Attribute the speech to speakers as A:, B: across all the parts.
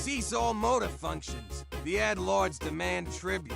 A: cease all motor functions. The ad lords demand tribute.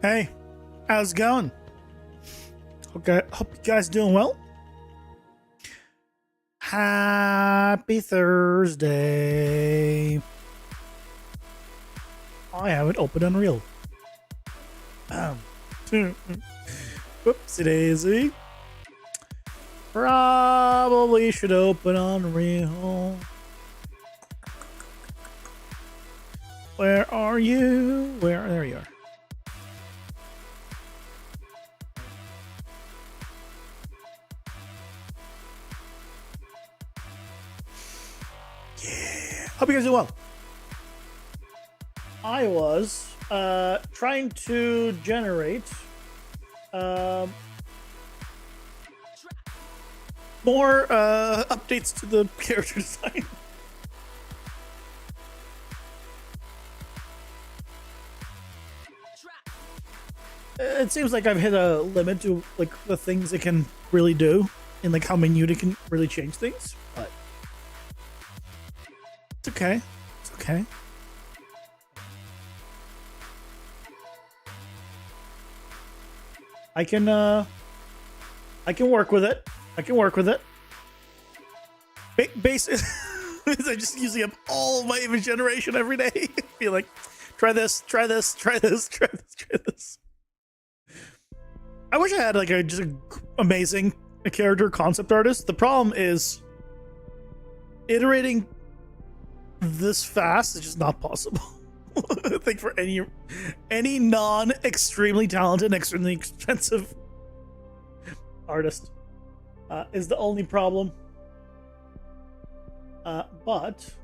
B: Hey, how's it going? Okay, hope you guys doing well. Happy Thursday. I haven't opened Unreal. Whoopsie daisy. Probably should open Unreal. Where are you? There you are. Hope you guys do well. I was trying to generate more updates to the character design. It seems like I've hit a limit to like the things it can really do and like how minute it can really change things, but it's okay. It's okay. I can work with it. I can work with it. Basically, I just usually have all of my image generation every day. Be like, try this, try this, try this, try this, try this. I wish I had like a just amazing character concept artist. The problem is iterating this fast is just not possible. I think for any non extremely talented, extremely expensive artist. is the only problem. But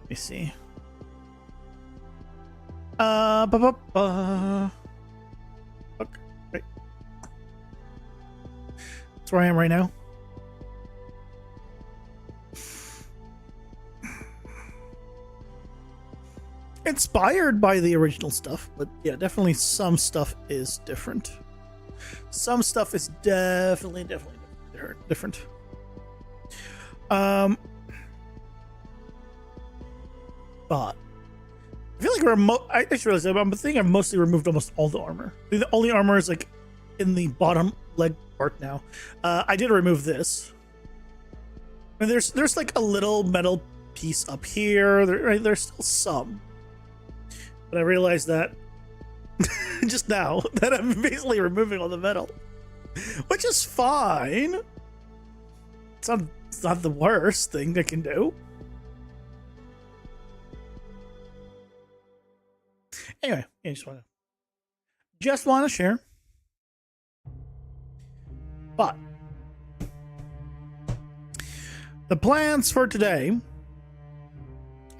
B: let me see. Fuck. Right. That's where I am right now. Inspired by the original stuff, but yeah, definitely some stuff is different. Some stuff is definitely different. But I feel like I just realized that I'm thinking I've mostly removed almost all the armor. The only armor is like in the bottom leg part now. I did remove this. I mean, there's like a little metal piece up here. There's still some. But I realized that just now that I'm basically removing all the metal, which is fine. It's not the worst thing I can do. Anyway, I just want to share. But the plans for today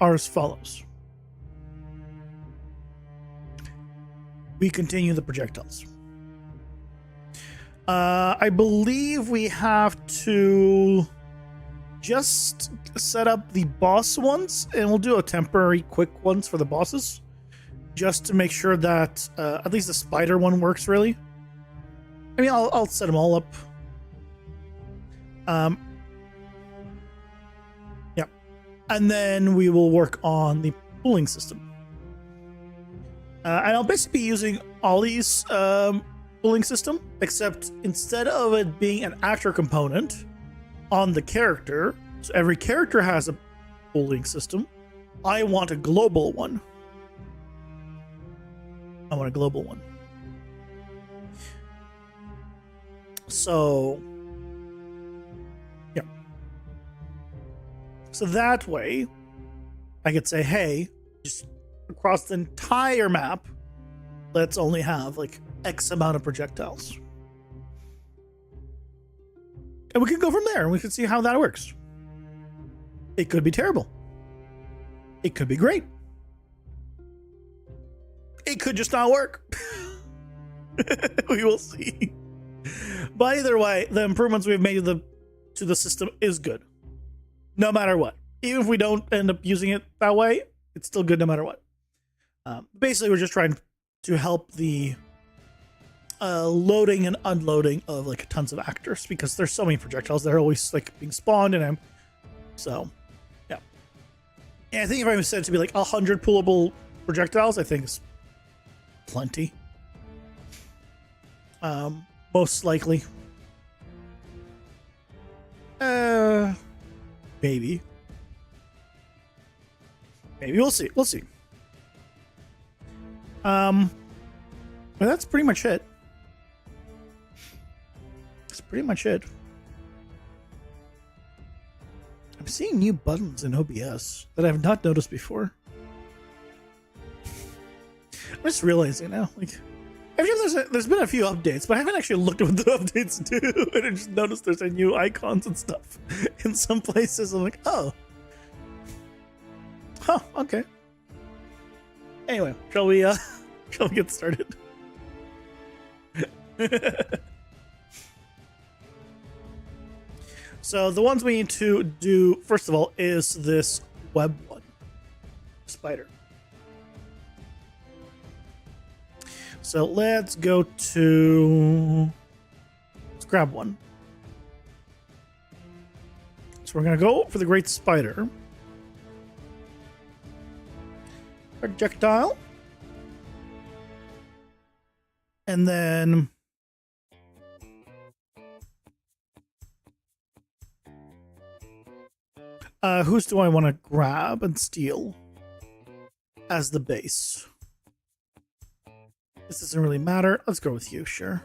B: are as follows. We continue the projectiles. I believe we have to just set up the boss ones, and we'll do a temporary quick ones for the bosses, just to make sure that at least the spider one works really. I mean, I'll set them all up. Yeah, and then we will work on the pooling system. And I'll basically be using Ollie's pooling system, except instead of it being an actor component on the character, so every character has a pooling system, I want a global one. So, yeah. So that way, I could say, hey, just across the entire map, let's only have like X amount of projectiles. And we can go from there and we can see how that works. It could be terrible. It could be great. It could just not work. We will see. But either way, the improvements we've made to the system is good. No matter what. Even if we don't end up using it that way, it's still good no matter what. Basically, we're just trying to help the loading and unloading of like tons of actors, because there's so many projectiles that are always like being spawned in them. So, yeah. And I think if I was said it to be like 100 pullable projectiles, I think is plenty. Most likely. Maybe. Maybe we'll see. We'll see. But that's pretty much it. That's pretty much it. I'm seeing new buttons in OBS that I've not noticed before. I'm just realizing now, like, I'm sure there's been a few updates, but I haven't actually looked at what the updates do, and I just noticed there's a new icons and stuff in some places. I'm like, oh, huh, okay. Anyway, shall we get started? So the ones we need to do first of all is this web one, spider. So let's go to, let's grab one. So we're gonna go for the great spider. Projectile. And then whose do I want to grab and steal as the base? This doesn't really matter. Let's go with you, sure.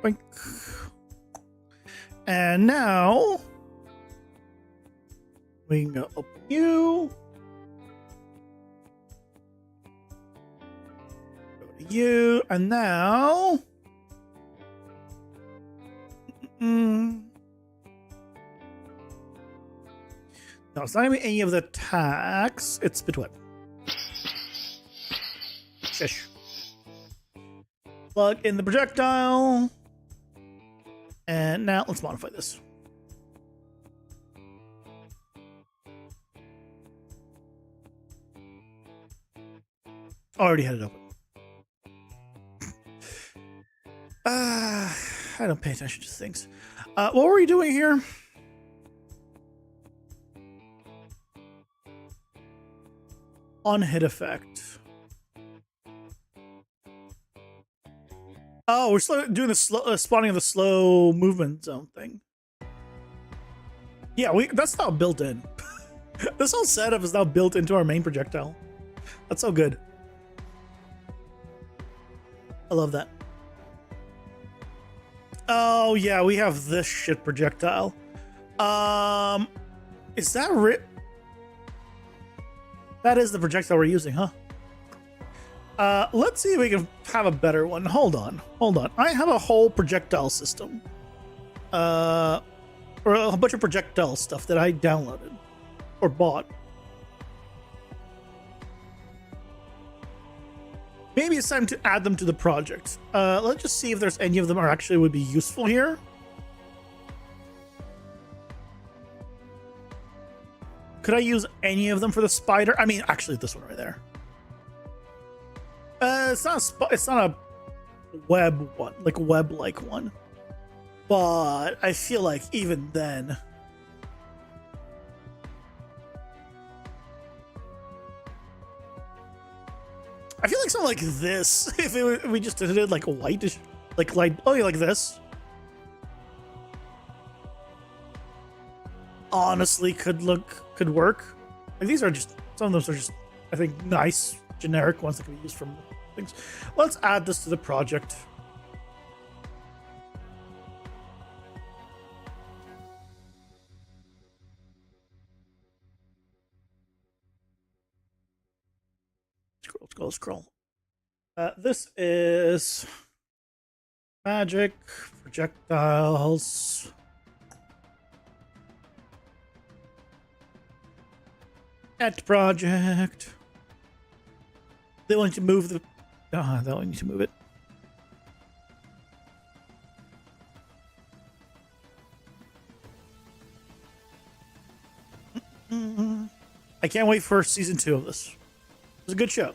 B: Boink. And now we can go up you. Go to you. And now. No, it's not even any of the attacks. It's Spitweb. Shush. Plug in the projectile. And now let's modify this. Already had it open. I don't pay attention to things. What were we doing here? On hit effect. Oh, we're doing the spawning of the slow movement zone thing. Yeah, that's now built in. This whole setup is now built into our main projectile. That's so good. I love that. Oh yeah, we have this shit projectile. Is that That is the projectile we're using, huh? Let's see if we can have a better one. Hold on. I have a whole projectile system. Or a bunch of projectile stuff that I downloaded or bought. Maybe it's time to add them to the project. Let's just see if there's any of them are actually would be useful here. Could I use any of them for the spider? I mean, actually, this one right there. It's not a web one, like web-like one. But I feel like even then, I feel like something like this. If we just did it like whitish, like light, oh yeah, like this. Honestly, could work. Like these are just some of those are just, I think, nice generic ones that can be used from things. Let's add this to the project. Scroll. This is magic projectiles. At project. They want to move the. They want to move it. I can't wait for season 2 of this. It was a good show.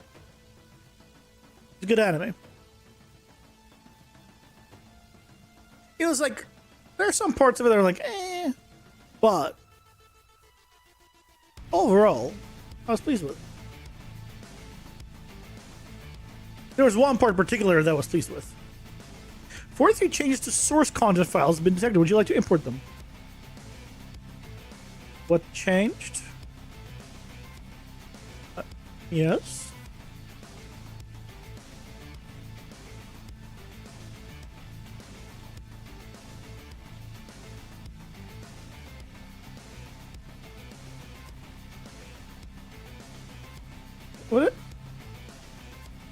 B: It's a good anime. It was like, there are some parts of it that are like, but overall, I was pleased with it. There was one part in particular that I was pleased with. 43 changes to source content files have been detected. Would you like to import them? What changed? Yes.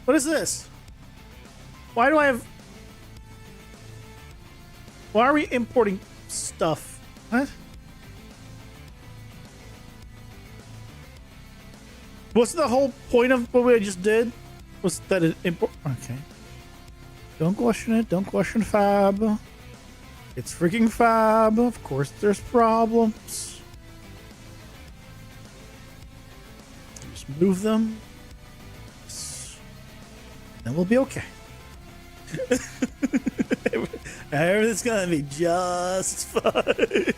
B: What is this? Why do I have... Why are we importing stuff? What? What's the whole point of what we just did? Was that it import... Okay. Don't question it. Don't question Fab. It's freaking Fab. Of course there's problems. Just move them. Then we'll be okay. Everything's gonna be just fine.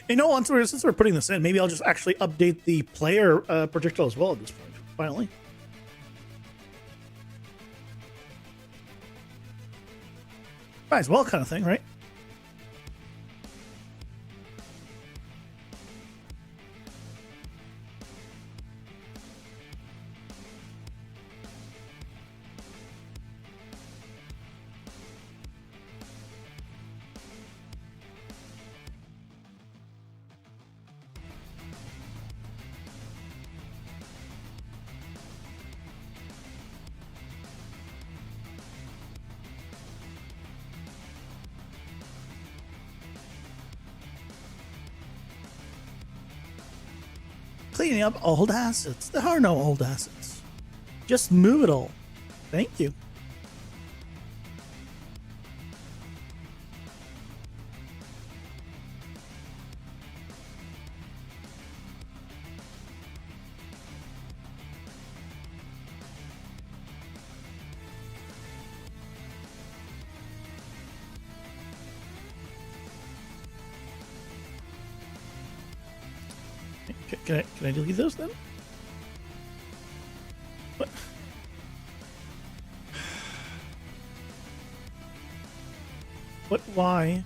B: You know, since we're putting this in, maybe I'll just actually update the player projectile as well at this point. Finally. Might as well, kind of thing, right? Cleaning up old assets. There are no old assets. Just move it all. Thank you. Can I delete those then? What? What? Why?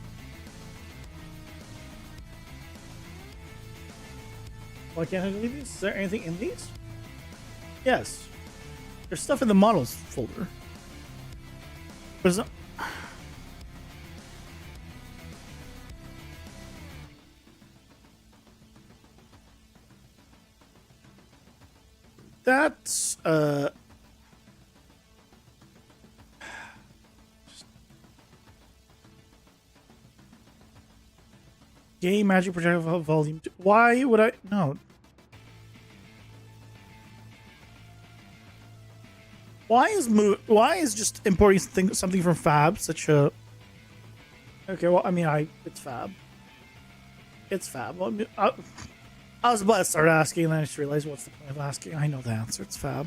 B: Why can't I delete these? Is there anything in these? Yes. There's stuff in the models folder. But it's not. That's Game Magic Projectile Volume 2. Why would I? No. Why is just importing something from Fab such a? Okay, well, I mean, it's Fab. It's Fab. Well, I was about to start asking, and then I just realized what's the point of asking? I know the answer. It's Fab.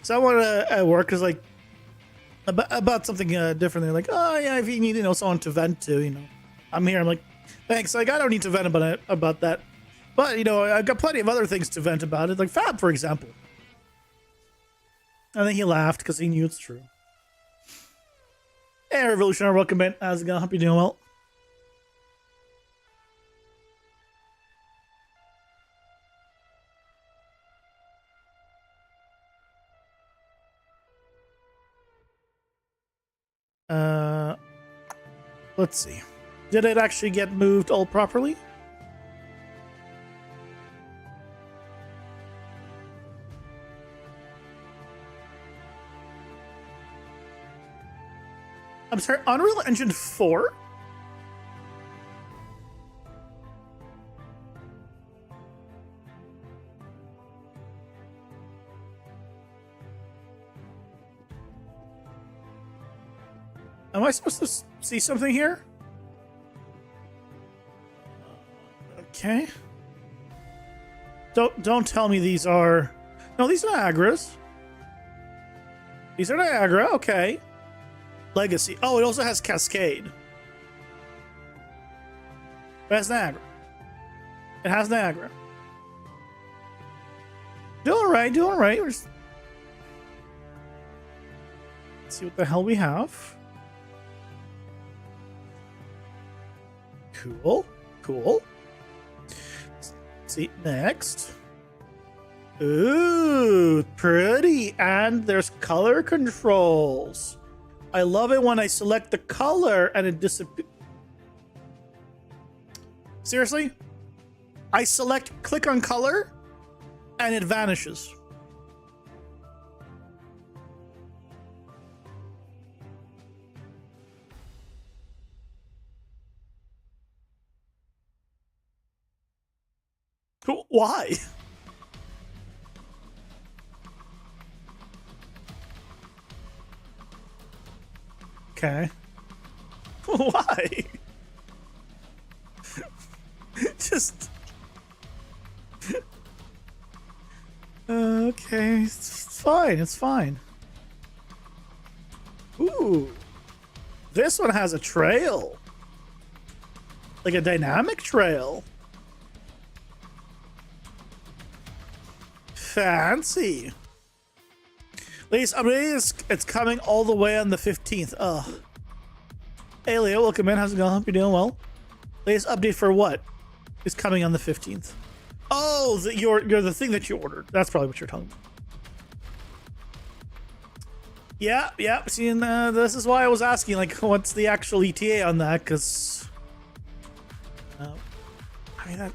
B: So I want to work because like about something different. They're like, oh yeah, if you need someone to vent to, I'm here. I'm like, thanks. Like I don't need to vent about that, but I've got plenty of other things to vent about it, like Fab, for example. I think he laughed because he knew it's true. Hey, Revolutionary, welcome in. How's it going? Hope you're doing well. Let's see. Did it actually get moved all properly? I'm sorry, Unreal Engine 4? Am I supposed to see something here? Okay. Don't tell me these are... No, these are Niagaras. These are Niagara, okay. Legacy. Oh, it also has Cascade. It has Niagara. It has Niagara. Doing alright, doing alright. Let's see what the hell we have. Cool. Cool. Let's see, next. Ooh, pretty. And there's color controls. I love it when I select the color and it disappears. Seriously? I click on color, and it vanishes. Why? Okay. Why? Just... okay, it's fine, it's fine. Ooh. This one has a trail. Like a dynamic trail. Fancy. Latest update it's coming all the way on the 15th. Ugh. Hey Leo, welcome in. How's it going? Hope you're doing well. Latest update for what is coming on the 15th? Oh, you're the thing that you ordered. That's probably what you're talking about. Yeah. See, and this is why I was asking, like, what's the actual ETA on that? Because, I mean, that.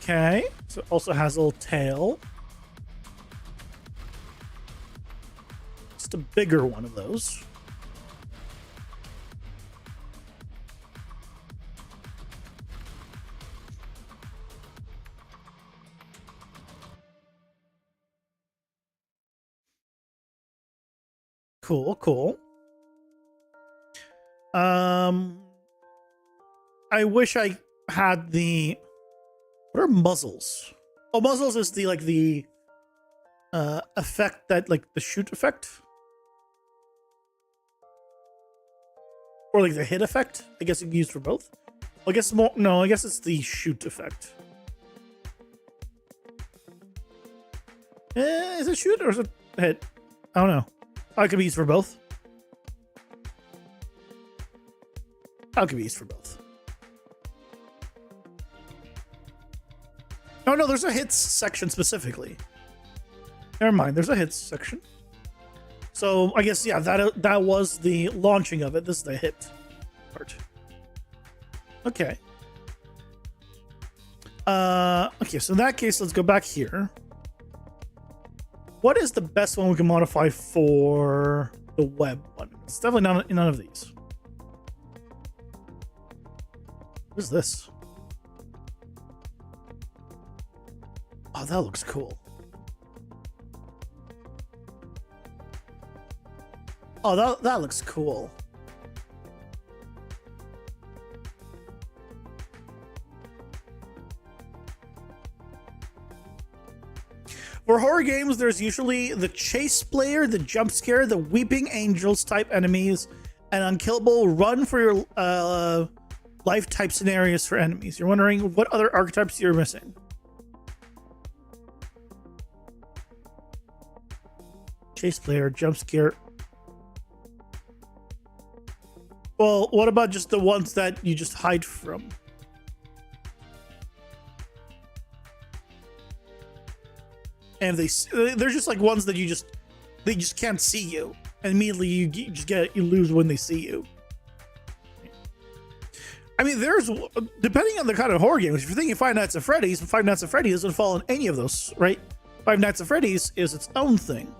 B: Okay, So it also has a little tail. Just a bigger one of those. Cool, cool. I wish I had the... What are muzzles? Oh, muzzles is the, like, the effect that, like, the shoot effect? Or, like, the hit effect? I guess you can use for both. Well, I guess more... No, I guess it's the shoot effect. Is it shoot or is it hit? I don't know. Oh, it could be used for both. Oh, it could be used for both. No, there's a hits section specifically. Never mind, there's a hits section. So I guess, yeah, that was the launching of it. This is the hit part. Okay. Okay, so in that case, let's go back here. What is the best one we can modify for the web one? It's definitely none of these. What is this? Oh, that looks cool. Oh, that looks cool. For horror games, there's usually the chase player, the jump scare, the weeping angels type enemies, and unkillable run for your life type scenarios for enemies. You're wondering what other archetypes you're missing. Chase player, jump scare. Well, what about just the ones that you just hide from? And they're just like ones that they just can't see you, and immediately you lose when they see you. I mean, there's, depending on the kind of horror game, if you're thinking Five Nights at Freddy's doesn't fall in any of those, right? Five Nights at Freddy's is its own thing.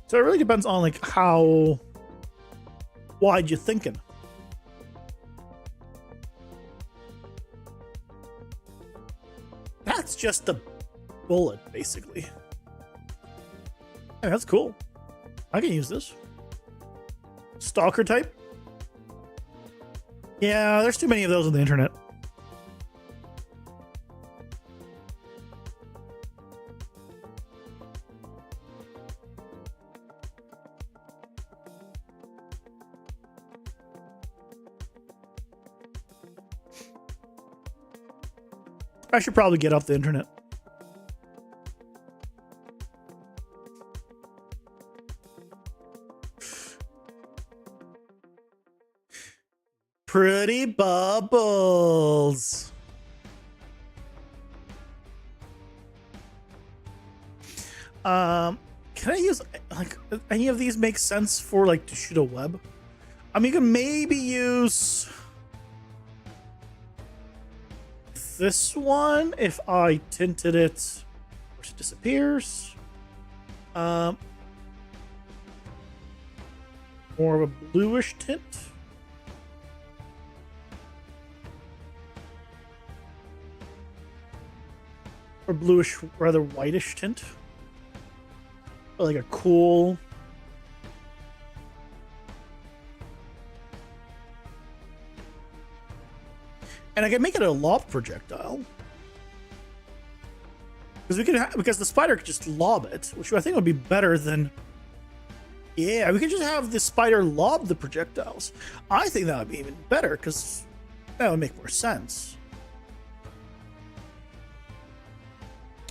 B: So it really depends on like how wide you're thinking. That's just a bullet, basically. Hey, that's cool. I can use this. Stalker type? Yeah, there's too many of those on the internet. I should probably get off the internet. Pretty bubbles. Can I use like any of these make sense for like to shoot a web? I mean, you can maybe use this one if I tinted it, or it disappears. More of a bluish tint. Or bluish, rather whitish tint. Or like a cool. And I can make it a lob projectile. Because we can, because the spider could just lob it, which I think would be better than. Yeah, we could just have the spider lob the projectiles. I think that would be even better because that would make more sense.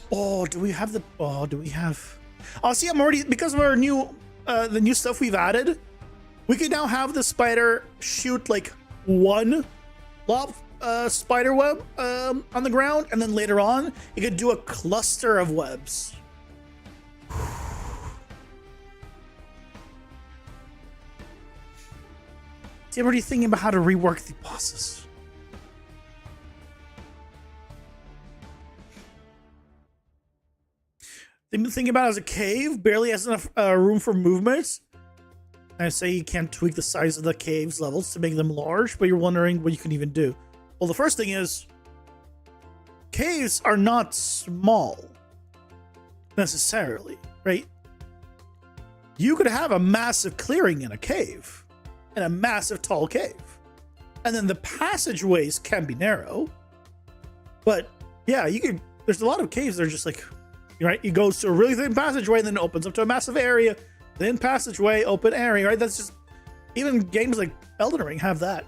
B: Oh, do we have the? Oh, do we have? Oh, see, I'm already, because of our new, the new stuff we've added. We can now have the spider shoot like one lob spider web on the ground, and then later on you could do a cluster of webs. See, I'm already thinking about how to rework the bosses. Think about it as a cave, barely has enough room for movement. I say you can't tweak the size of the cave's levels to make them large, but you're wondering what you can even do. Well, the first thing is, caves are not small, necessarily, right? You could have a massive clearing in a cave, and a massive tall cave. And then the passageways can be narrow. But yeah, you could, there's a lot of caves that are just like, right? It goes to a really thin passageway and then opens up to a massive area. Thin passageway, open area, right? That's just, even games like Elden Ring have that.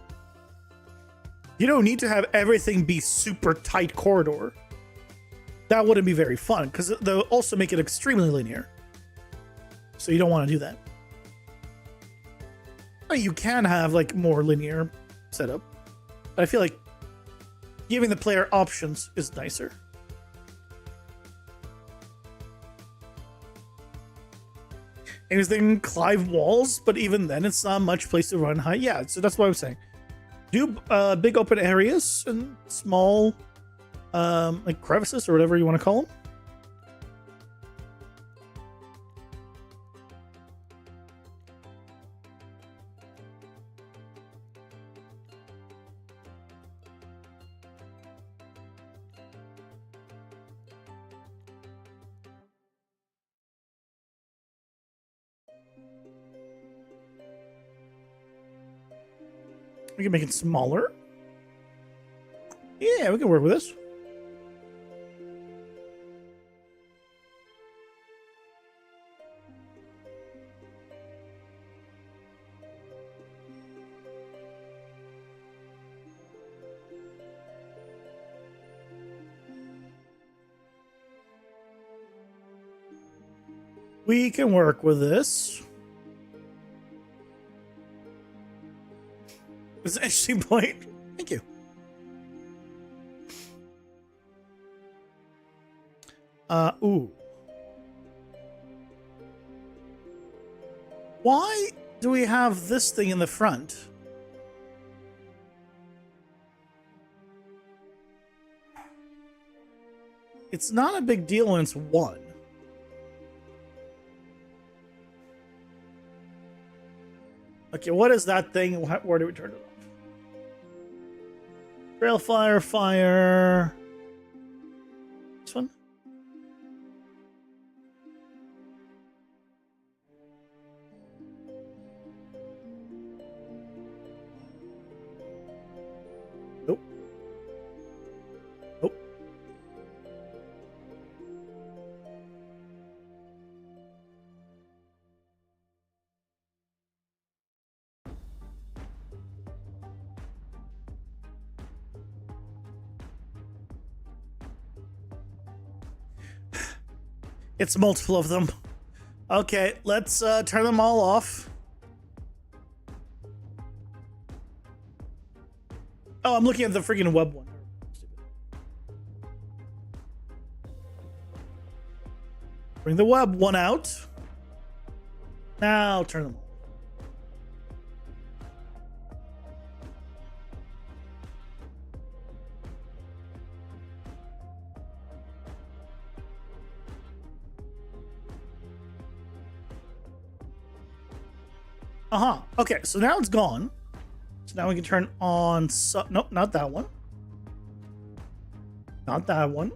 B: You don't need to have everything be super tight corridor. That wouldn't be very fun because they'll also make it extremely linear. So you don't want to do that. You can have like more linear setup, but I feel like giving the player options is nicer. Anything climb walls, but even then it's not much place to run high. Yeah, so that's what I'm saying. Do big open areas and small like crevices or whatever you want to call them. We can make it smaller. Yeah, we can work with this. We can work with this. It's an interesting point. Thank you. Ooh. Why do we have this thing in the front? It's not a big deal when it's one. Okay, what is that thing? Where do we turn it off? Trail fire, fire. This one? Nope. Nope. It's multiple of them. Okay, let's turn them all off. Oh, I'm looking at the freaking web one. Bring the web one out. Now turn them on. Okay, so now it's gone. So now we can turn on. Nope, not that one. Not that one.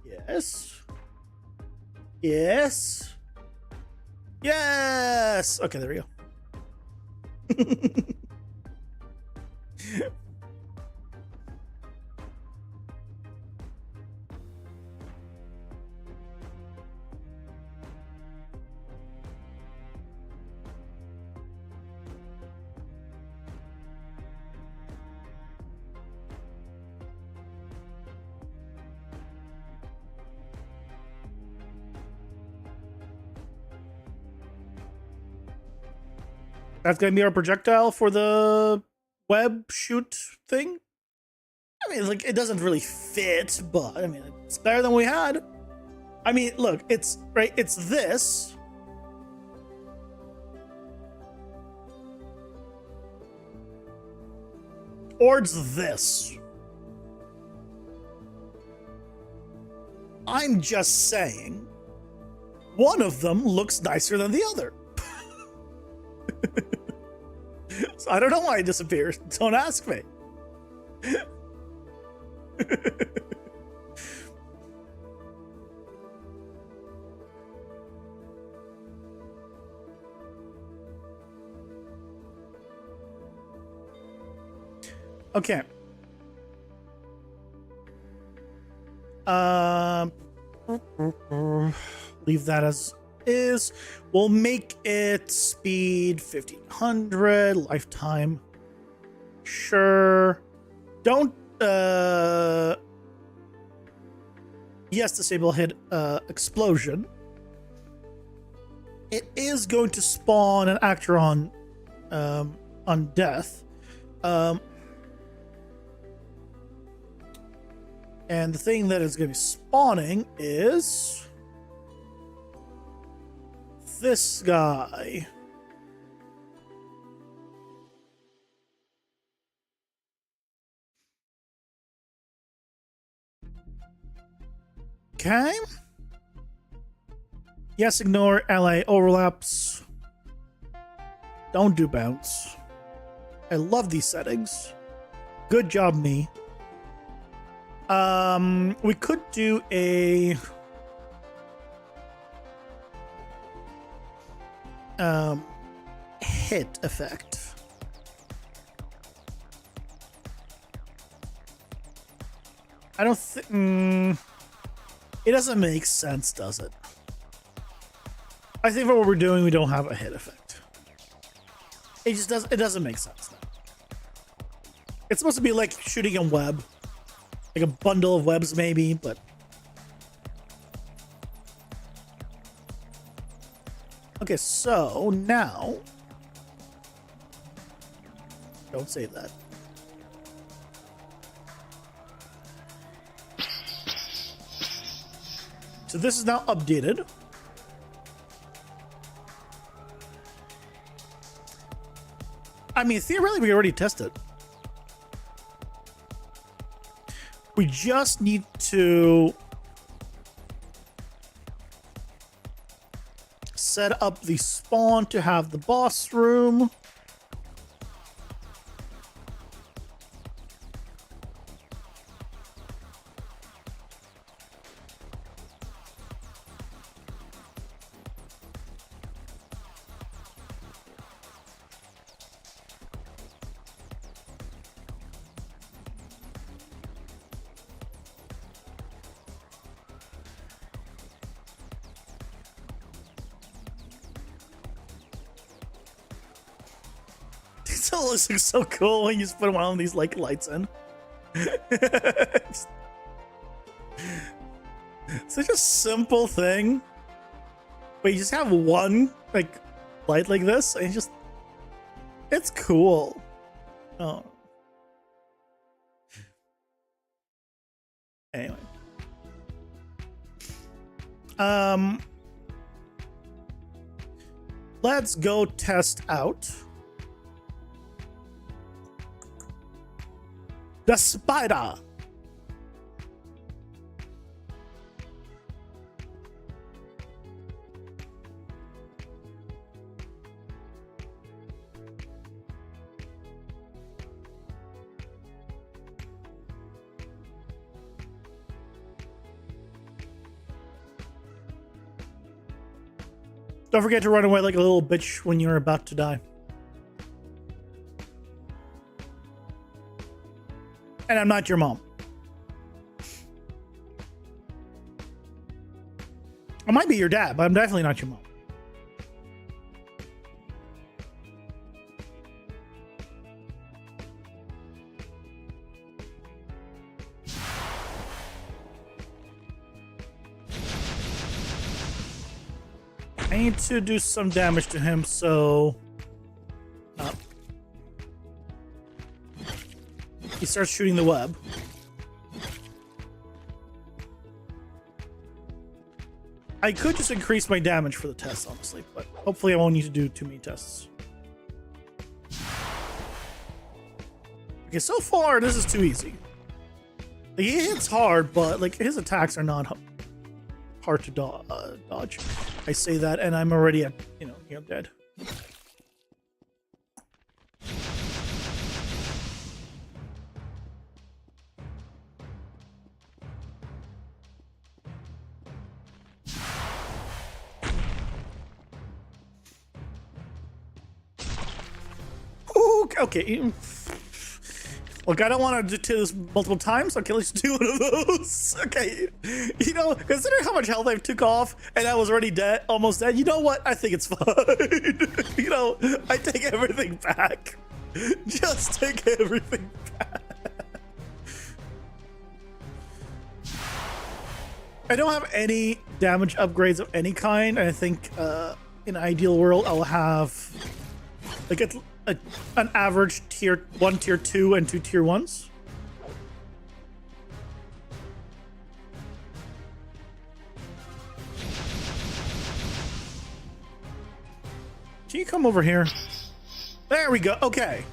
B: Yes. Yes. Yes. Okay, there we go. That's gonna be our projectile for the web shoot thing. I mean, like, it doesn't really fit, but I mean, it's better than we had. I mean, look, it's right. It's this. Or it's this. I'm just saying, one of them looks nicer than the other. So I don't know why it disappears. Don't ask me. Okay. Leave that as is. We'll make it speed 1500, lifetime. Sure. Don't yes, disable hit explosion. It is going to spawn an actor on death. And the thing that is going to be spawning is this guy. Okay. Yes, ignore LA overlaps. Don't do bounce. I love these settings. Good job, me. We could do a hit effect. I don't think it doesn't make sense, does it? I think for what we're doing, we don't have a hit effect. It just doesn't. It doesn't make sense. It's supposed to be like shooting a web. Like a bundle of webs, maybe, but... Okay, so now... Don't save that. So this is now updated. I mean, theoretically, we already tested. We just need to set up the spawn to have the boss room. It looks like so cool when you just put one of these like lights in. Such a simple thing, but you just have one like light like this, and it's cool. Oh. Anyway. Let's go test out the spider. Don't forget to run away like a little bitch when you're about to die. And I'm not your mom. I might be your dad, but I'm definitely not your mom. I need to do some damage to him, so... he starts shooting the web. I could just increase my damage for the test, honestly, but hopefully I won't need to do too many tests. Okay, so far this is too easy. Like, he hits hard, but like his attacks are not hard to dodge. I say that, and I'm already at, dead. Ooh, okay. Look, I don't want to do this multiple times. Okay, let's do one of those. Okay, considering how much health I took off and I was already dead, almost dead. You know what? I think it's fine. I take everything back. Just take everything back. I don't have any damage upgrades of any kind. I think in an ideal world, I'll have like an average tier 1, tier 2, and 2 tier 1s. Can you come over here? There we go. Okay.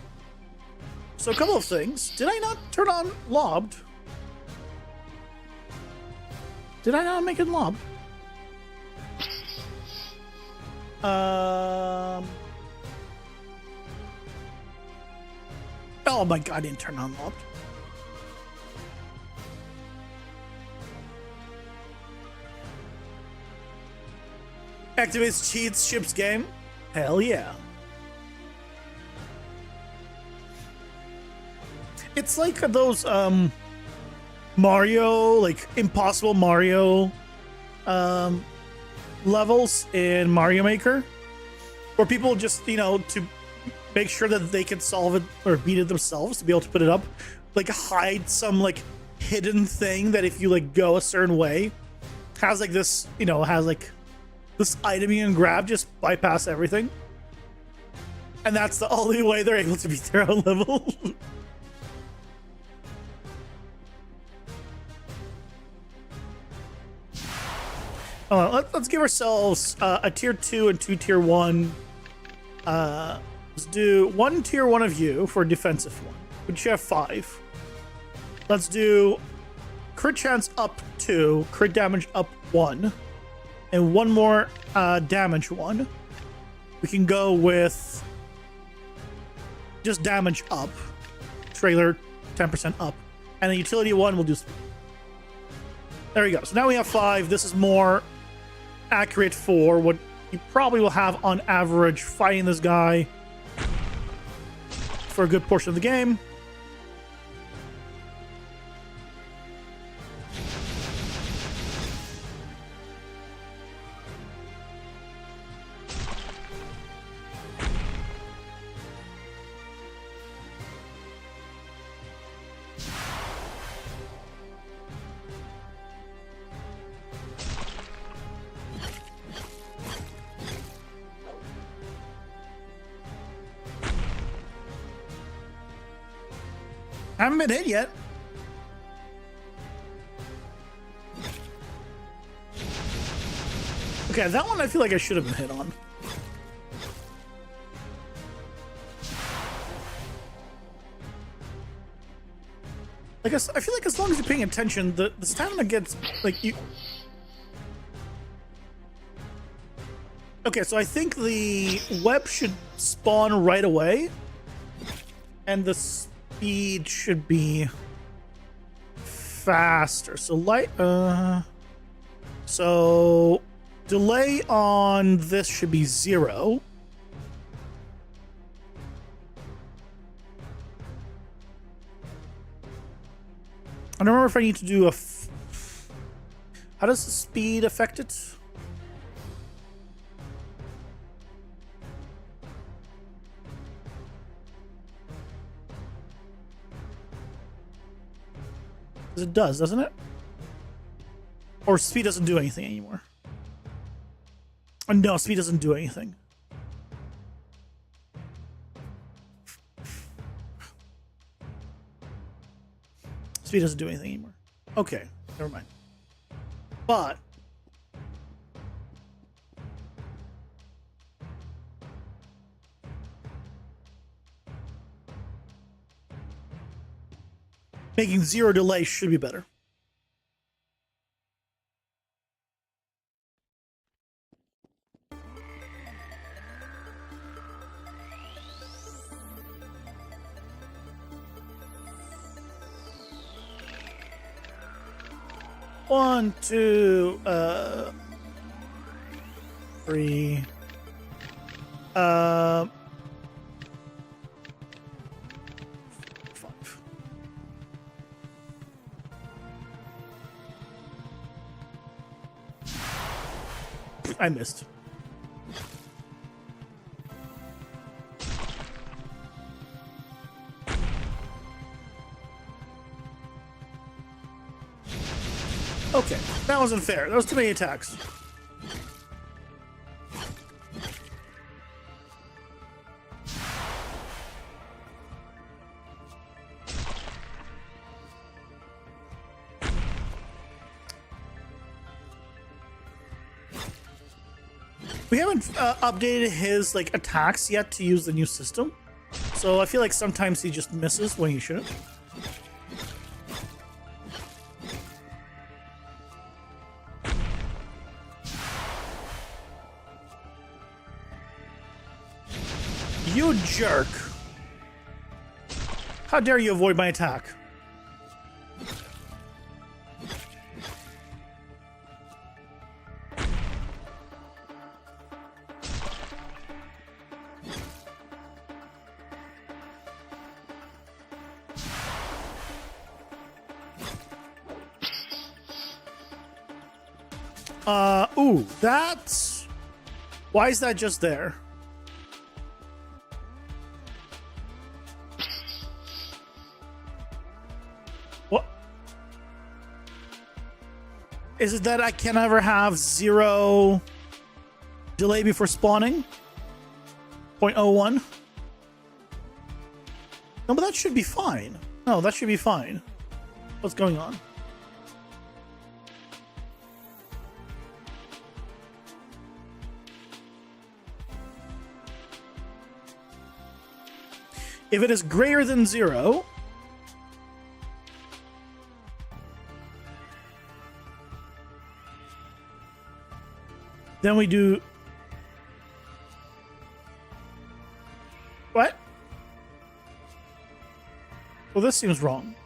B: So a couple of things. Did I not turn on lobbed? Did I not make it lobbed? Oh my god, I didn't turn on lobbed. Activates cheats, ships game. Hell yeah. It's like those Mario, like impossible Mario levels in Mario Maker, where people just, to make sure that they can solve it or beat it themselves, to be able to put it up, like hide some like hidden thing that if you like go a certain way has like this, has like this item you can grab, just bypass everything. And that's the only way they're able to beat their own level. Let's give ourselves a tier 2 and 2 tier 1. Let's do 1 tier 1 of you for a defensive one, which you have 5. Let's do crit chance up 2, crit damage up 1, and 1 more damage 1. We can go with just damage up, trailer 10% up, and a utility 1 will do speed. There we go. So now we have 5. This is more accurate for what you probably will have on average fighting this guy for a good portion of the game. I haven't been hit yet. Okay, that one I feel like I should have been hit on. I guess I feel like as long as you're paying attention, the stamina gets like you. Okay, so I think the web should spawn right away, and the speed should be faster. So so delay on this should be 0. I don't remember if I need to do a. How does the speed affect it? It does, doesn't it? Or speed doesn't do anything anymore. Oh, no, speed doesn't do anything. Speed doesn't do anything anymore. Okay, never mind. But making 0 delay should be better. 1, 2, 3. 5. I missed. Okay, that wasn't fair. That was too many attacks. We haven't updated his like attacks yet to use the new system, so I feel like sometimes he just misses when he shouldn't. You jerk! How dare you avoid my attack? Ooh, that's... Why is that just there? What? Is it that I can never have 0 delay before spawning? 0.01? No, but that should be fine. No, that should be fine. What's going on? If it is greater than 0, then we do... What? Well, this seems wrong.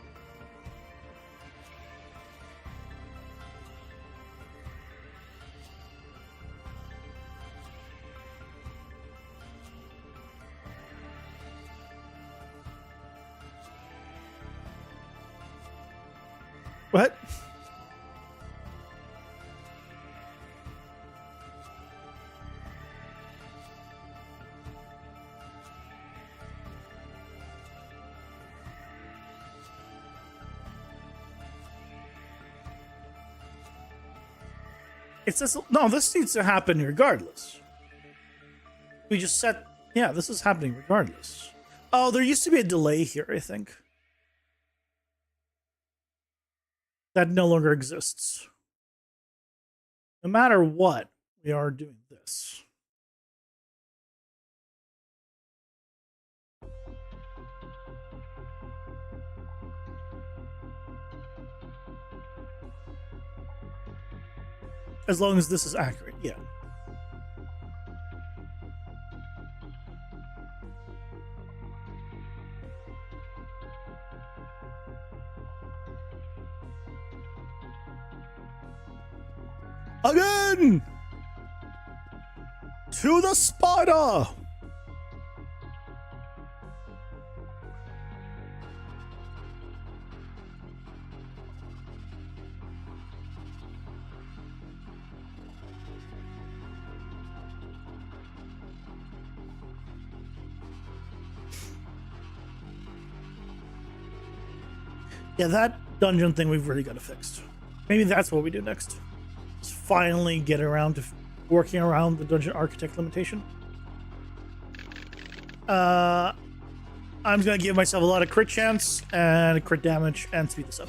B: What? It says, no, this needs to happen regardless. We just set, yeah, this is happening regardless. Oh, there used to be a delay here, I think. That no longer exists. No matter what, we are doing this. As long as this is accurate, yeah. Again! To the spider! Yeah, that dungeon thing we've really got to fix. Maybe that's what we do next. Just finally get around to working around the dungeon architect limitation. I'm just gonna give myself a lot of crit chance and crit damage and speed this up.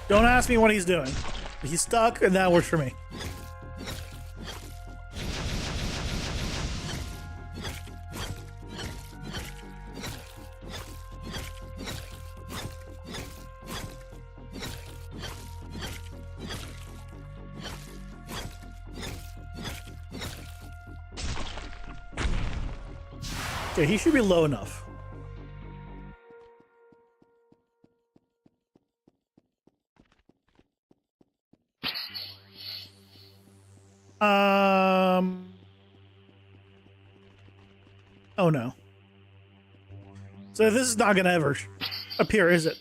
B: Don't ask me what he's doing. He's stuck, and that works for me. Okay, he should be low enough. Oh no. So this is not gonna ever appear, is it?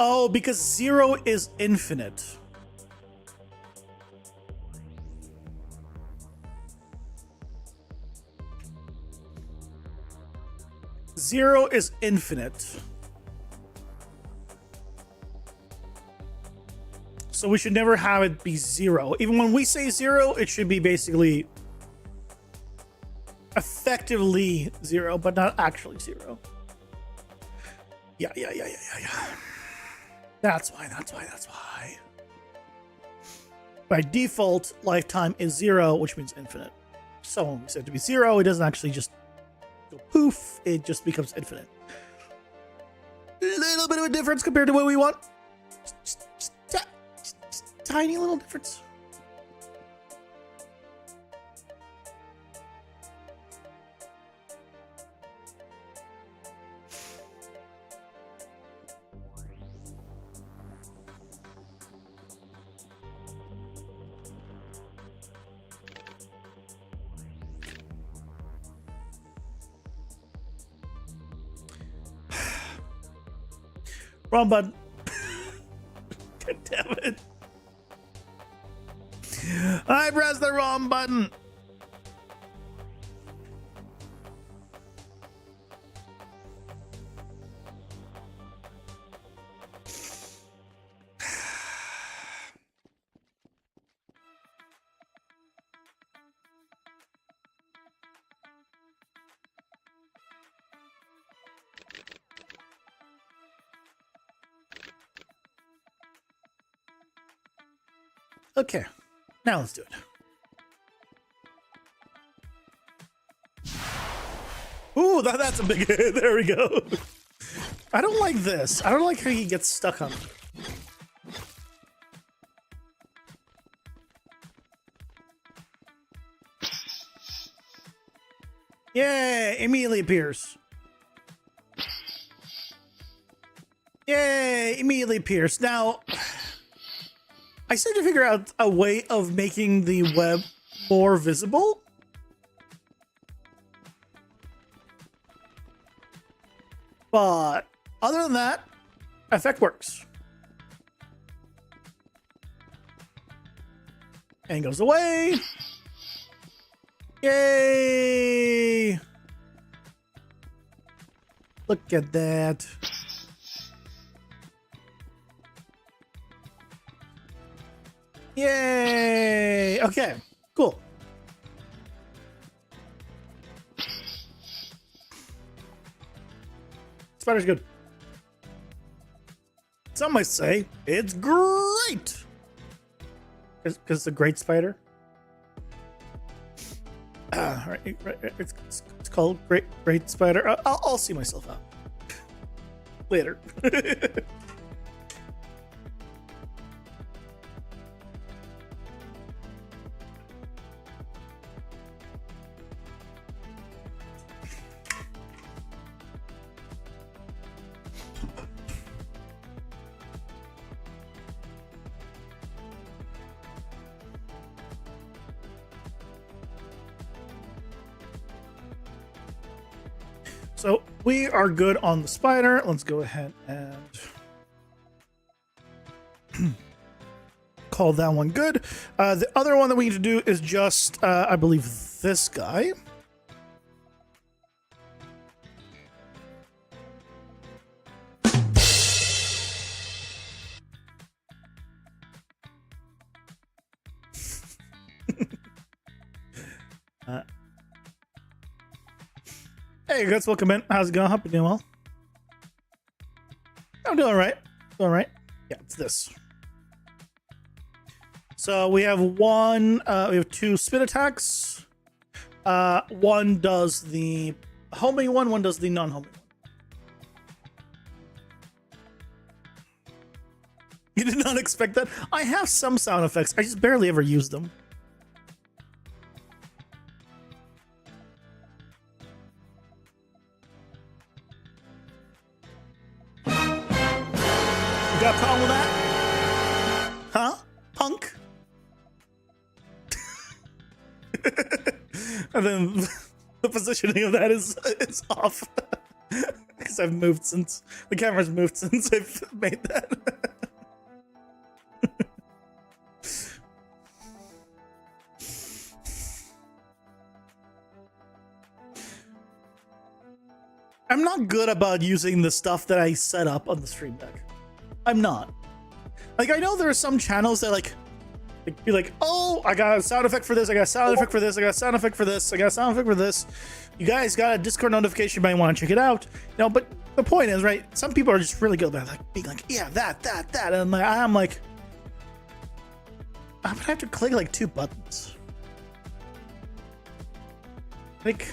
B: Oh, because 0 is infinite. Zero is infinite. So we should never have it be 0. Even when we say 0, it should be basically effectively 0, but not actually 0. Yeah. That's why. By default, lifetime is 0, which means infinite. So when we set it to be 0, it doesn't actually just go poof, it just becomes infinite. Little bit of a difference compared to what we want. Just tiny little difference. Wrong button. God damn it. I pressed the wrong button. Okay, now let's do it. Ooh, that's a big hit. There we go. I don't like this. I don't like how he gets stuck on it. Yay, immediately appears. Yay, immediately appears. Now, I still have to figure out a way of making the web more visible. But other than that, effect works. And goes away. Yay! Look at that. Yay! Okay, cool. Spider's good. Some might say it's great. Because it's a great spider. Right, it's called Great Spider. I'll see myself out later. So we are good on the spider. Let's go ahead and call that one good. The other one that we need to do is just, I believe, this guy. Hey, guys, welcome in. How's it going? Hope you're doing well. I'm doing all right. Doing all right. Yeah, it's this. So we have one. We have two spin attacks. One does the homing one. One does the non-homing one. You did not expect that? I have some sound effects. I just barely ever use them. You got a problem with that? Huh? Punk? And then the positioning of that is off. Because I've moved since... The camera's moved since I've made that. I'm not good about using the stuff that I set up on the stream deck. I'm not. Like, I know there are some channels that like be like, oh, I got a sound effect for this, I got a sound effect for this, I got a sound effect for this, I got a sound effect for this. You guys got a Discord notification, you might want to check it out. You know, but the point is, right, some people are just really good about like being like, yeah, that. And I'm like, I'm gonna have to click like 2 buttons. Like,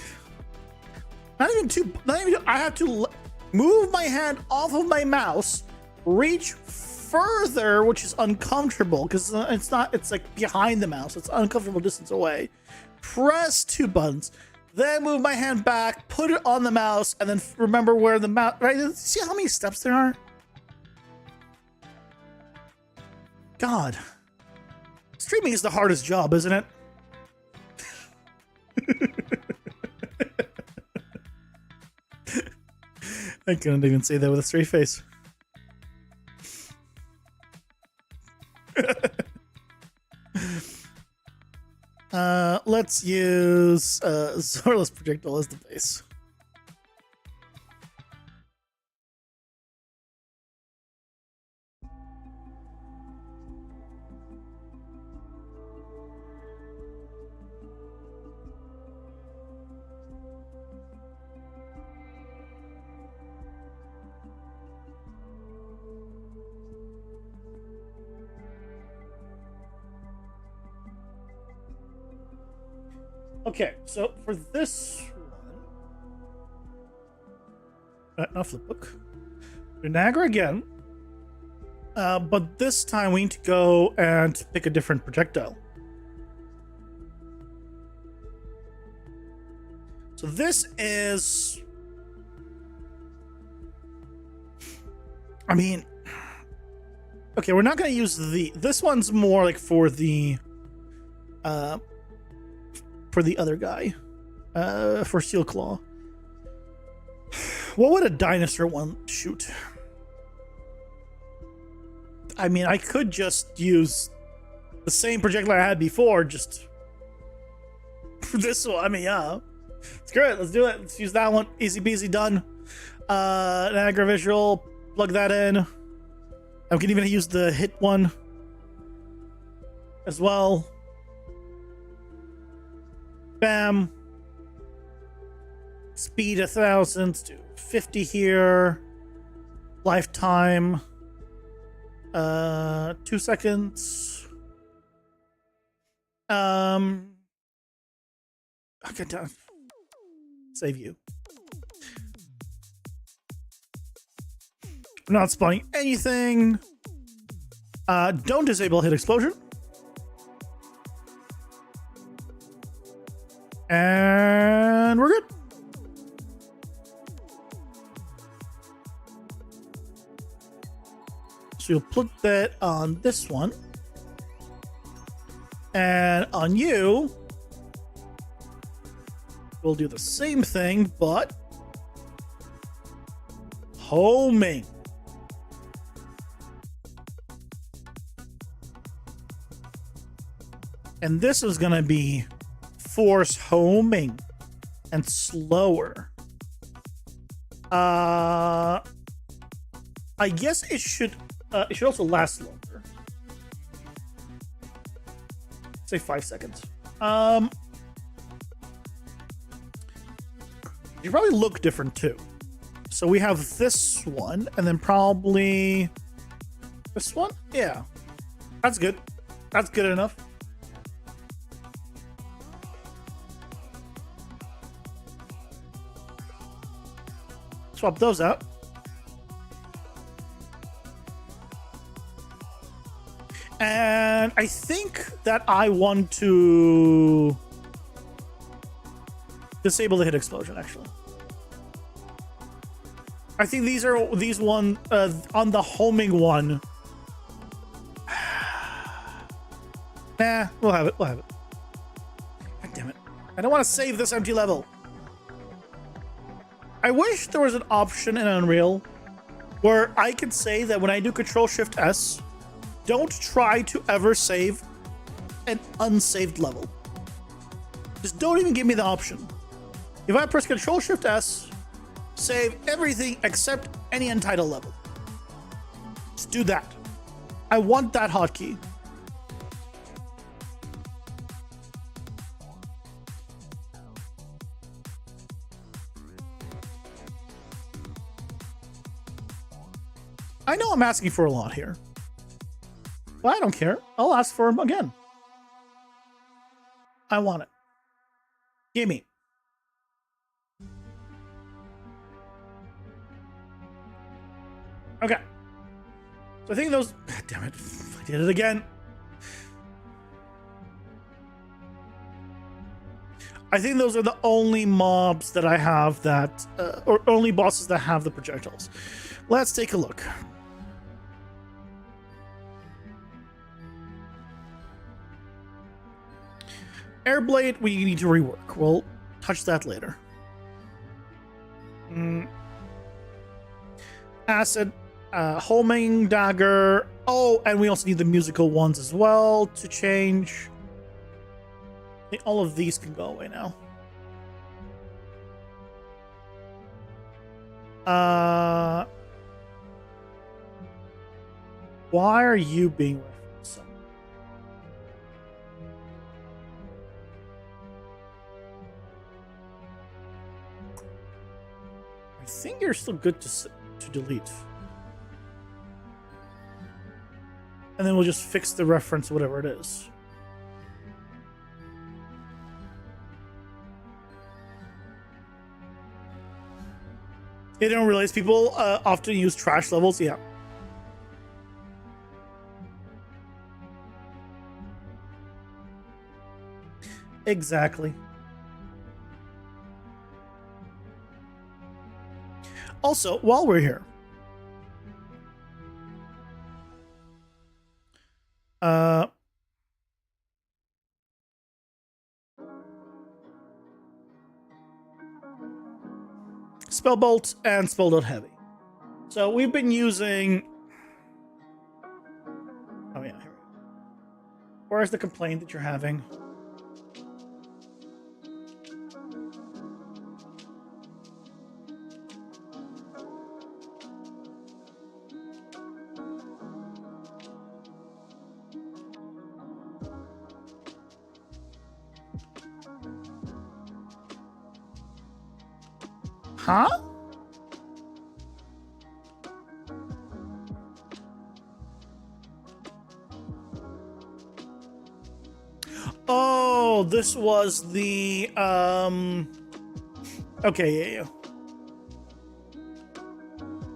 B: not even 2, I have to move my hand off of my mouse, reach further, which is uncomfortable because it's like behind the mouse, it's an uncomfortable distance away. Press 2 buttons, then move my hand back, put it on the mouse, and then remember where the mouse, right? See how many steps there are? God. Streaming is the hardest job, isn't it? I couldn't even say that with a straight face. Let's use Zorless Projectile as the base. Okay, so for this one, not flipbook, Niagara again, but this time we need to go and pick a different projectile. So this is, I mean, okay, we're not going to use this one's more like for the other guy, for Steel Claw. What would a dinosaur one shoot? I mean, I could just use the same projectile I had before, just for this one. I mean, yeah. Screw it, let's do it. Let's use that one. Easy peasy, done. Niagara visual, plug that in. I can even use the hit one as well. Bam. Speed 1,000 to 50 here. Lifetime. 2 seconds. Okay, done. Save you. Not spawning anything. Don't disable hit explosion. And we're good. So you'll put that on this one. And on you, we'll do the same thing, but homing. And this is going to be force homing and slower. I guess it should also last longer. Say 5 seconds. You probably look different too. So we have this one, and then probably this one. Yeah, that's good. That's good enough. Swap those out. And I think that I want to disable the hit explosion, actually. I think these one on the homing one. Nah, we'll have it. We'll have it. God damn it. I don't want to save this empty level. I wish there was an option in Unreal where I could say that when I do Control-Shift-S, don't try to ever save an unsaved level. Just don't even give me the option. If I press Control-Shift-S, save everything except any untitled level. Just do that. I want that hotkey. I know I'm asking for a lot here, but I don't care. I'll ask for him again. I want it. Gimme. Okay. So I think those... God damn it. I did it again. I think those are the only mobs that I have that... or only bosses that have the projectiles. Let's take a look. Airblade, we need to rework. We'll touch that later. Acid, homing dagger. Oh, and we also need the musical ones as well to change. I think all of these can go away now. Why are you being referenced? I think you're still good to delete. And then we'll just fix the reference, whatever it is. You don't realize people often use trash levels? Yeah. Exactly. Also, while we're here, Spellbolt and Spellbolt Heavy. So we've been using... Oh yeah, here we go. Where's the complaint that you're having? Huh? Oh, this was the okay, yeah.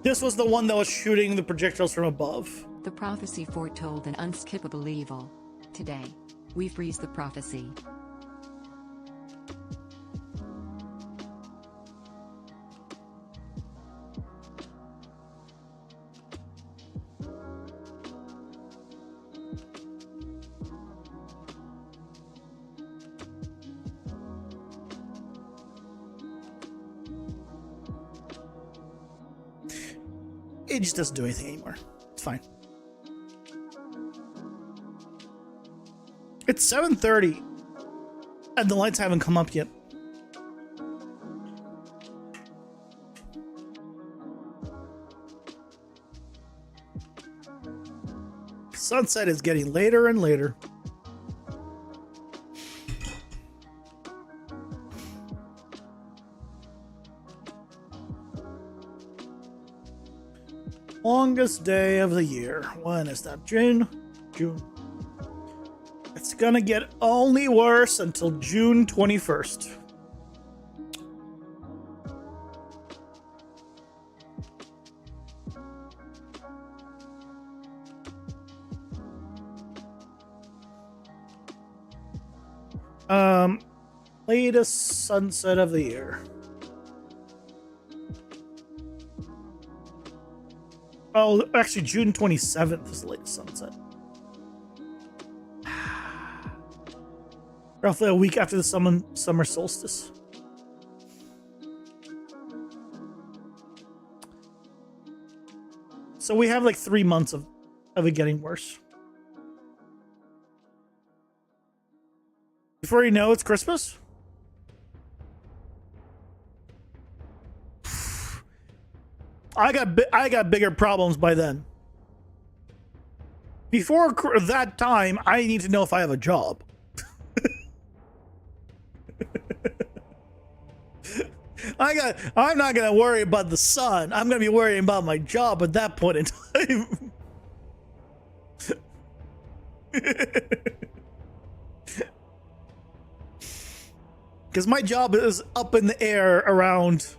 B: This was the one that was shooting the projectiles from above.
C: The prophecy foretold an unskippable evil. Today, we freeze the prophecy.
B: It just doesn't do anything anymore. It's fine. It's 7:30 and the lights haven't come up yet. Sunset is getting later and later. Longest day of the year. When is that? June? June. It's gonna get only worse until June 21st. Latest sunset of the year. Oh, actually, June 27th is the latest sunset. Roughly a week after the summer solstice. So we have like 3 months of it getting worse. Before you know it's Christmas. I got bigger problems by then. Before that time, I need to know if I have a job. I'm not gonna worry about the sun. I'm gonna be worrying about my job at that point in time. Because my job is up in the air around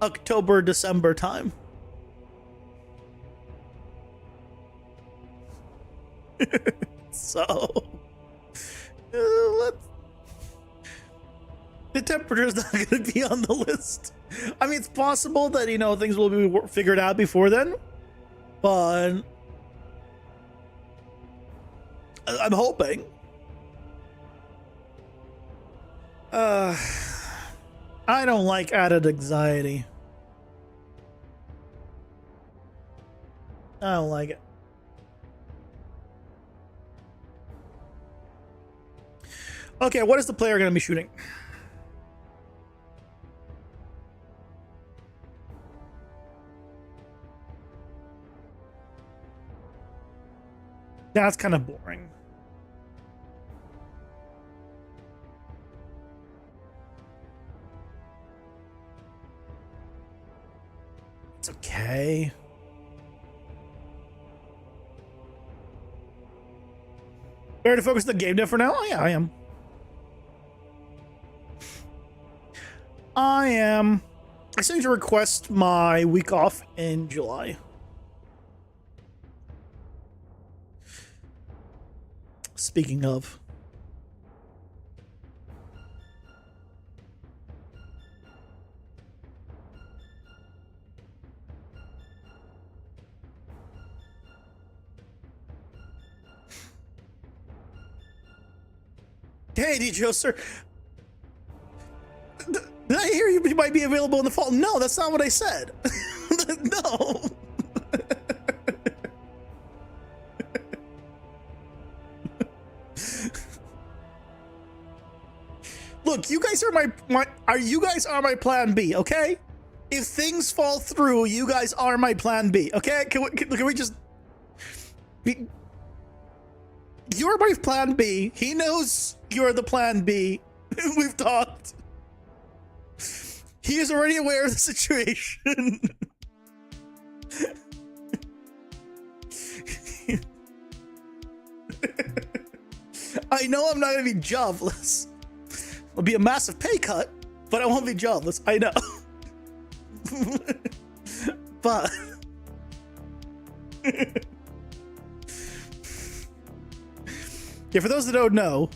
B: October, December time. So, the temperature is not going to be on the list. I mean, it's possible that, you know, things will be figured out before then, but I'm hoping. I don't like added anxiety. I don't like it. Okay, what is the player going to be shooting? That's kind of boring. It's okay. Better to focus on the game dev for now? Oh, yeah, I am. I still need to request my week off in July. Speaking of. Hey, DJ, sir. Did I hear you might be available in the fall? No, that's not what I said. No. Look, you guys are you guys are my plan B, okay? If things fall through, you guys are my plan B, okay? Can we just be, you're my plan B. He knows you're the plan B. We've talked. He is already aware of the situation. I know I'm not going to be jobless. It'll be a massive pay cut, but I won't be jobless. I know. But yeah, for those that don't know,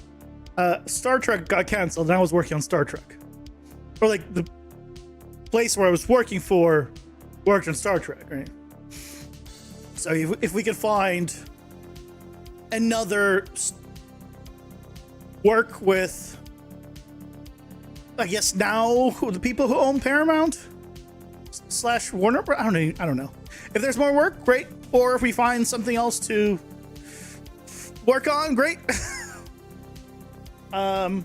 B: Star Trek got canceled and I was working on Star Trek. Or like the place where I was working for worked on Star Trek, right? So if we could find another work with, I guess now the people who own Paramount / Warner, I don't know. If there's more work, great. Or if we find something else to work on, great. Either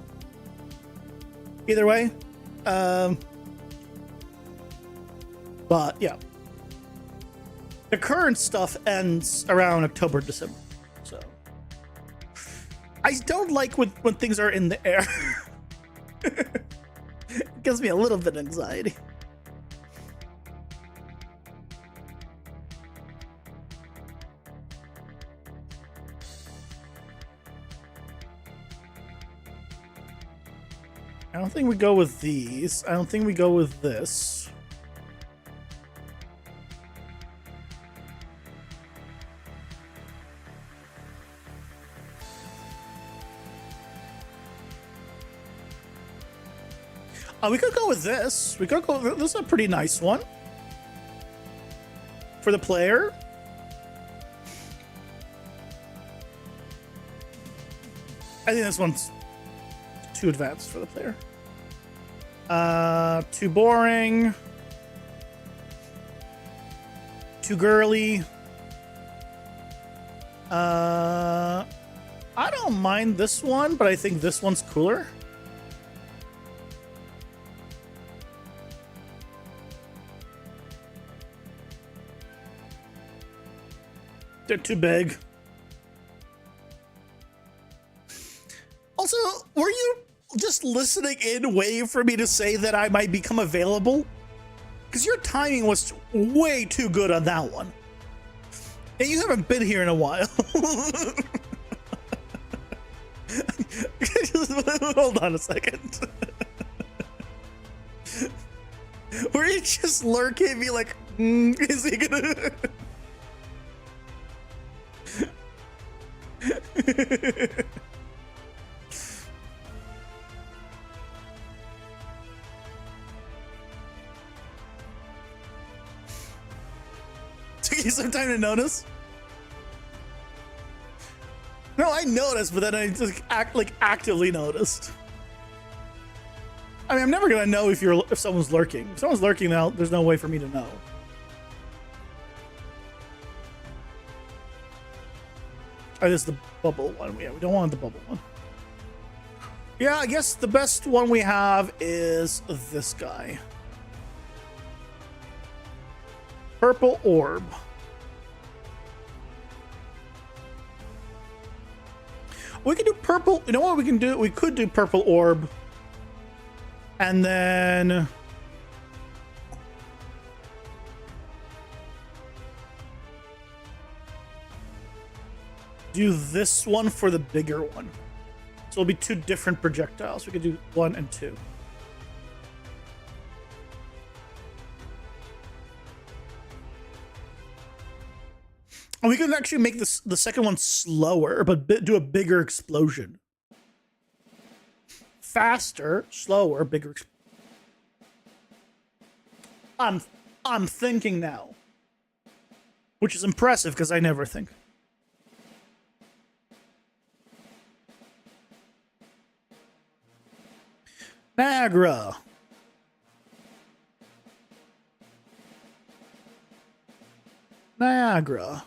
B: way. But yeah, the current stuff ends around October, December. So I don't like when things are in the air. It gives me a little bit of anxiety. I don't think we go with these. I don't think we go with this. We could go with this. We could go. This is a pretty nice one for the player. I think this one's too advanced for the player. Too boring. Too girly. I don't mind this one, but I think this one's cooler. They're too big. Also, were you just listening in waiting for me to say that I might become available? Because your timing was way too good on that one. And you haven't been here in a while. Hold on a second. Were you just lurking me like, is he gonna... Took you some time to notice? No, I noticed, but then I just actively noticed. I mean, I'm never gonna know if someone's lurking. If someone's lurking now, there's no way for me to know. Oh, this is the bubble one. Yeah, we don't want the bubble one. Yeah, I guess the best one we have is this guy. Purple orb. We could do purple. You know what we can do? We could do purple orb. And then... do this one for the bigger one. So it'll be two different projectiles. We could do 1 and 2. And we can actually make this the second one slower, but do a bigger explosion. Faster, slower, bigger. I'm thinking now, which is impressive because I never think. Niagara. Niagara.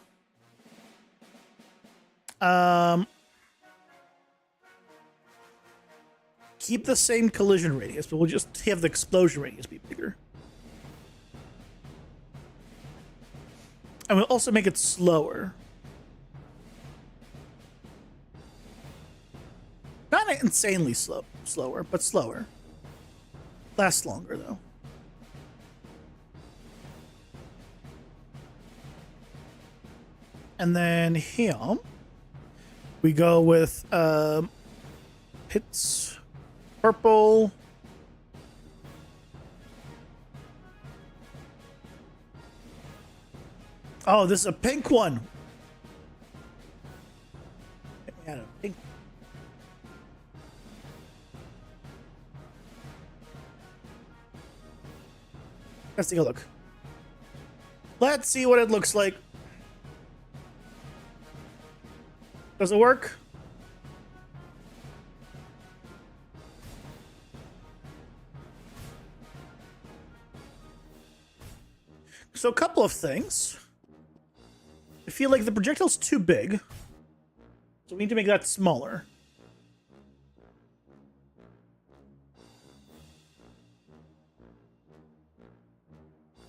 B: Keep the same collision radius, but we'll just have the explosion radius be bigger. And we'll also make it slower. Not insanely slower, but slower. Lasts longer, though. And then here, we go with hits purple. Oh, this is a pink one. We had a pink. Let's take a look. Let's see what it looks like. Does it work? So a couple of things. I feel like the projectile's too big. So we need to make that smaller.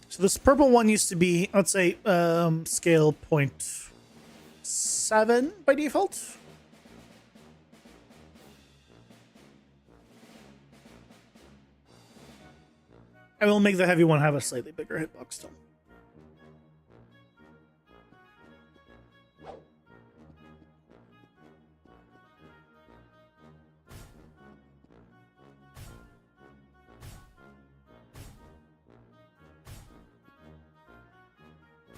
B: So this purple one used to be, let's say, scale 0.7 by default. And we'll make the heavy one have a slightly bigger hitbox still.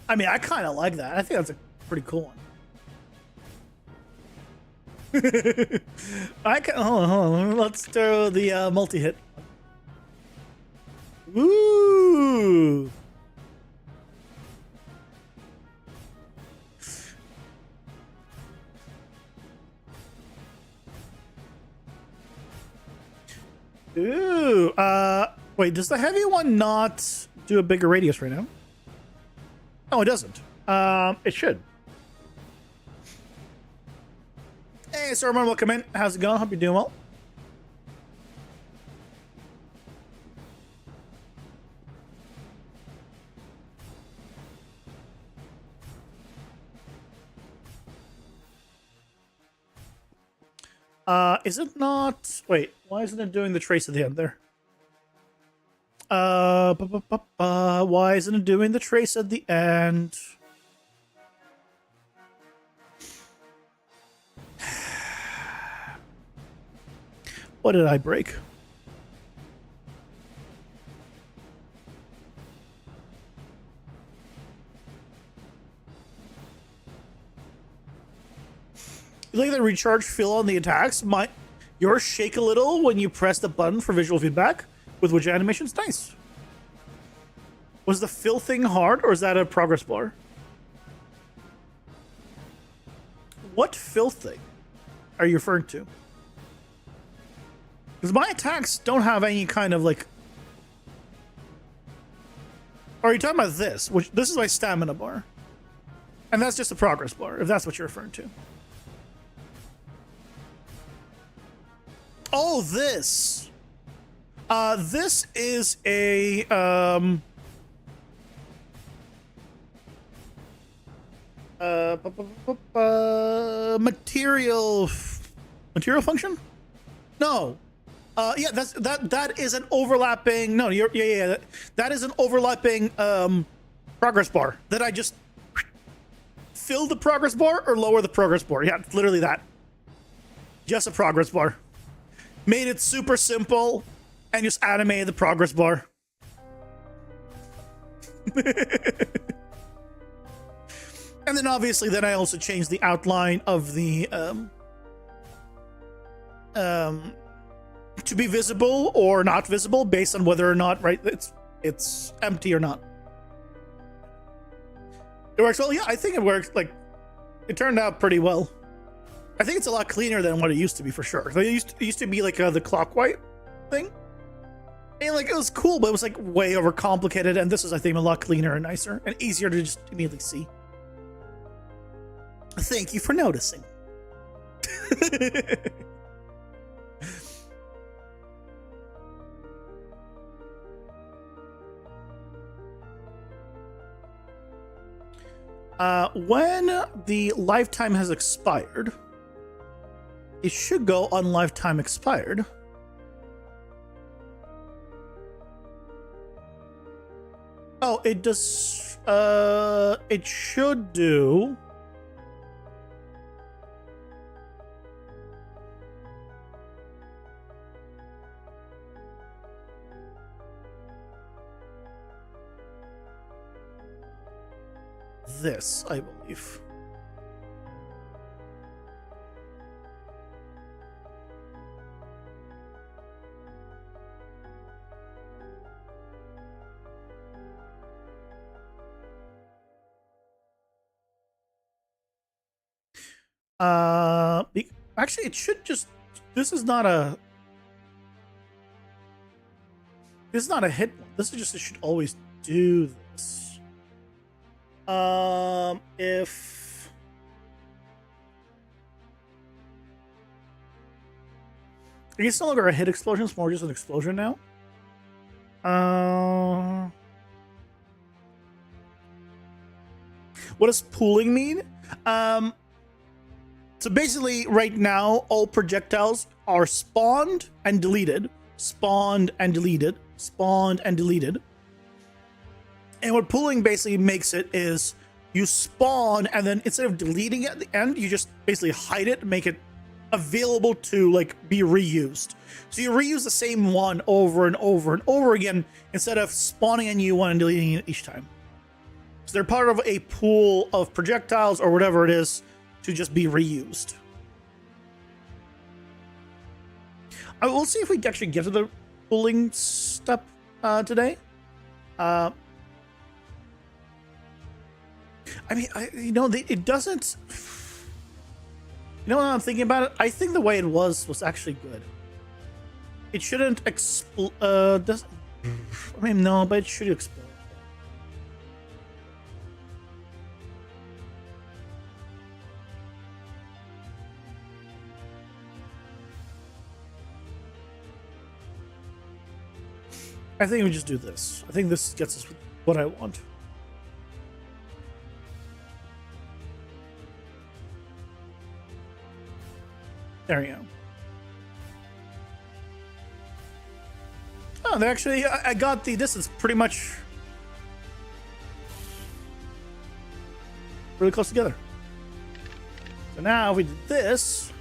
B: I mean, I kind of like that. I think that's a pretty cool one. I can hold on. Let's throw the multi-hit. Ooh. Ooh. Wait, does the heavy one not do a bigger radius right now? No, it doesn't. It should. Hey, Sir Roman, welcome in. How's it going? Hope you're doing well. Is it not? Wait, why isn't it doing the trace at the end there? Why isn't it doing the trace at the end? What did I break? You like the recharge feel on the attacks? Yours shake a little when you press the button for visual feedback. With which animation's nice. Was the fill thing hard, or is that a progress bar? What fill thing are you referring to? Because my attacks don't have any kind of like... Or are you talking about this? Which this is my stamina bar. And that's just a progress bar, if that's what you're referring to. Oh, this. This is a material function? No. Yeah, that is an overlapping. No, that is an overlapping progress bar that I just fill the progress bar or lower the progress bar. Yeah, it's literally that. Just a progress bar. Made it super simple and just animated the progress bar. And then obviously then I also changed the outline of the to be visible or not visible based on whether or not it's empty or not. It works well. Yeah, I think it works. Like, it turned out pretty well. I think it's a lot cleaner than what it used to be for sure. It used to be like the clockwise thing. And like it was cool, but it was like way overcomplicated. And this is, I think, a lot cleaner and nicer and easier to just immediately see. Thank you for noticing. When the lifetime has expired, it should go on lifetime expired. Oh, it does. It should do. This, I believe. Actually, it should just. This is not a hit one. This is just, it should always do this. If I guess it's no longer a hit explosion, it's more just an explosion now. What does pooling mean? So basically, right now, all projectiles are spawned and deleted, spawned and deleted, spawned and deleted. And what pooling basically makes it is you spawn, and then instead of deleting it at the end, you just basically hide it, make it available to like be reused. So you reuse the same one over and over and over again instead of spawning a new one and deleting it each time. So they're part of a pool of projectiles or whatever it is to just be reused. I will see if we actually get to the pooling step today. I mean, it doesn't. You know what I'm thinking about it? I think the way it was actually good. It shouldn't explode. I mean, no, but it should explode. I think we just do this. I think this gets us what I want. There we go. Oh, they actually, I got the distance pretty much really close together. So now if we did this.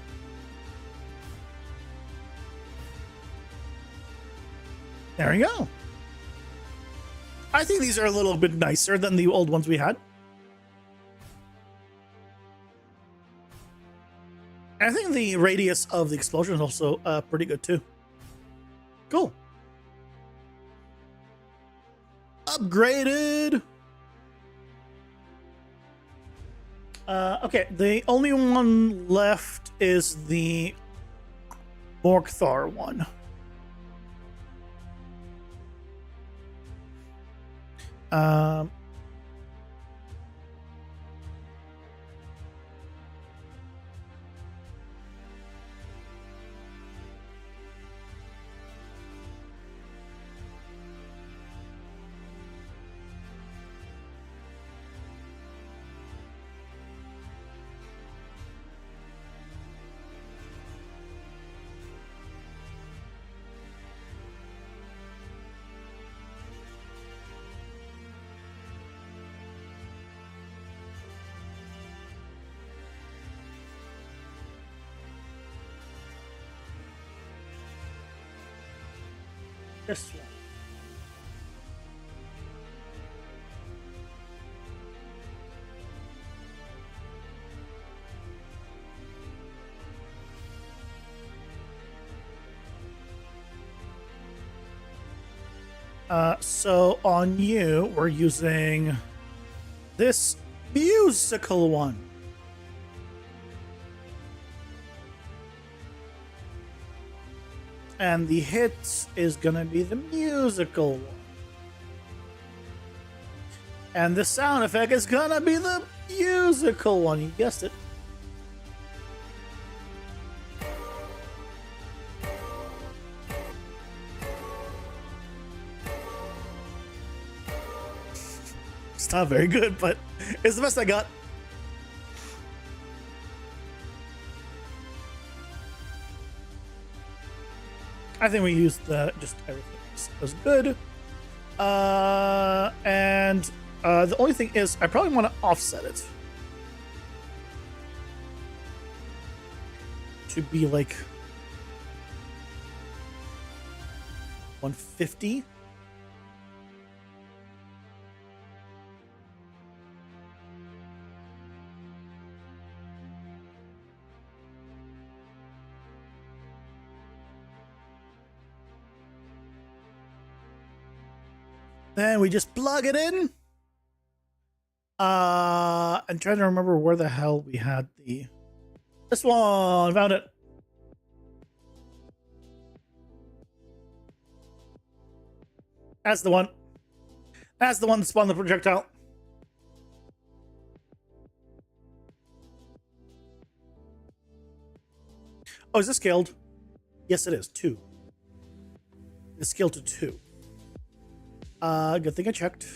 B: There we go. I think these are a little bit nicer than the old ones we had. I think the radius of the explosion is also pretty good too. Cool. Upgraded. Okay, the only one left is the Morkthar one. This one. So on you, we're using this musical one. And the hit is gonna be the musical one. And the sound effect is gonna be the musical one. You guessed it. It's not very good, but it's the best I got. I think we used just everything was good. And the only thing is, I probably want to offset it to be like 150. Then we just plug it in. I'm trying to remember where the hell we had this one. Found it. That's the one. That's the one that spawned the projectile. Oh, is this scaled? Yes, it is. 2. It's scaled to 2. Good thing I checked.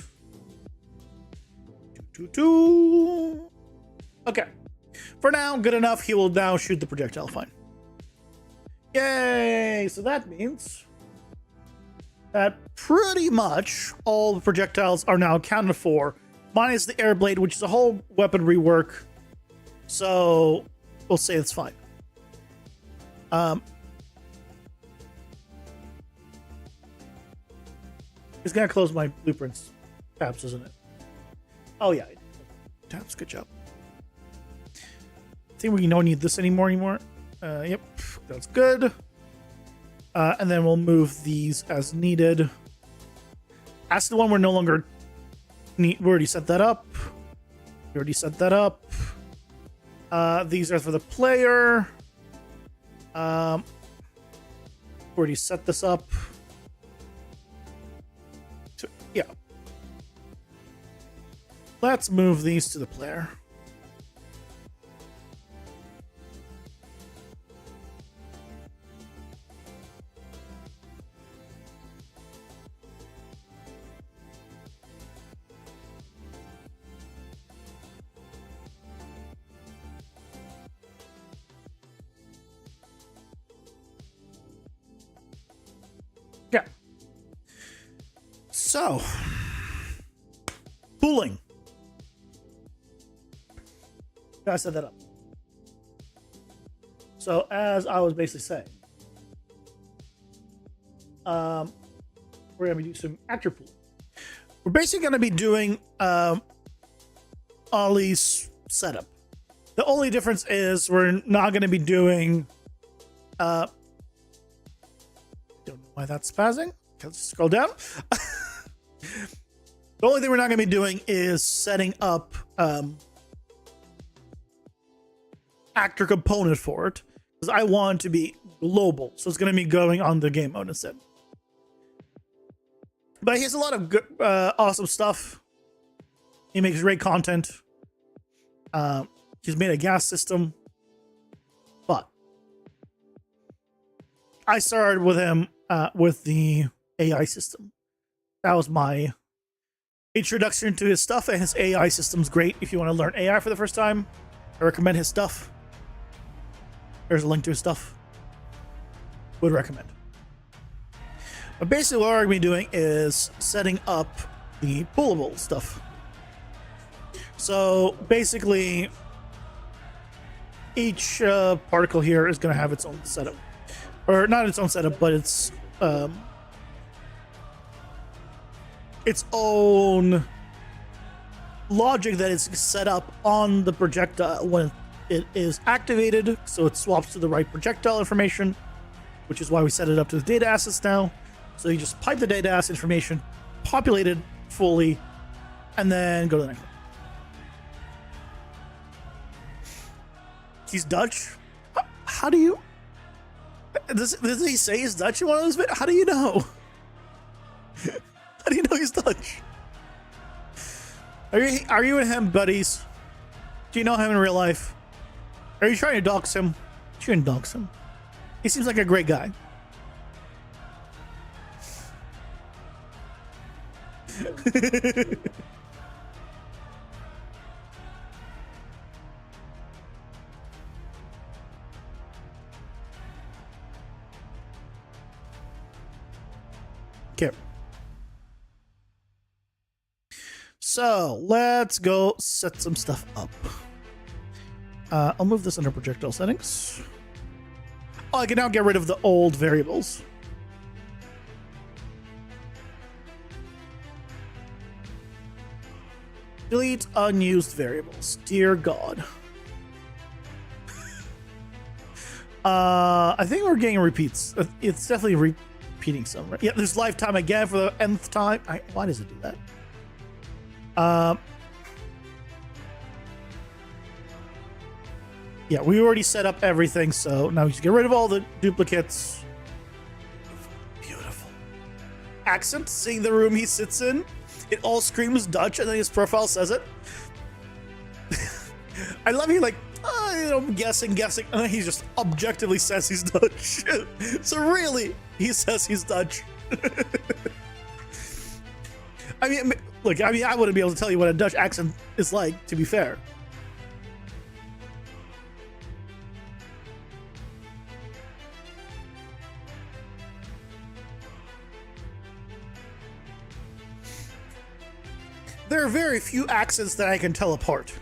B: 2. Okay. For now, good enough. He will now shoot the projectile fine. Yay! So that means that pretty much all the projectiles are now accounted for, minus the air blade, which is a whole weapon rework. So we'll say it's fine. It's gonna close my blueprints tabs, isn't it? Oh yeah, tabs. Good job. I think we don't need this anymore. Yep, that's good. And then we'll move these as needed. Acid one, we're no longer need. We already set that up. These are for the player. Already set this up. So, yeah. Let's move these to the player. Yeah. So, pooling. Gotta set that up. So, as I was basically saying, we're gonna be doing some actor pooling. We're basically gonna be doing Ollie's setup. The only difference is we're not gonna be doing. Don't know why that's spazzing. Let's scroll down. The only thing we're not going to be doing is setting up actor component for it, because I want it to be global, so it's going to be going on the game mode instead. But he has a lot of good, awesome stuff. He makes great content. He's made a gas system, but I started with him with the AI system. That was my introduction to his stuff, and his AI system's great. If you want to learn AI for the first time, I recommend his stuff. There's a link to his stuff. Would recommend. But basically what we're going to be doing is setting up the pullable stuff. So basically each particle here is going to have its own setup. Or not its own setup, but its own logic that is set up on the projectile when it is activated, so it swaps to the right projectile information, which is why we set it up to the data assets now. So you just pipe the data asset information, populate it fully, and then go to the next one. He's Dutch? How do you... Does he say he's Dutch in one of those videos? How do you know? How do you know he's Dutch? Are you and him buddies? Do you know him in real life? Are you trying to dox him? You shouldn't dox him. He seems like a great guy. Okay. So let's go set some stuff up. I'll move this under projectile settings. Oh, I can now get rid of the old variables. Delete unused variables. Dear God. I think we're getting repeats. It's definitely repeating some, right? Yeah, there's lifetime again for the nth time. Why does it do that? Yeah, we already set up everything, so now we just get rid of all the duplicates. Beautiful. Accent, seeing the room he sits in. It all screams Dutch, and then his profile says it. I love you, like, I'm guessing, and then he just objectively says he's Dutch. So really, he says he's Dutch. I mean, look, I wouldn't be able to tell you what a Dutch accent is like, to be fair. There are very few accents that I can tell apart.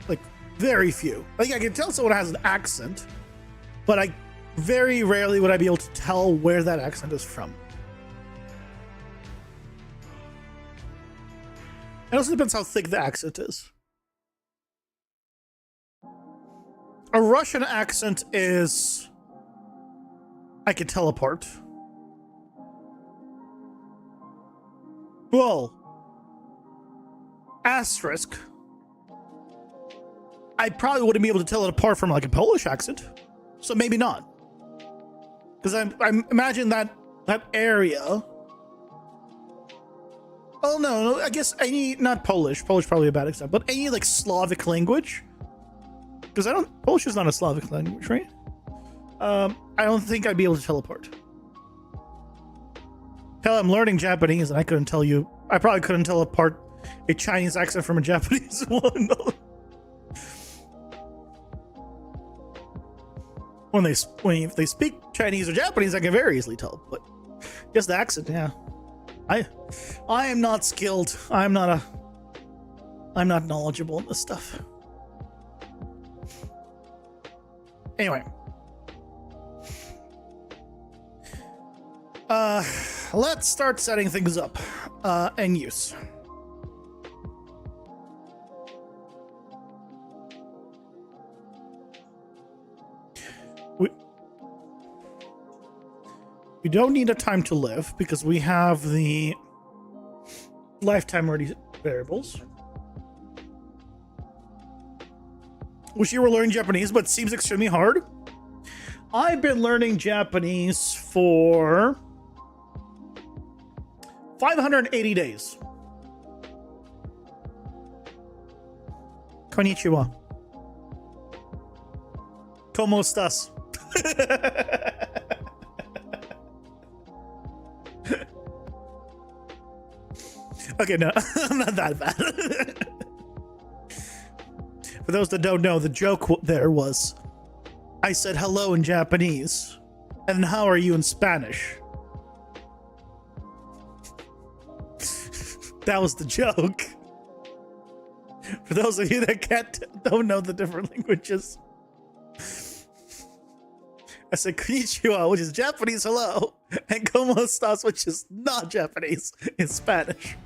B: Like, very few. Like, I can tell someone has an accent, but very rarely would I be able to tell where that accent is from. It also depends how thick the accent is. A Russian accent is... I can tell apart. Well, asterisk. I probably wouldn't be able to tell it apart from like a Polish accent, so maybe not. Because I imagine that area. Oh no, I guess any, not Polish. Polish probably a bad example, but any like Slavic language. Because Polish is not a Slavic language, right? I don't think I'd be able to tell apart. Hell, I'm learning Japanese and I couldn't tell you. I probably couldn't tell apart a Chinese accent from a Japanese one. If they speak Chinese or Japanese, I can very easily tell. But just the accent, yeah. I am not skilled. I'm not knowledgeable in this stuff. Anyway. Let's start setting things up and use. We don't need a time to live because we have the lifetime already variables. Wish you were learning Japanese, but it seems extremely hard. I've been learning Japanese for 580 days. Konnichiwa. ¿Cómo estás? Okay, no, I'm not that bad. For those that don't know, the joke there was, I said hello in Japanese, and how are you in Spanish? That was the joke. For those of you that don't know the different languages, I said konnichiwa, which is Japanese hello, and como estás, which is not Japanese, in Spanish.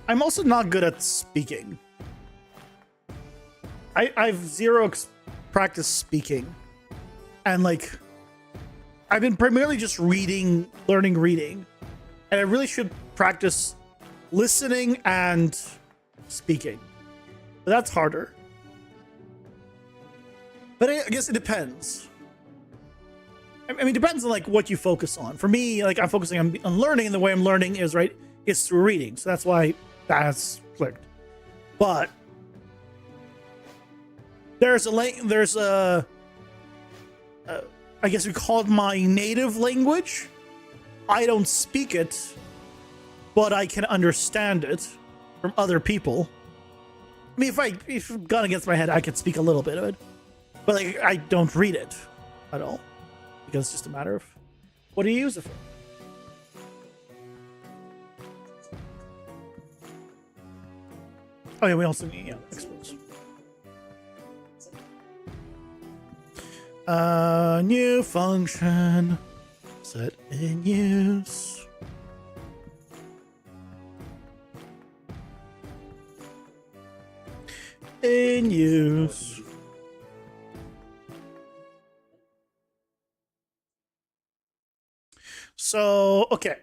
B: I'm also not good at speaking. I've zero practice speaking, and like I've been primarily just learning reading, and I really should practice listening and speaking. But that's harder. But I guess it depends. I mean, it depends on like what you focus on. For me, like I'm focusing on learning, and the way I'm learning is through reading. So that's why that's clicked. But there's a I guess we call it my native language. I don't speak it, but I can understand it from other people. I mean, if it's gone against my head, I could speak a little bit of it, but like I don't read it at all because it's just a matter of what do you use it for. Oh yeah, we also need expose. New function set in use. In use. So, okay.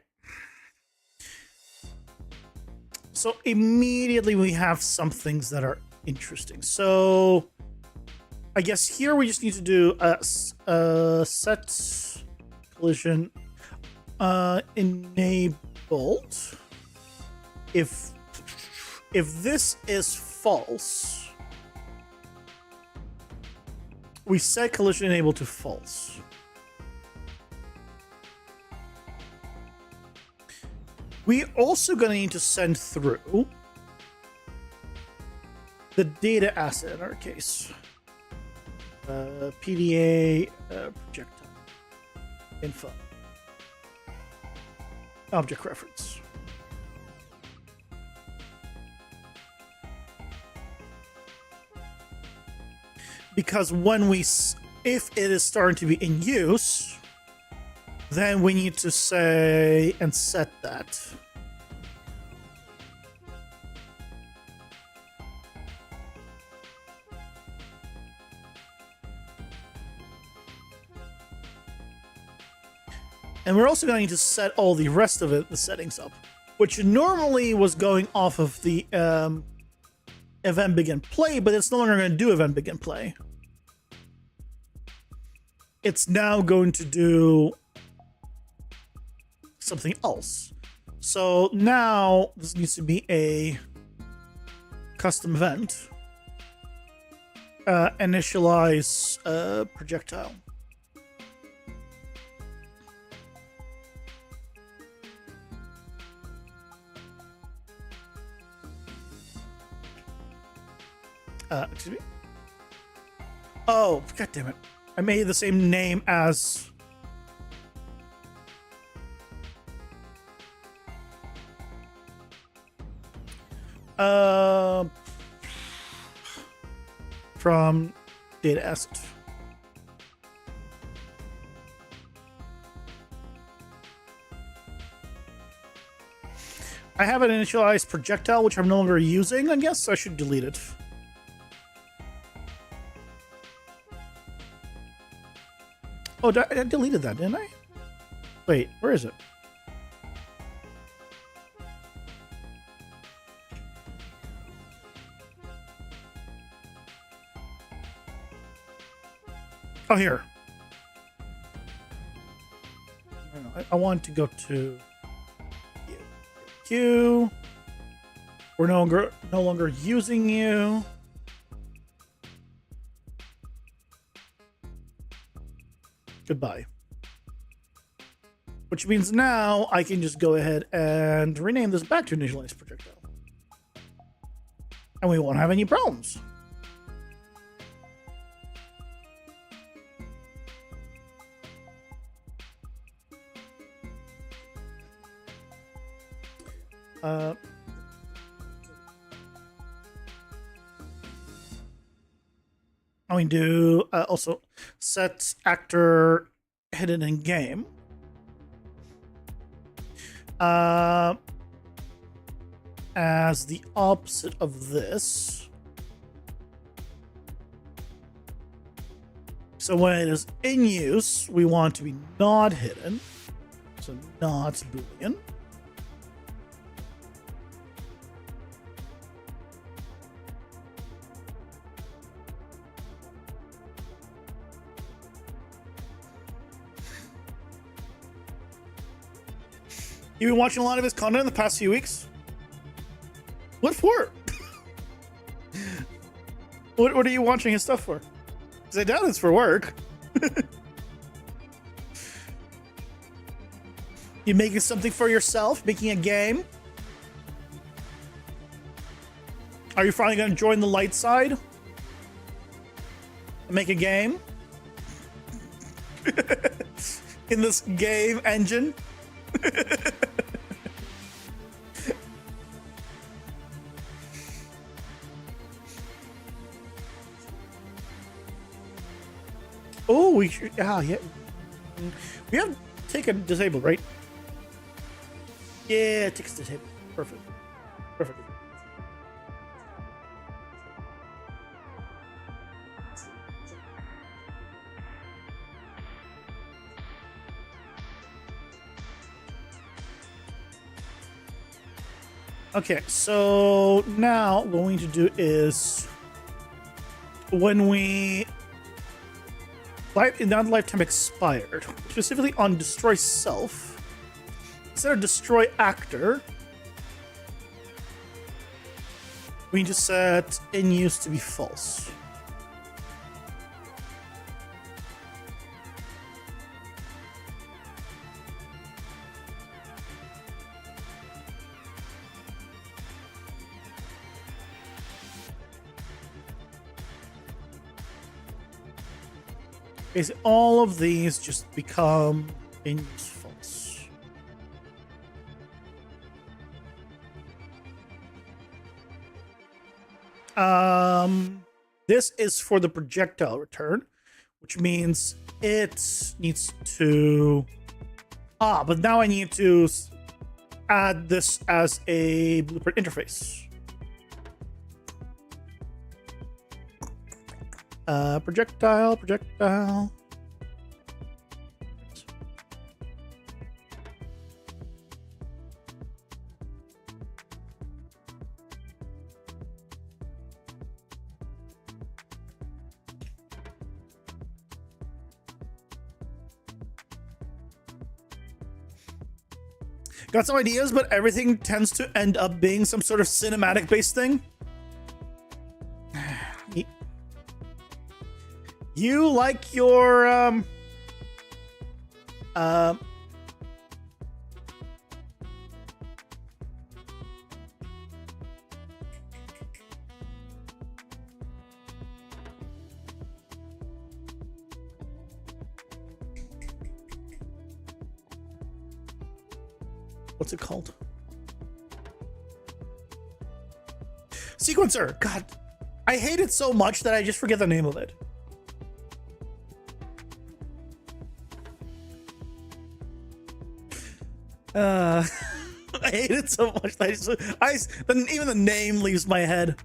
B: So immediately we have some things that are interesting. So I guess here we just need to do a set collision enabled. If this is false, we set collision enabled to false. We also gonna need to send through the data asset in our case. PDA projectile info object reference. Because when we if it is starting to be in use, then we need to say and set that. And we're also going to set all the rest of it, the settings up, which normally was going off of the event begin play, but it's no longer going to do event begin play. It's now going to do something else. So now this needs to be a custom event. Initialize projectile. Excuse me. Oh, god damn it. I made the same name as from data asset. I have an initialized projectile, which I'm no longer using. I guess I should delete it. Oh, I deleted that, didn't I? Wait, where is it? Oh, here. I want to go to Q. We're no longer using you. Goodbye. Which means now I can just go ahead and rename this back to initialized projectile. And we won't have any problems. And we do also set actor hidden in game. As the opposite of this. So when it is in use, we want to be not hidden. So not Boolean. You've been watching a lot of his content in the past few weeks? What for? What are you watching his stuff for? Because I doubt it's for work. You making something for yourself? Making a game? Are you finally going to join the light side? And make a game? In this game engine? Oh, we should. Ah, yeah. We have taken disabled, right? Yeah, tickets disabled. Perfect. Perfect. Okay, so now what we need to do is when we now the lifetime expired, specifically on destroy self, instead of destroy actor, we need to set in use to be false. Basically, all of these just become in use false. This is for the projectile return, which means it needs to. But now I need to add this as a blueprint interface. Projectile. Got some ideas, but everything tends to end up being some sort of cinematic based thing. You like your what's it called? Sequencer. God, I hate it so much that I just forget the name of it. I hate it so much that then even the name leaves my head.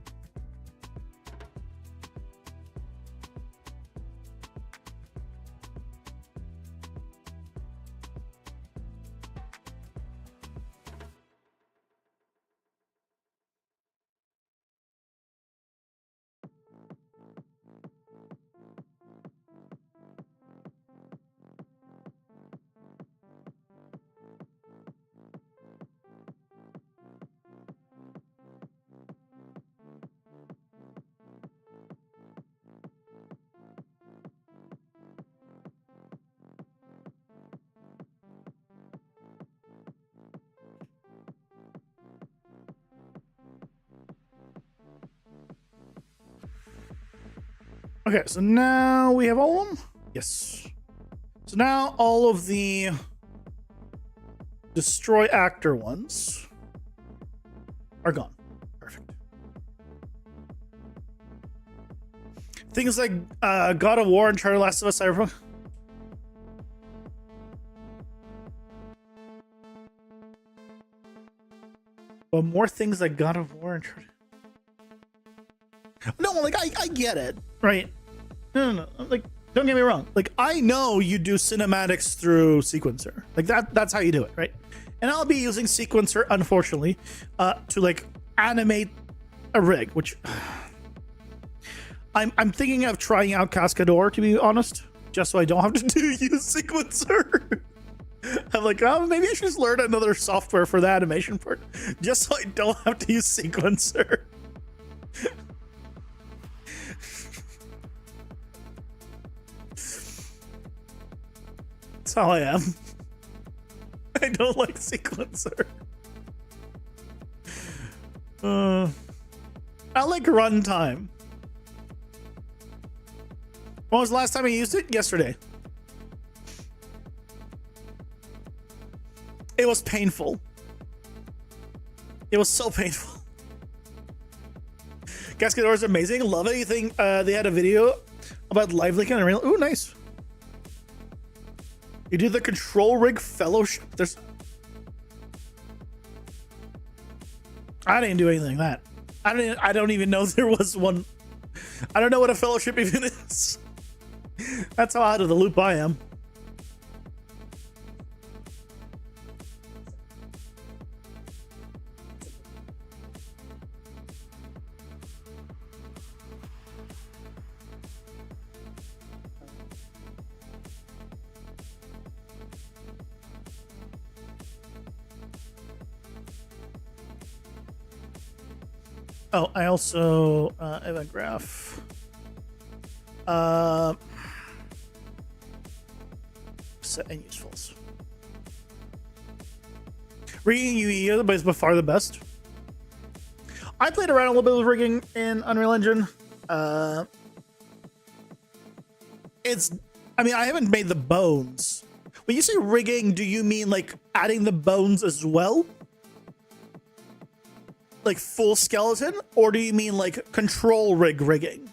B: Okay, so now we have all of them? Yes. So now all of the destroy actor ones are gone. Perfect. Things like God of War, Uncharted, Last of Us, Cyberpunk. But more things like God of War, Uncharted. No, like I get it, right? No. Like, don't get me wrong. Like, I know you do cinematics through Sequencer. Like that's how you do it, right? And I'll be using Sequencer, unfortunately, to like animate a rig, which I'm thinking of trying out Cascador, to be honest, just so I don't have to use Sequencer. I'm like, oh, maybe I should just learn another software for the animation part, just so I don't have to use Sequencer. That's how I am. I don't like Sequencer. I like runtime. When was the last time I used it? Yesterday. It was painful. It was so painful. Cascador is amazing. Love anything. They had a video about live linking and Unreal. Ooh, nice. You did the Control Rig Fellowship. I didn't do anything like that. I don't even know there was one. I don't know what a fellowship even is. That's how out of the loop I am. Oh, I also have a graph. Set and usefuls. Rigging UE is by far the best. I played around a little bit with rigging in Unreal Engine. I haven't made the bones. When you say rigging, do you mean like adding the bones as well? Like full skeleton? Or do you mean like control rig rigging?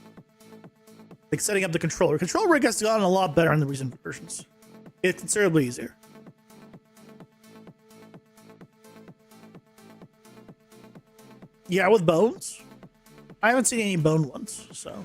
B: Like setting up the controller. Control rig has gotten a lot better in the recent versions. It's considerably easier. Yeah, with bones. I haven't seen any bone ones, so.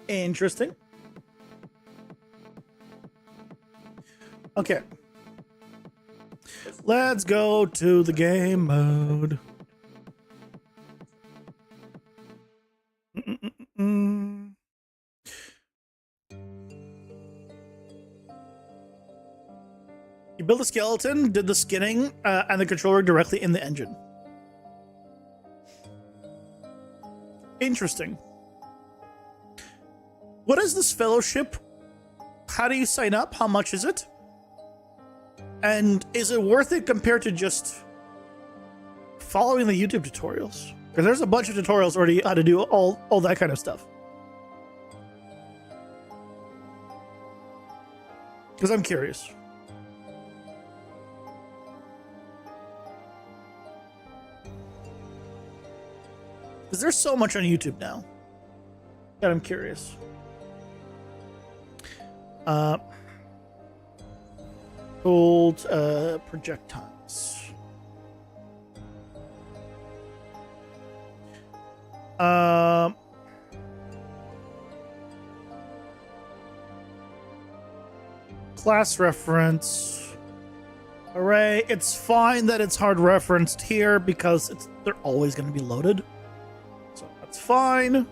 B: Interesting. Okay. Let's go to the game mode. You built a skeleton, did the skinning, and the controller directly in the engine. Interesting. What is this fellowship? How do you sign up? How much is it? And is it worth it compared to just following the YouTube tutorials? Because there's a bunch of tutorials already how to do all that kind of stuff. Because I'm curious. Because there's so much on YouTube now that I'm curious. Old projectiles. Class reference. Array. It's fine that it's hard referenced here because they're always going to be loaded. So that's fine.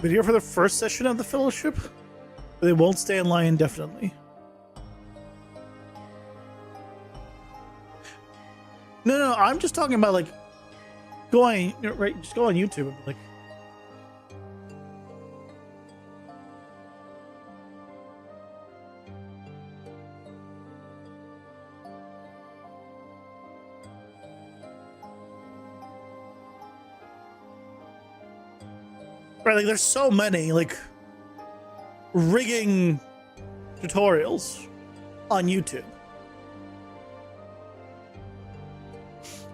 B: But here for the first session of the fellowship, they won't stay in line indefinitely. No, I'm just talking about like going right. Just go on YouTube and like. Right, like there's so many like rigging tutorials on YouTube.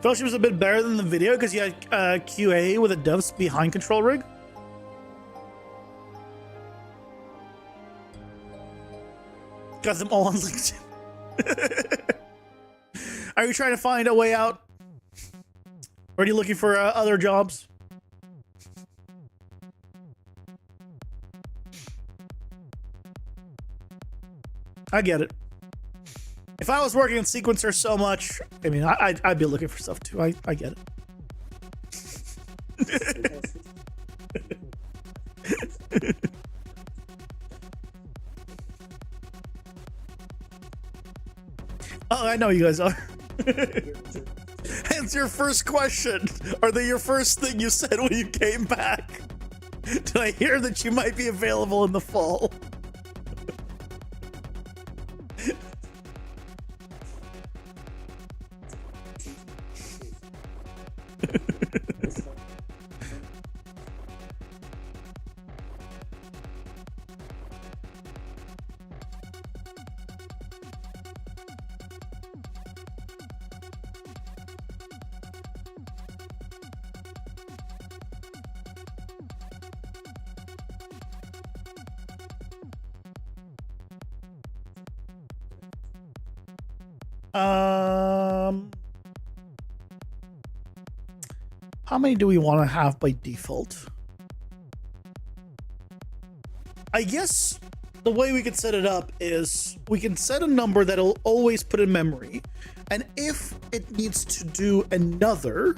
B: Fellowship was a bit better than the video because you had QA with the devs behind control rig. Got them all on LinkedIn. Are you trying to find a way out? Or are you looking for other jobs? I get it. If I was working in Sequencer so much, I mean, I'd be looking for stuff too. I get it. Oh, I know you guys are. It's your first question. Are they your first thing you said when you came back? Did I hear that you might be available in the fall? How many do we want to have by default? I guess the way we could set it up is we can set a number that'll always put in memory, and if it needs to do another,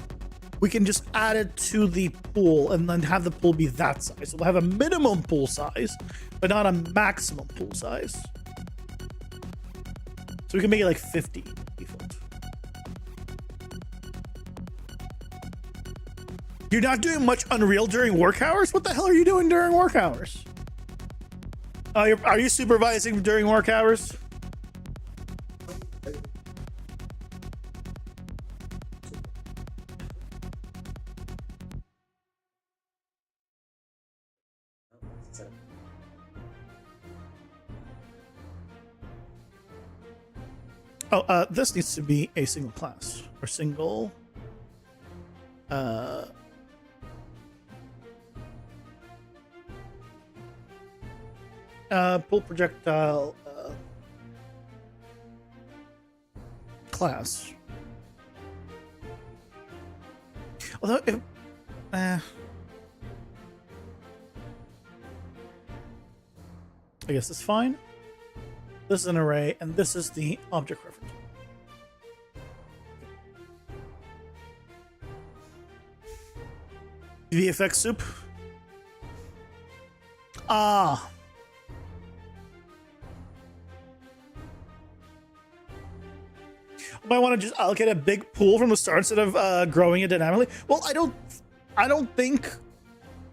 B: we can just add it to the pool and then have the pool be that size. So we'll have a minimum pool size, but not a maximum pool size. So we can make it like 50 default. You're not doing much Unreal during work hours? What the hell are you doing during work hours? Are you supervising during work hours? Oh, this needs to be a single class or single. Pull projectile class. Although, if, I guess it's fine. This is an array, and this is the object reference. VFX soup. Ah. Might want to just allocate a big pool from the start instead of growing it dynamically. Well, I don't think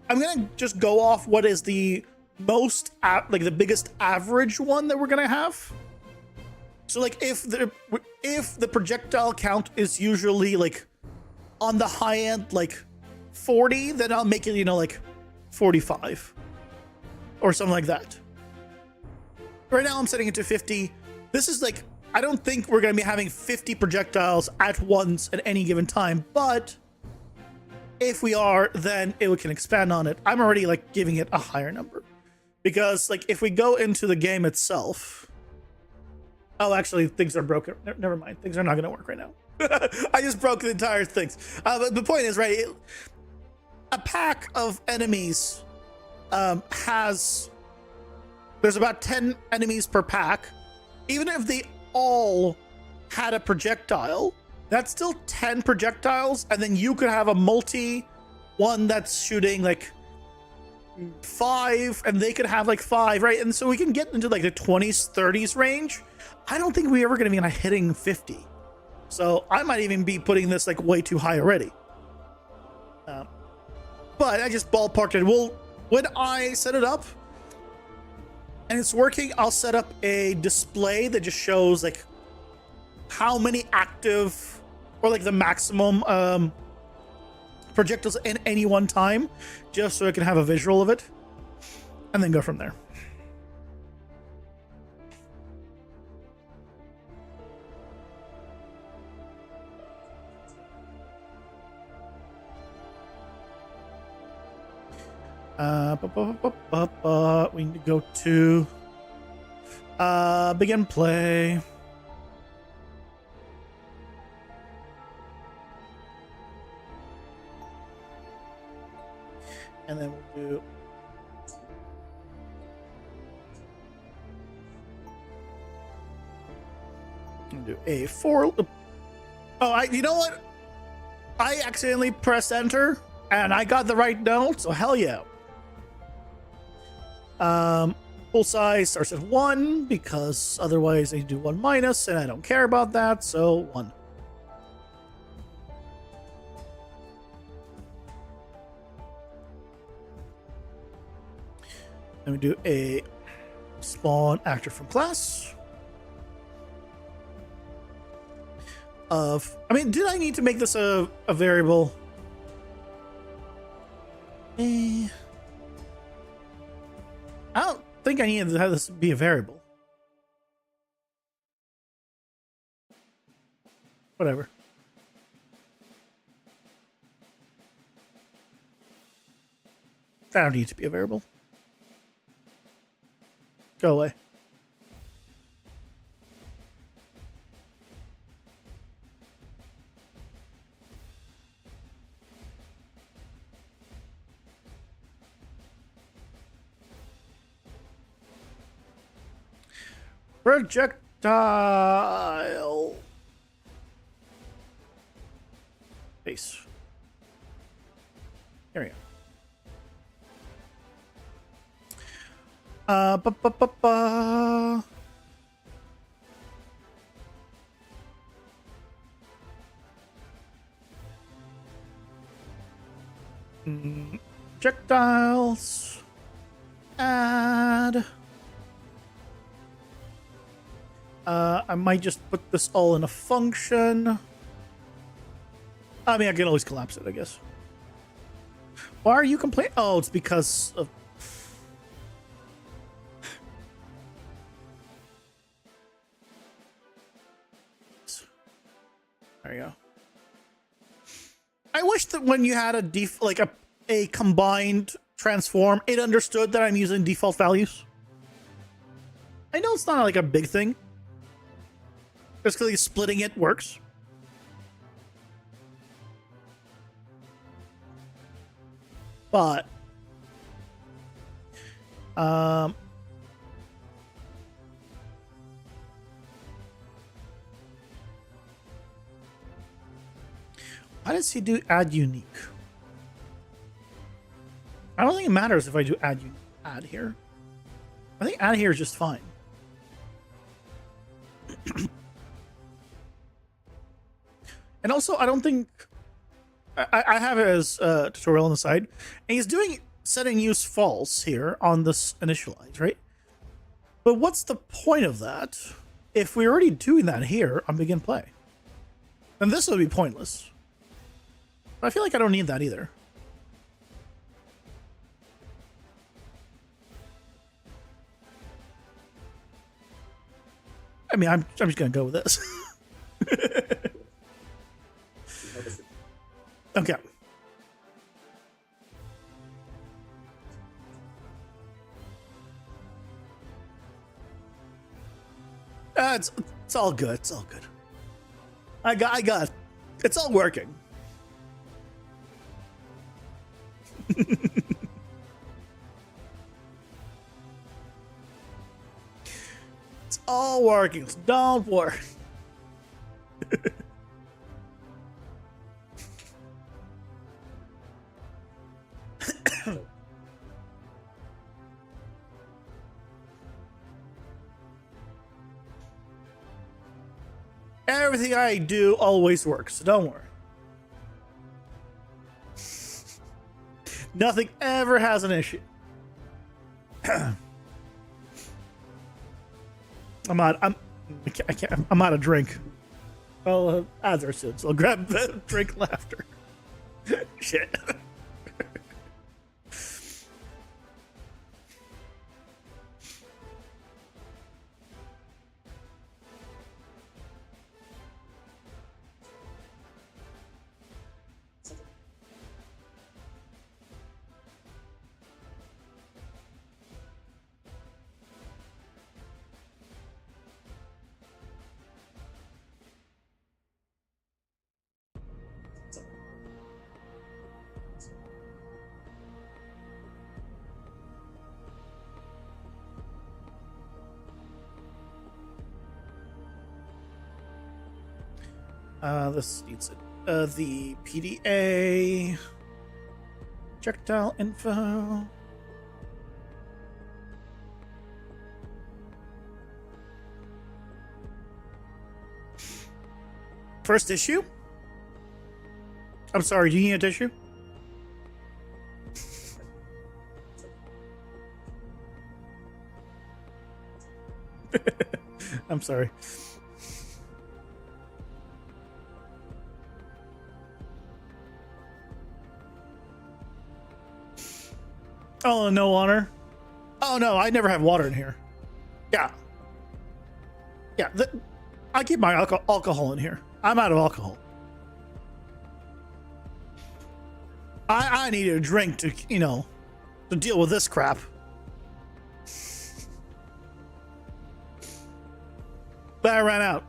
B: I'm gonna just go off what is the most like the biggest average one that we're gonna have. So like if the projectile count is usually like on the high end like 40, then I'll make it, you know, like 45 or something like that. Right now I'm setting it to 50. This is like, I don't think we're going to be having 50 projectiles at once at any given time, but if we are, then it can expand on it. I'm already like giving it a higher number because like if we go into the game itself, oh, actually things are broken. Never mind. Things are not going to work right now. I just broke the entire things. But the point is, right, a pack of enemies there's about 10 enemies per pack. Even if they all had a projectile, that's still 10 projectiles, and then you could have a multi one that's shooting like 5, and they could have like 5, right? And so we can get into like the 20s 30s range. I don't think we're ever going to be hitting 50, so I might even be putting this like way too high already. But I just ballparked it. Well, when I set it up and it's working, I'll set up a display that just shows like how many active or like the maximum projectiles in any one time, just so I can have a visual of it and then go from there. We need to go to begin play. And then we'll do a for. Oh, you know what? I accidentally pressed enter and I got the right note, so hell yeah. Full size starts at 1 because otherwise they do 1 minus, and I don't care about that, so 1. Then we do a spawn actor from class of. I mean, did I need to make this a variable? I don't think I needed to have this be a variable. Whatever. That don't need to be a variable. Go away. Projectile base. Here we go. Projectiles. Add. I might just put this all in a function. I mean, I can always collapse it, I guess. Why are you complaining? Oh, it's because of... that when you had a combined transform, it understood that I'm using default values. I know it's not like a big thing. Just because splitting it works. But why does he do add unique? I don't think it matters if I do add here. I think add here is just fine. And also, I don't think I have it as a tutorial on the side, and he's doing setting use false here on this initialize, right? But what's the point of that if we're already doing that here on begin play? Then this would be pointless. But I feel like I don't need that either. I mean, I'm just gonna go with this. Okay. It's all good. It's all good. I got. It's all working. It's all working. So don't worry. Everything I do always works, so don't worry. Nothing ever has an issue. I'm out of drink. Well, ads are soon, so I'll grab the drink laughter. Shit. This needs it. The PDA. Projectile info. First issue? I'm sorry, do you need a tissue? I'm sorry. Oh, no water? Oh, no, I never have water in here. Yeah. Yeah, I keep my alcohol in here. I'm out of alcohol. I need a drink to, to deal with this crap. But I ran out.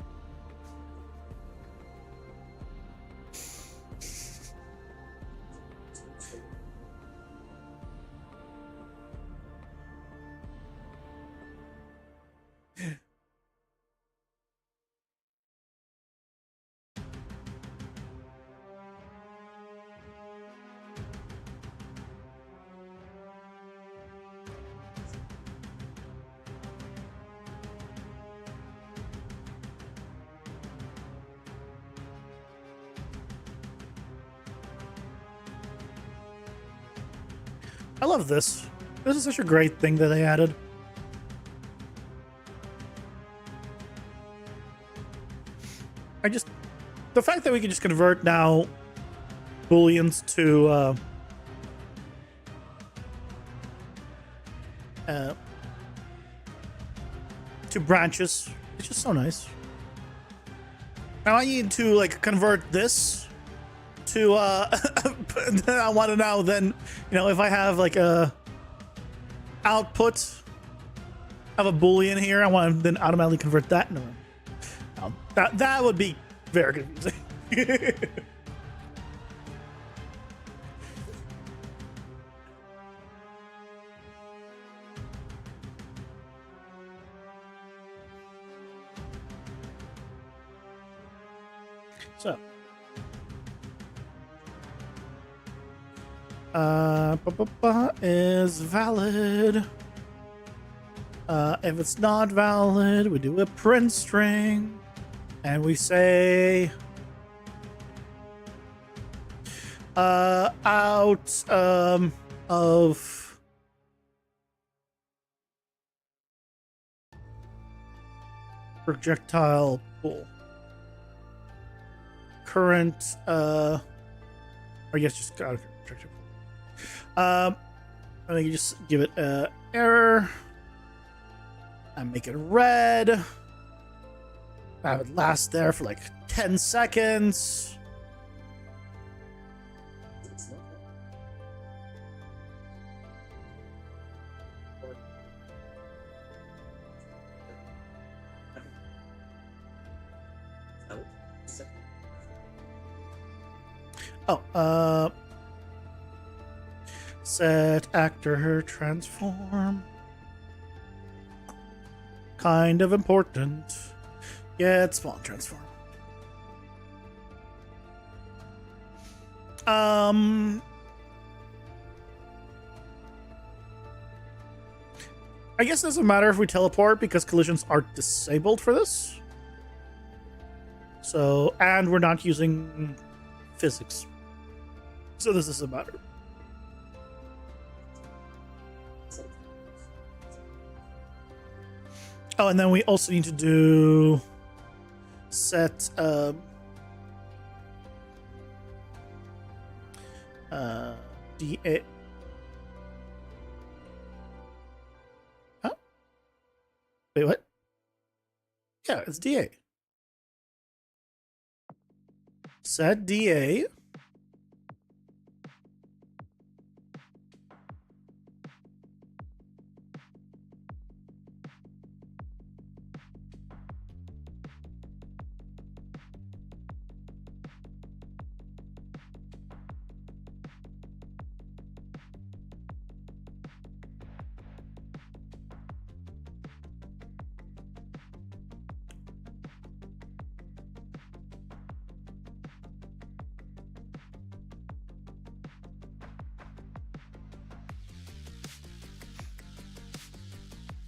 B: I love this. This is such a great thing that they added. The fact that we can just convert now booleans to branches, it's just so nice. Now I need to convert this to then I want to know then, if I have like a output of a Boolean here, I want to then automatically convert that into one. Now, that would be very confusing. So, is valid. If it's not valid, we do a print string, and we say out of projectile pool. Current, or yes, just out of projectile pool. I think you just give it a error and make it red. That would last there for like 10 seconds. Oh, set actor transform. Kind of important. Get spawn transform. I guess it doesn't matter if we teleport because collisions are disabled for this. So, and we're not using physics. So this doesn't matter. Oh, and then we also need to do set DA. Huh? Wait, what? Yeah, it's DA. Set DA.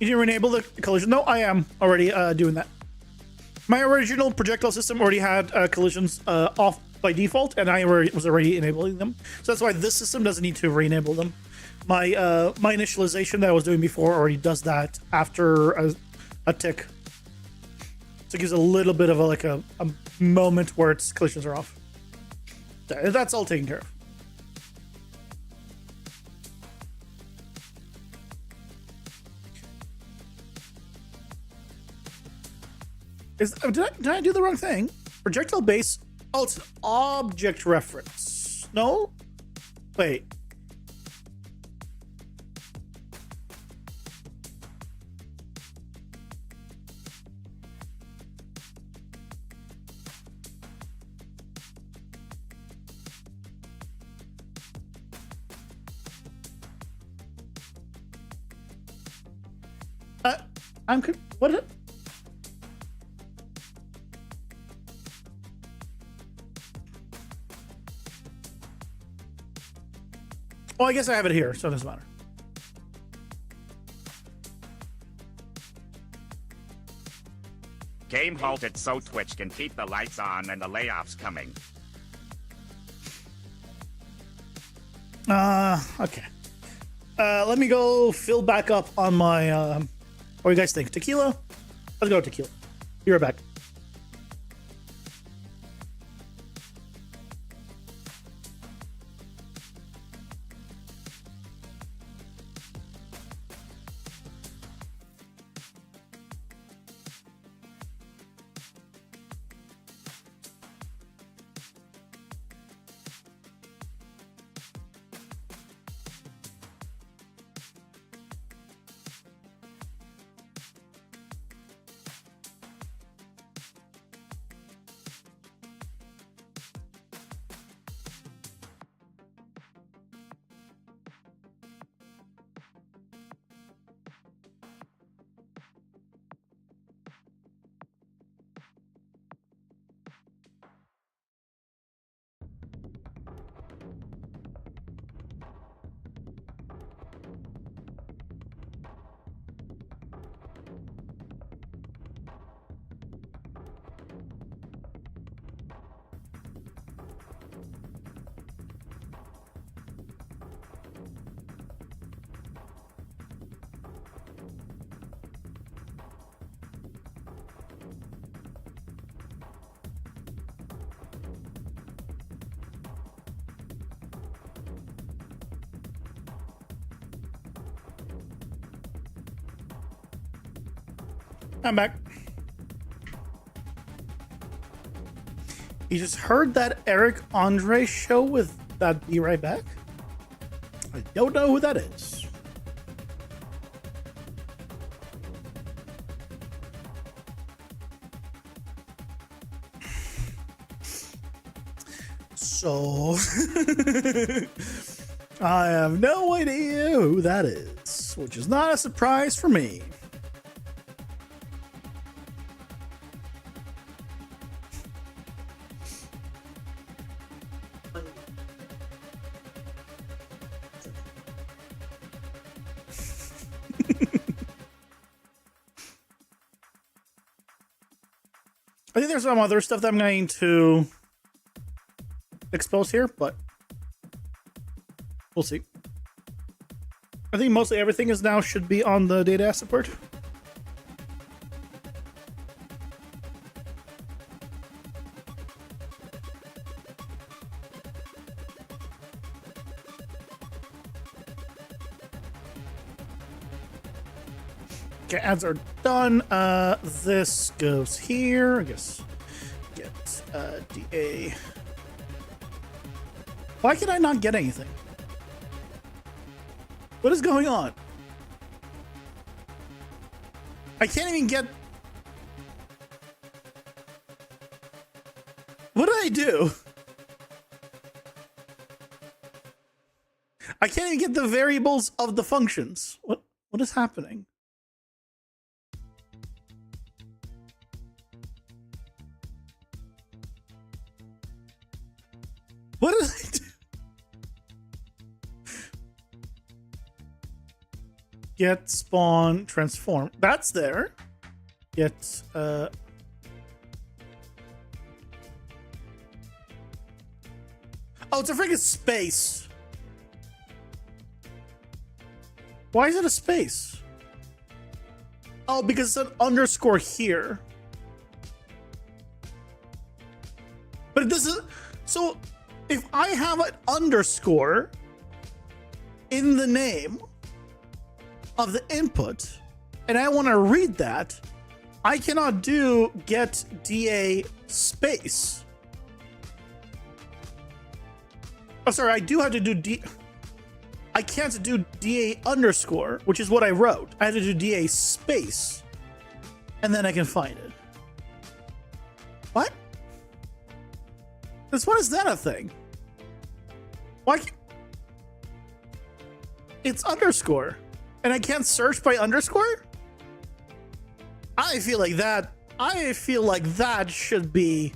B: You didn't enable the collision? No, I am already doing that. My original projectile system already had collisions off by default, and I was already enabling them. So that's why this system doesn't need to re-enable them. My my initialization that I was doing before already does that after a tick. So it gives a little bit of a moment where its collisions are off. That's all taken care of. Did I do the wrong thing? Projectile base. Oh, it's an object reference. No? Wait. What? Well, I guess I have it here, so it doesn't matter.
D: Game halted so Twitch can keep the lights on and the layoffs coming.
B: Okay. Let me go fill back up on my, what do you guys think? Tequila? Let's go tequila. Be right back. I'm back. You just heard that Eric Andre show with that Be Right Back? I don't know who that is. So, I have no idea who that is, which is not a surprise for me. I think there's some other stuff that I'm going to expose here, but we'll see. I think mostly everything is now should be on the data asset port. Okay, ads are done. This goes here. I guess get DA. Why can I not get anything? What is going on? I can't even get. What did I do? I can't even get the variables of the functions. What is happening? What did I do? Get, spawn, transform. That's there. Get, oh, it's a freaking space. Why is it a space? Oh, because it's an underscore here. But it doesn't. So if I have an underscore in the name of the input and I want to read that, I cannot do get DA space. Oh, sorry, I do have to do D. I can't do DA underscore, which is what I wrote. I have to do DA space, and then I can find it. What? Why is that a thing? Why? It's underscore, and I can't search by underscore? I feel like that. I feel like that should be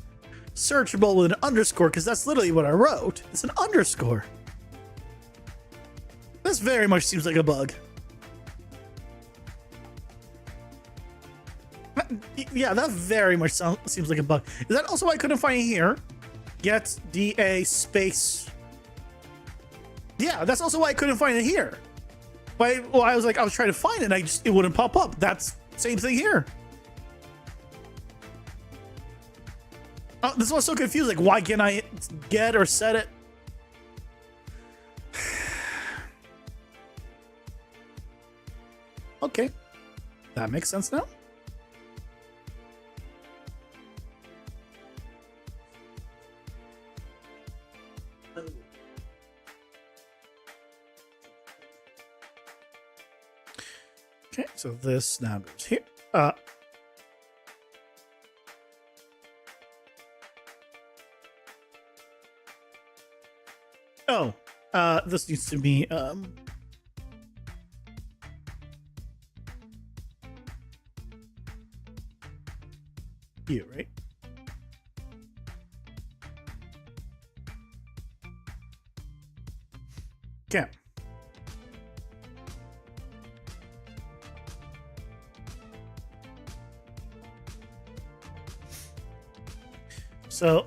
B: searchable with an underscore, because that's literally what I wrote. It's an underscore. This very much seems like a bug. Yeah, that very much seems like a bug. Is that also why I couldn't find it here? Get DA space. Yeah, that's also why I couldn't find it here. But I was trying to find it, and it wouldn't pop up. That's same thing here. Oh, this was so confused. Like, why can't I get or set it? Okay, that makes sense now. Okay, so this now goes here. This needs to be you, right? Okay. So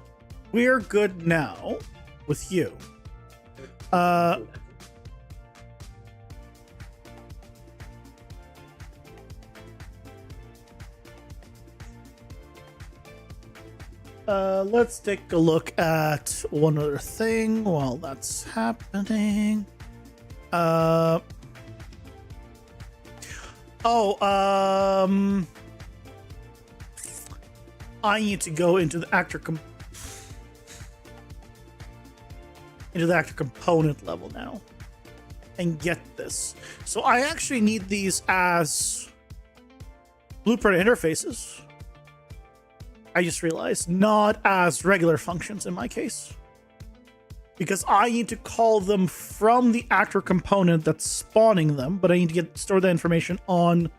B: we're good now with you. Let's take a look at one other thing while that's happening. I need to go into the actor component level now and get this. So I actually need these as blueprint interfaces. I just realized, not as regular functions in my case, because I need to call them from the actor component that's spawning them, but I need to store the information on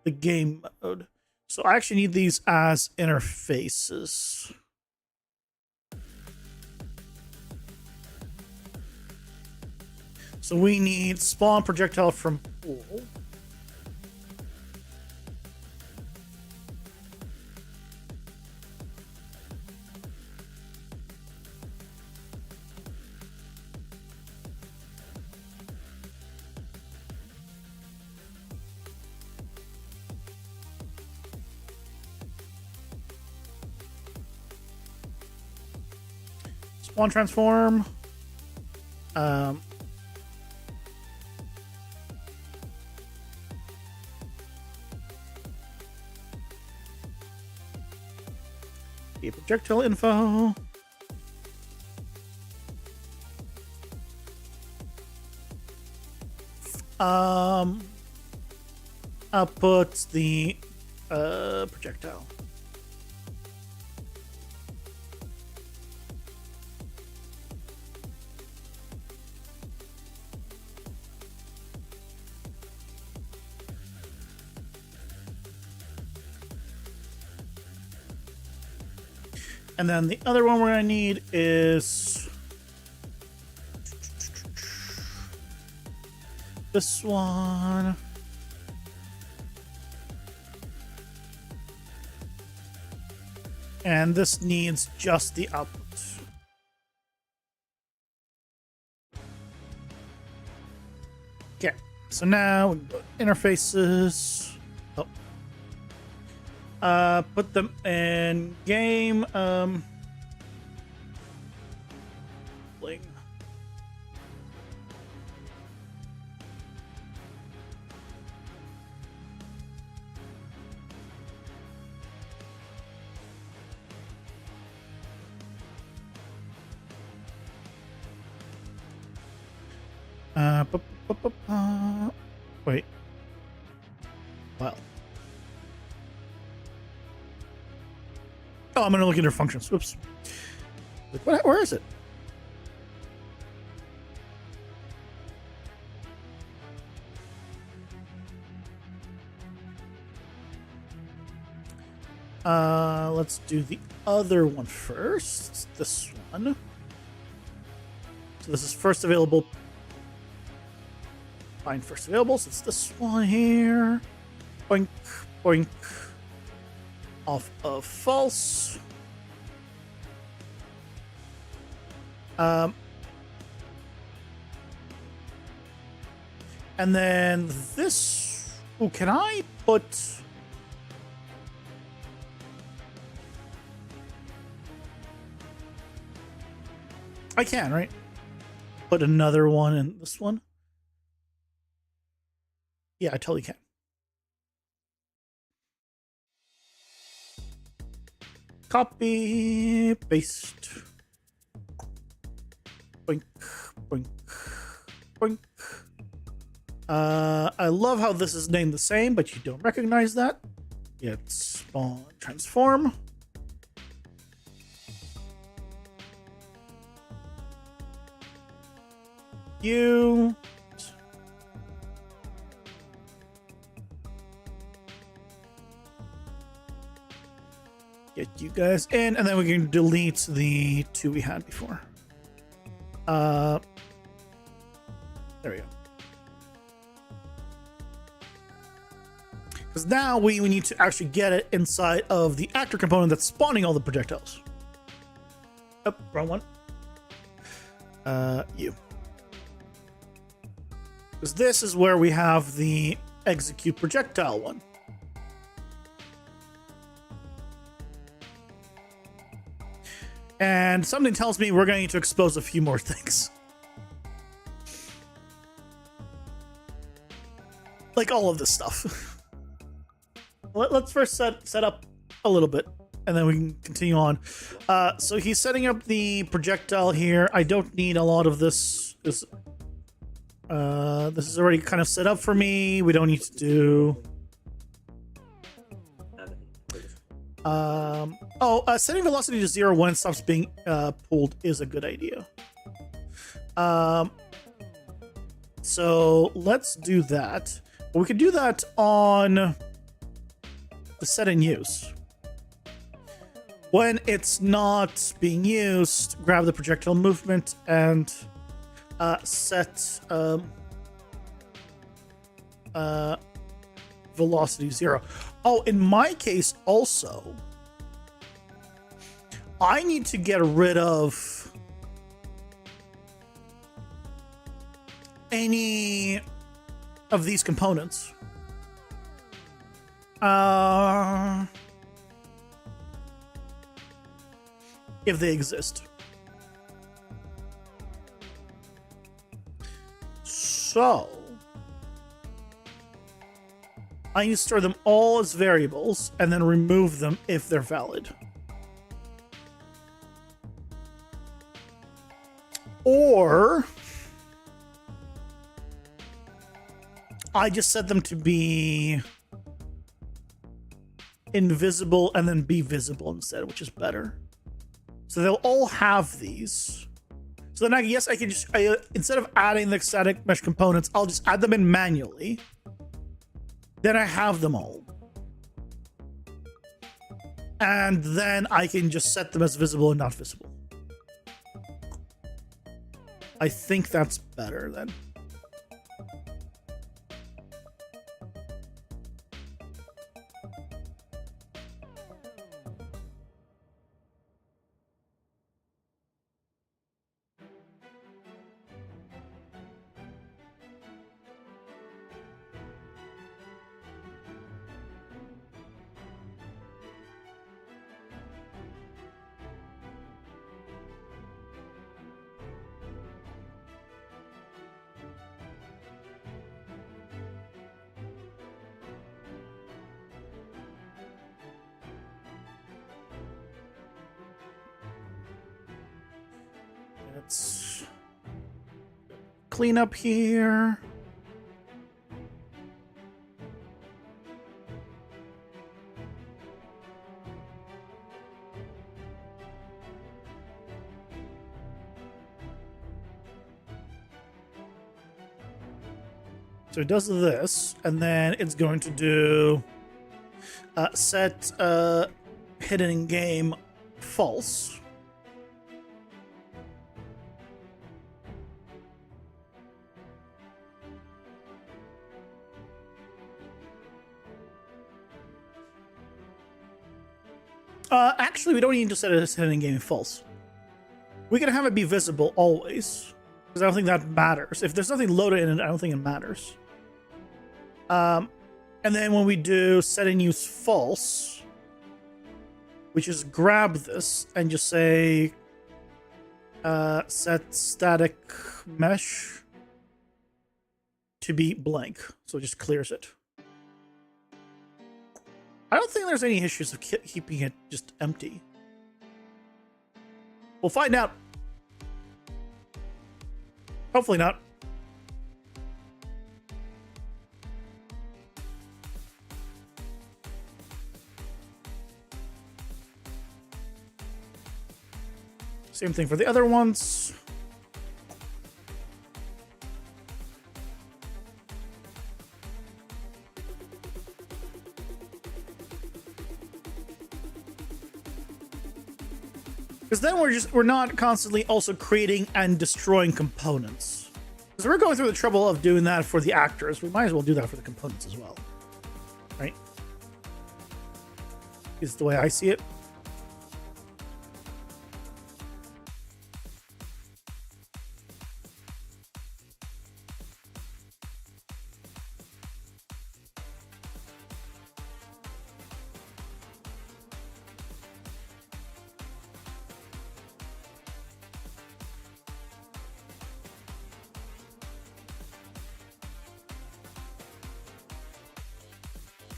B: the game mode. So I actually need these as interfaces. So we need spawn projectile from pool. Spawn transform. The projectile info. Output the projectile. And then the other one we're going to need is this one. And this needs just the output. Okay, so now we go to interfaces. Put them in game. Bling. Wait. Well. Oh, I'm gonna look at their functions. Whoops. Like, where is it? Let's do the other one first. This one. So this is first available. Find first available. So it's this one here. Boink, boink. Off of false. And then this. Oh, can I put? I can, right? Put another one in this one. Yeah, I totally can. Copy, paste. Boink, boink, boink. I love how this is named the same, but you don't recognize that. It's spawn transform. You. Get you guys in, and then we can delete the two we had before. There we go. Because now we need to actually get it inside of the actor component that's spawning all the projectiles. Oh, wrong one. You. Because this is where we have the execute projectile one. And something tells me we're going to need to expose a few more things. Like all of this stuff. Let's first set up a little bit, and then we can continue on. So he's setting up the projectile here. I don't need a lot of this. This is already kind of set up for me. We don't need to do... setting velocity to 0 when it stops being pulled is a good idea. So let's do that. We could do that on the set in use. When it's not being used, grab the projectile movement and set velocity 0. Oh, in my case also, I need to get rid of any of these components. If they exist. So I need to store them all as variables and then remove them if they're valid. Or I just set them to be invisible and then be visible instead, which is better. So they'll all have these. So then I guess I can just, instead of adding the static mesh components, I'll just add them in manually. Then I have them all. And then I can just set them as visible and not visible. I think that's better then. Let's clean up here. So it does this, and then it's going to do set hidden in game false. Actually, we don't need to set it as hidden in game false. We can have it be visible always, because I don't think that matters. If there's nothing loaded in it, I don't think it matters. And then when we do set in use false, we just grab this and just say set static mesh to be blank. So it just clears it. I don't think there's any issues of keeping it just empty. We'll find out. Hopefully not. Same thing for the other ones. Because then we're not constantly also creating and destroying components. Because we're going through the trouble of doing that for the actors, we might as well do that for the components as well. Right? Is the way I see it.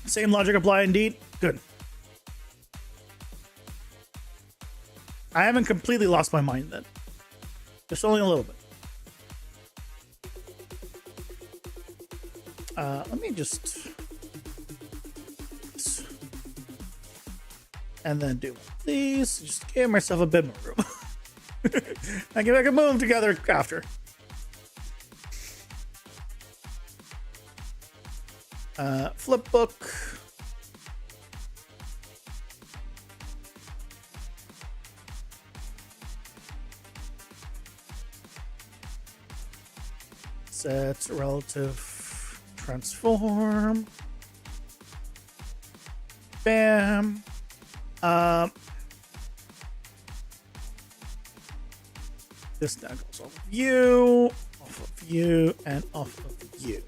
B: Same logic apply indeed. Good. I haven't completely lost my mind then. Just only a little bit. Let me just... And then do one of these. Just give myself a bit more room. I can move them together after. Flip book. Set relative transform. Bam. This now goes off of you, and off of you.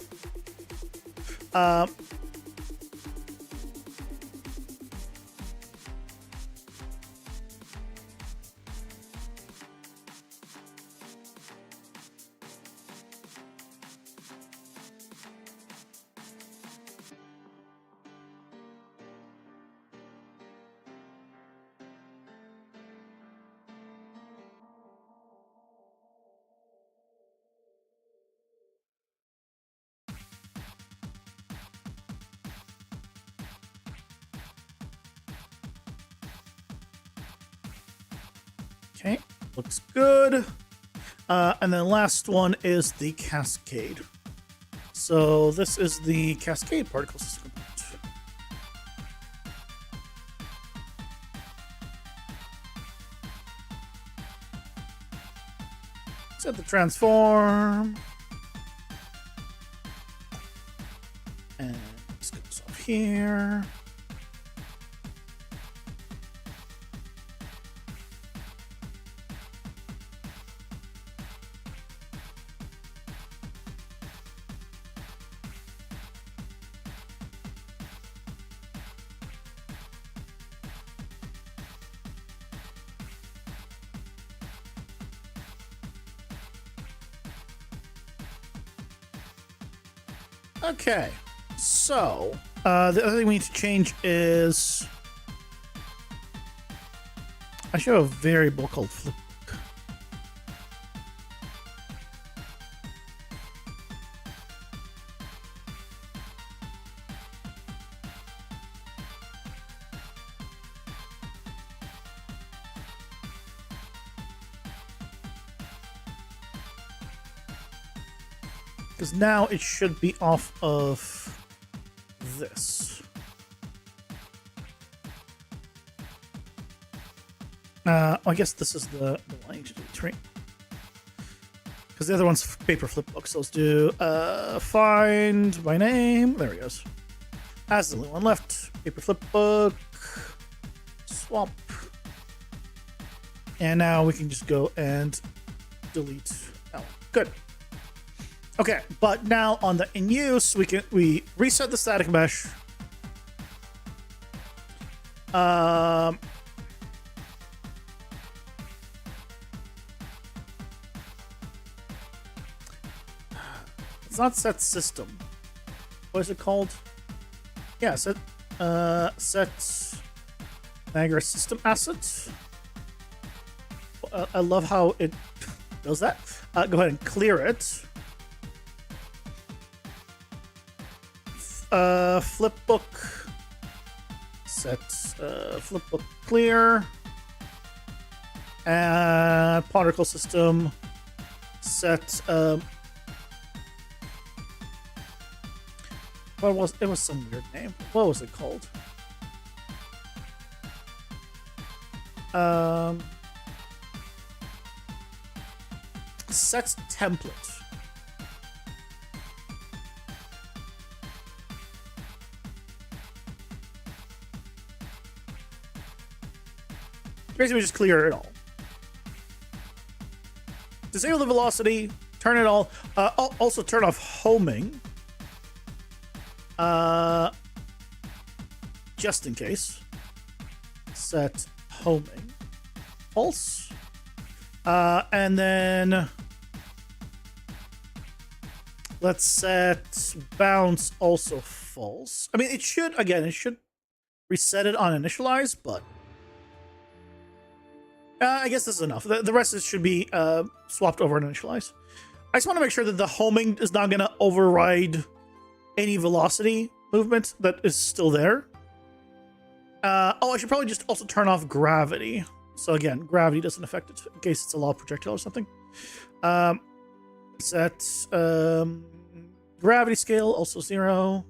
B: Okay, looks good. And then last one is the cascade. So this is the cascade particle system. Set the transform. And this goes up here. Okay, so the other thing we need to change is I should have a variable called flip. Because now it should be off of this. I guess this is the line to do tree. Because the other one's paper flip book. So let's do find by name. There he goes. That's the only one left. Paper flip book. Swap. And now we can just go and delete that one. Good. Okay, but now on the in use, we reset the static mesh. It's not set system. What is it called? Yeah, set Niagara system asset. I love how it does that. Go ahead and clear it. Flipbook. Set flipbook clear. And particle system. Set. What was it? Was some weird name. What was it called? Set template. Basically, just clear it all. Disable the velocity. Turn it all. Also, turn off homing. Just in case. Set homing false. And then let's set bounce also false. I mean, it should reset it on initialize, but I guess this is enough. The rest should be swapped over and initialized. I just want to make sure that the homing is not going to override any velocity movement that is still there. I should probably just also turn off gravity. So again, gravity doesn't affect it in case it's a law projectile or something. Set gravity scale, also 0.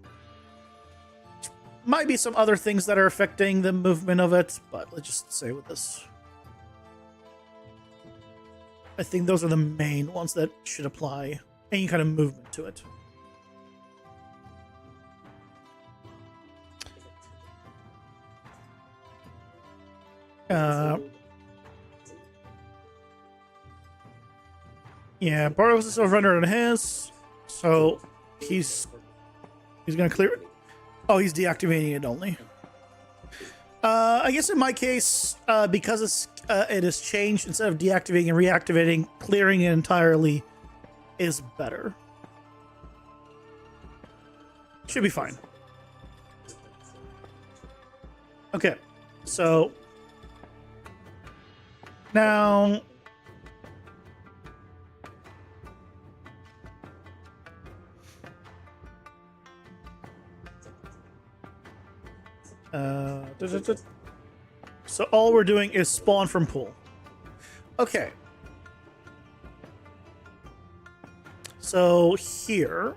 B: Might be some other things that are affecting the movement of it, but let's just say with this. I think those are the main ones that should apply any kind of movement to it. Yeah, Barros is over on his, so he's gonna clear it. Oh, he's deactivating it only. I guess in my case, because it is changed, instead of deactivating and reactivating, clearing it entirely is better. Should be fine. Okay, so now so all we're doing is spawn from pool. Okay. So here,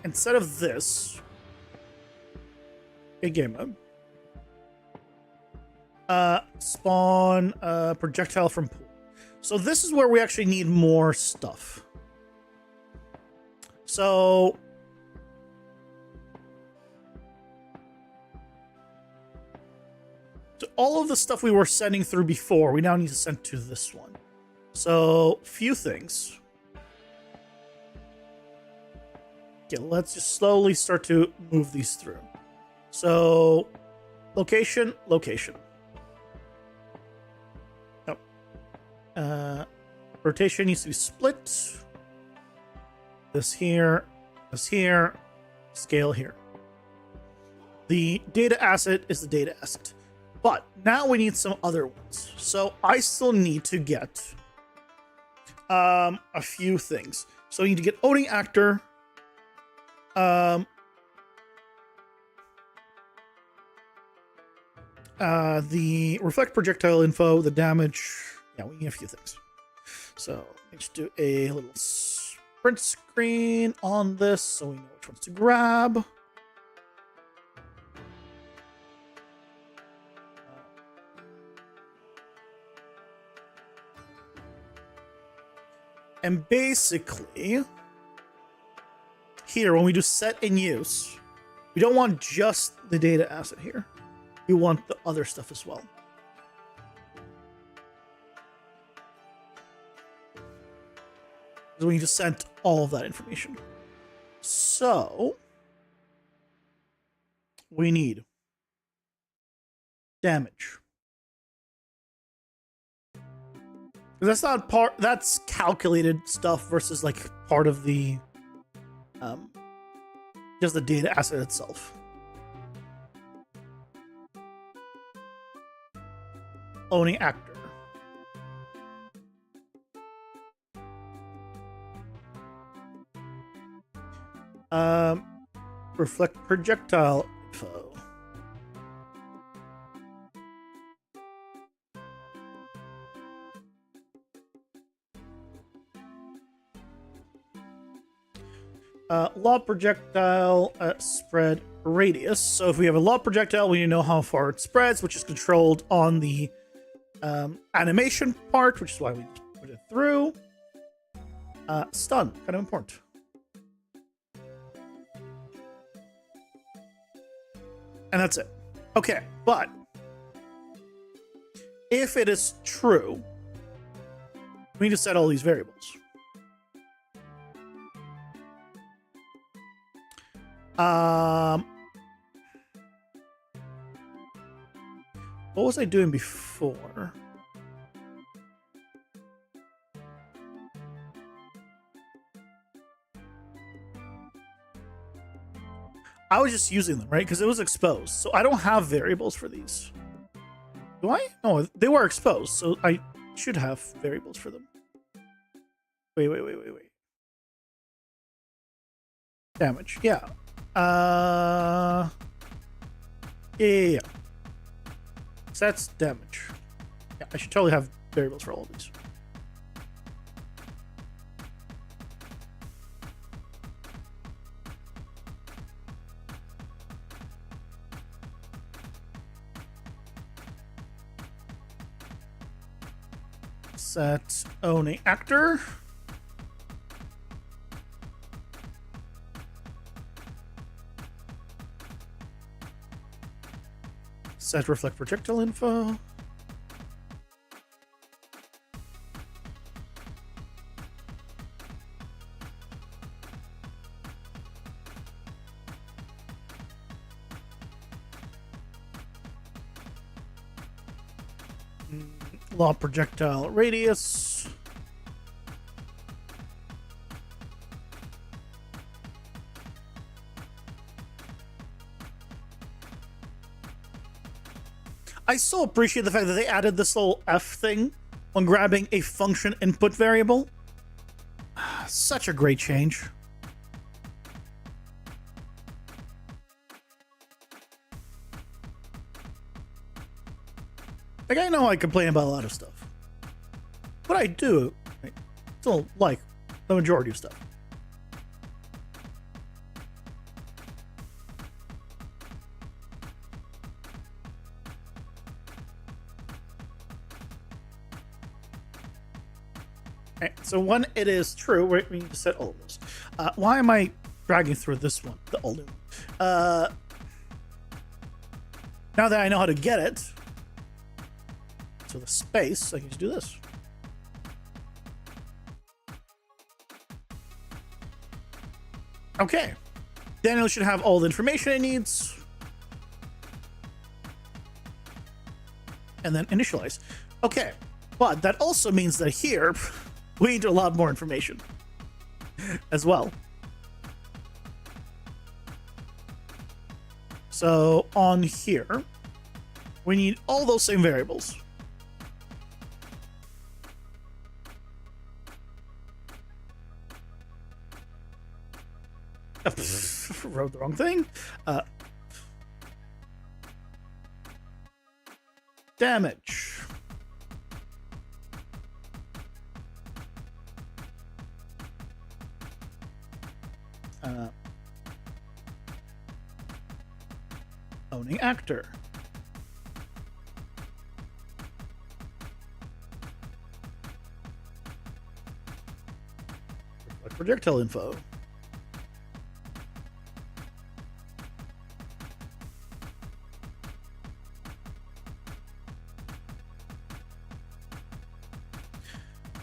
B: instead of this, a game mode, spawn projectile from pool. So this is where we actually need more stuff. So all of the stuff we were sending through before, we now need to send to this one. So, few things. Okay, let's just slowly start to move these through. So, location, location. Oh. Rotation needs to be split. This here, scale here. The data asset is the data asset. But now we need some other ones. So I still need to get a few things. So we need to get owning actor. The reflect projectile info, the damage. Yeah, we need a few things. So let's do a little sprint screen on this so we know which ones to grab. And basically, here, when we do set in use, we don't want just the data asset here. We want the other stuff as well. So we need to send all of that information. So, we need damage. That's not part, that's calculated stuff versus like part of the just the data asset itself. Owning actor. Reflect projectile info. Law projectile spread radius. So if we have a law projectile, we need to know how far it spreads, which is controlled on the animation part, which is why we put it through. Stun, kind of important. And that's it. Okay, but if it is true, we need to set all these variables. What was I doing before? I was just using them, right? Because it was exposed. So I don't have variables for these. Do I? No, they were exposed, so I should have variables for them. Wait. Damage, yeah. Yeah. So that's damage. Yeah, I should totally have variables for all of these. Set owning actor. Set reflect projectile info. Law projectile radius. I so appreciate the fact that they added this little F thing when grabbing a function input variable. Such a great change. Like, I know I complain about a lot of stuff, but I do still like the majority of stuff. Okay, so when it is true, we need to set all of those. Why am I dragging through this one, the old one? Now that I know how to get it, so the space, I can just do this. Okay. Daniel should have all the information it needs. And then initialize. Okay. But that also means that here, we need a lot more information as well. So on here, we need all those same variables. Wrote the wrong thing. Damage. Owning actor. Reflect projectile info.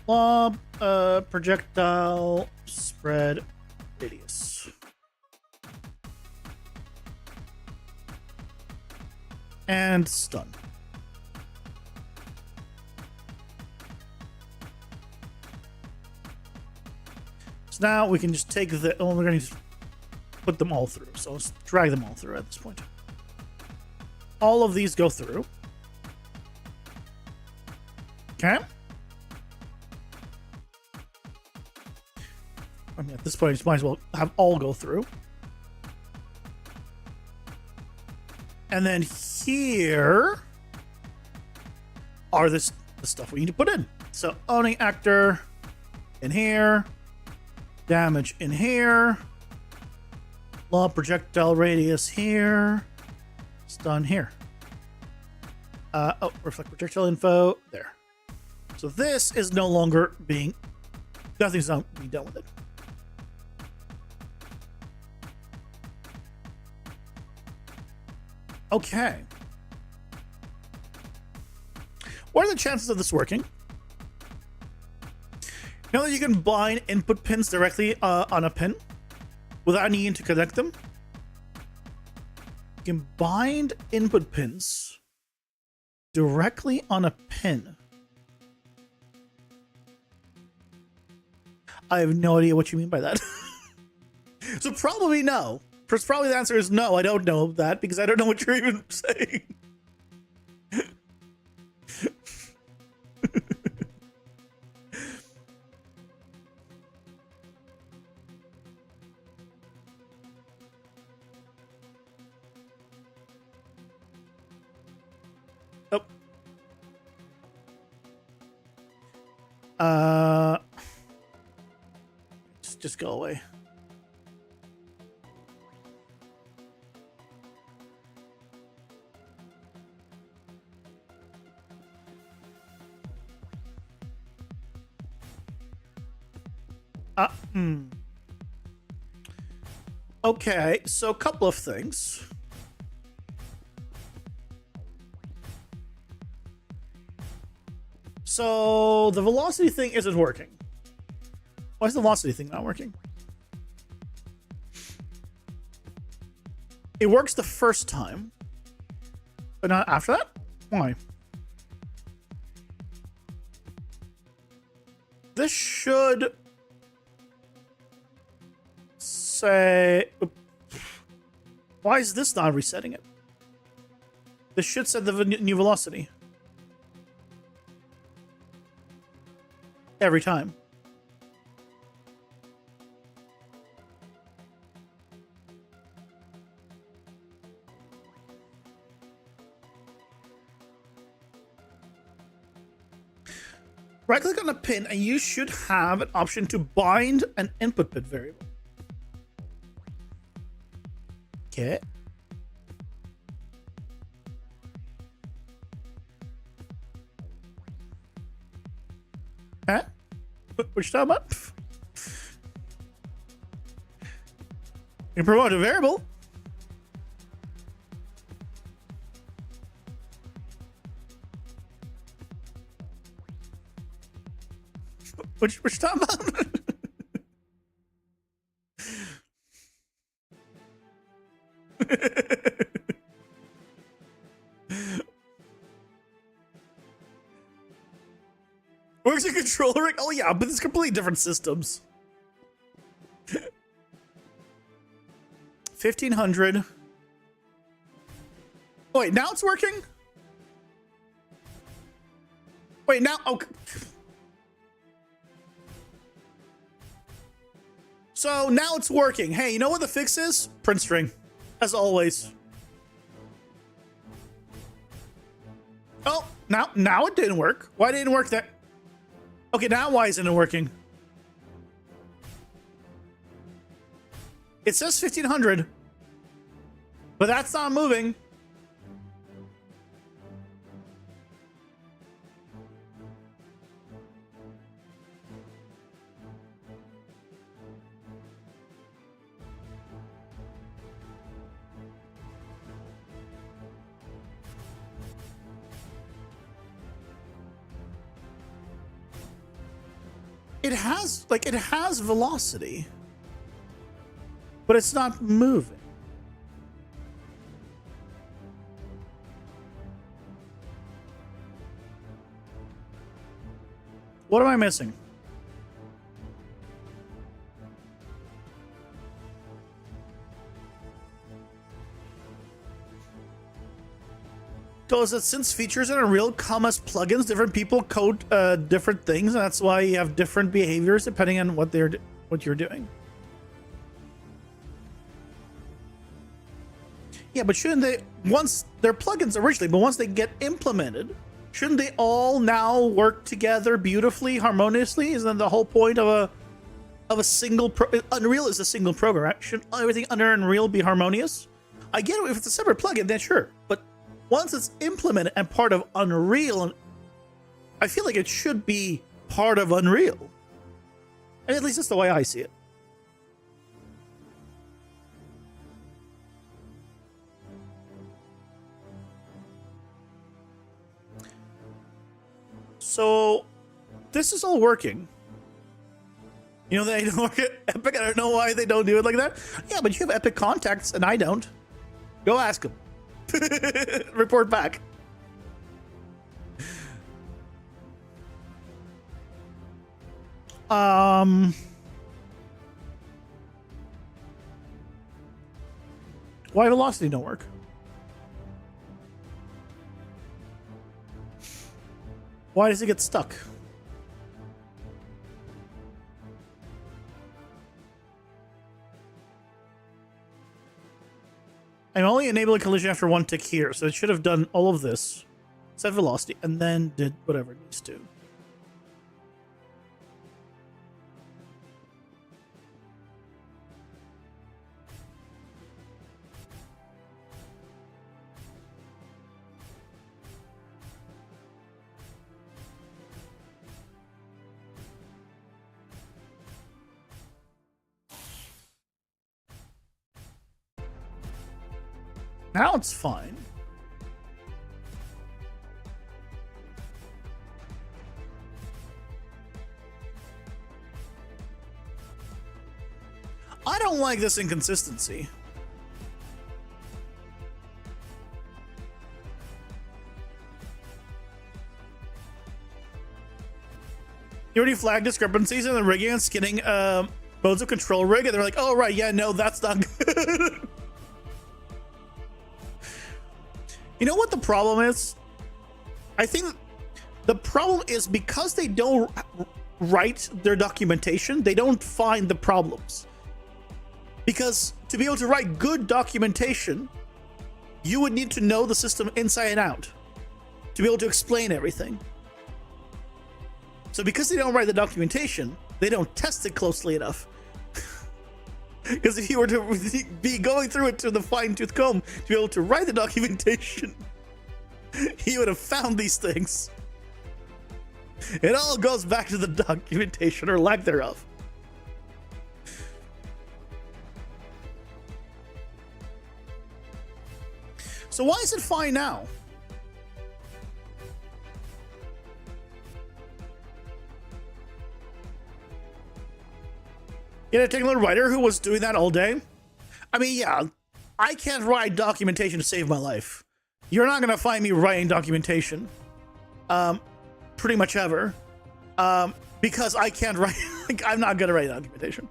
B: Lob, projectile, spread, radius. And stun. So now we can just take the, oh, we're going to put them all through. So let's drag them all through at this point. All of these go through. Okay. I mean, at this point, you might as well have all go through. And then here are the stuff we need to put in. So owning actor in here, damage in here, law projectile radius here, stun here. Oh, reflect projectile info there. So this is no longer being, nothing's not being done with it. Okay. What are the chances of this working? Now that you can bind input pins directly on a pin without needing to connect them, you can bind input pins directly on a pin. I have no idea what you mean by that. So probably no. Probably the answer is no. I don't know that because I don't know what you're even saying. Uh, just go away. Okay, so a couple of things. So the velocity thing isn't working. Why is the velocity thing not working? It works the first time, but not after that? Why? This should say... Why is this not resetting it? This should set the new velocity. Every time. Right click on a pin and you should have an option to bind an input bit variable. Okay. Huh? What you talking about? You promote a variable. What you talking about? Works a controller rig? Oh yeah, but it's completely different systems. 1500. Oh, wait, now it's working? Wait, now... Okay. So now it's working. Hey, you know what the fix is? Print string, as always. Oh, now it didn't work. Why didn't it work there? Okay, now why isn't it working? It says 1500, but that's not moving. It has velocity, but it's not moving. What am I missing? So is it since features in Unreal come as plugins, different people code different things, and that's why you have different behaviors depending on what you're doing? Yeah, but shouldn't they, once they're plugins originally, but once they get implemented, shouldn't they all now work together beautifully, harmoniously? Isn't that the whole point of a single Unreal is a single program, right? Shouldn't everything under Unreal be harmonious? I get it if it's a separate plugin, then sure, but once it's implemented and part of Unreal, I feel like it should be part of Unreal. And at least that's the way I see it. So, this is all working. You know, they don't work at Epic. I don't know why they don't do it like that. Yeah, but you have Epic contacts and I don't. Go ask them. Report back. Why velocity don't work? Why does it get stuck? I'm only enabling collision after one tick here, so it should have done all of this, set velocity, and then did whatever it needs to. Now it's fine. I don't like this inconsistency. You already flagged discrepancies in the rigging and skinning modes of control rig, and they're like, oh, right, yeah, no, that's not good. You know what the problem is? I think the problem is because they don't write their documentation, they don't find the problems. Because to be able to write good documentation, you would need to know the system inside and out to be able to explain everything. So because they don't write the documentation, they don't test it closely enough. Because if you were to be going through it to the fine-tooth comb to be able to write the documentation, he would have found these things. It all goes back to the documentation or lack thereof. So why is it fine now? You had a technical writer who was doing that all day? I mean, yeah, I can't write documentation to save my life. You're not going to find me writing documentation. Pretty much ever. Because I can't write... I'm not good at writing documentation.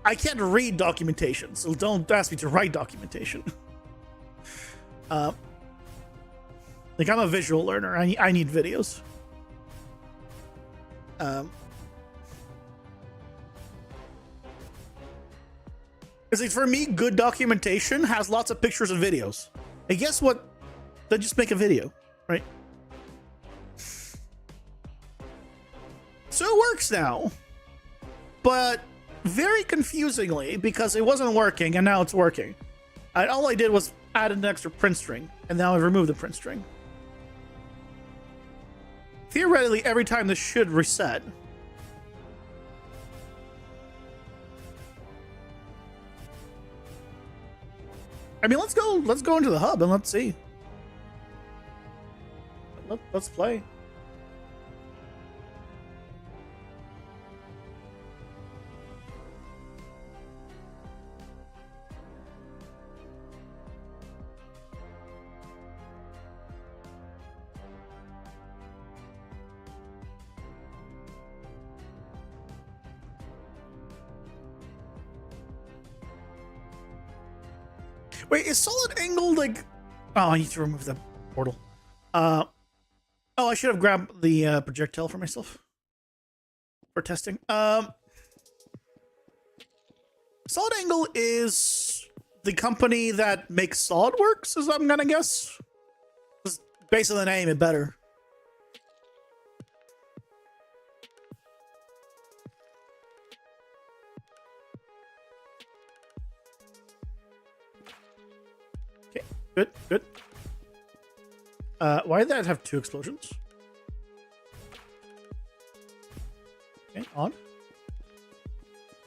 B: I can't read documentation, so don't ask me to write documentation. Like, I'm a visual learner. I need videos. It's like, for me, good documentation has lots of pictures and videos. And guess what? Then just make a video, right? So it works now. But very confusingly, because it wasn't working and now it's working. All I did was add an extra print string, and now I've removed the print string. Theoretically, every time this should reset. I mean, let's go into the hub and let's see. Let's play. Wait, is solid angle like... Oh, I need to remove the portal. Oh, I should have grabbed the projectile for myself. For testing. Solid angle is the company that makes SolidWorks, as I'm gonna guess. Just based on the name, it better. Good, good. Why did that have 2 explosions? Okay, on.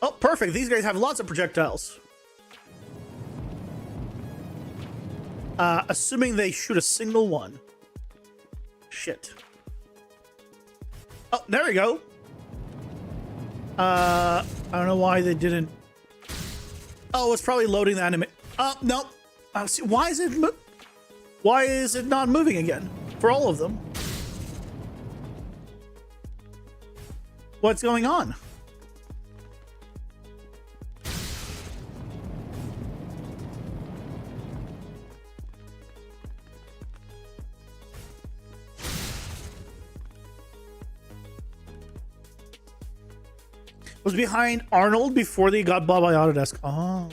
B: Oh, perfect. These guys have lots of projectiles. Assuming they shoot a single one. Shit. Oh, there we go. I don't know why they didn't... Oh, it's probably loading the anime. Oh, no. See, why is it not moving again for all of them? What's going on? Was behind Arnold before they got bought by Autodesk. Oh.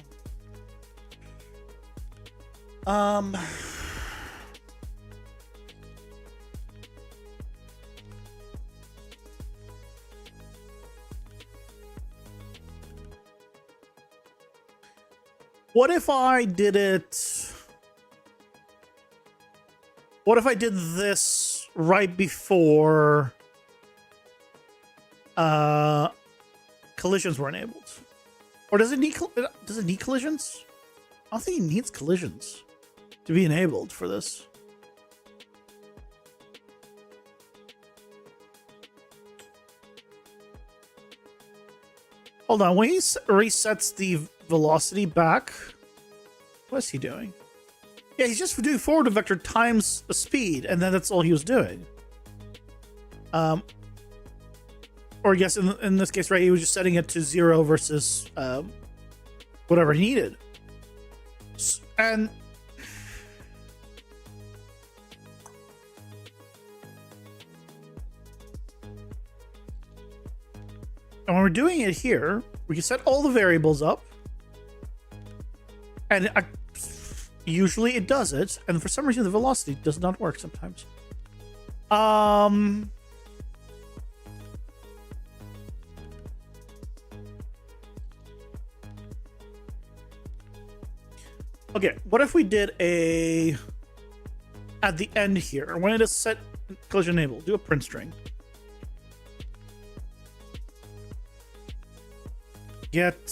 B: What if I did it? What if I did this right before collisions were enabled? Or does it need collisions? I don't think he needs collisions to be enabled for this. Hold on, when he resets the velocity back, what's he doing? Yeah, he's just doing forward vector times the speed, and then that's all he was doing. Or yes, in this case, right, he was just setting it to 0 versus whatever he needed. And when we're doing it here, we can set all the variables up. And usually it does it. And for some reason, the velocity does not work sometimes. Okay, what if we did a... At the end here, when it is set collision enable, do a print string. Get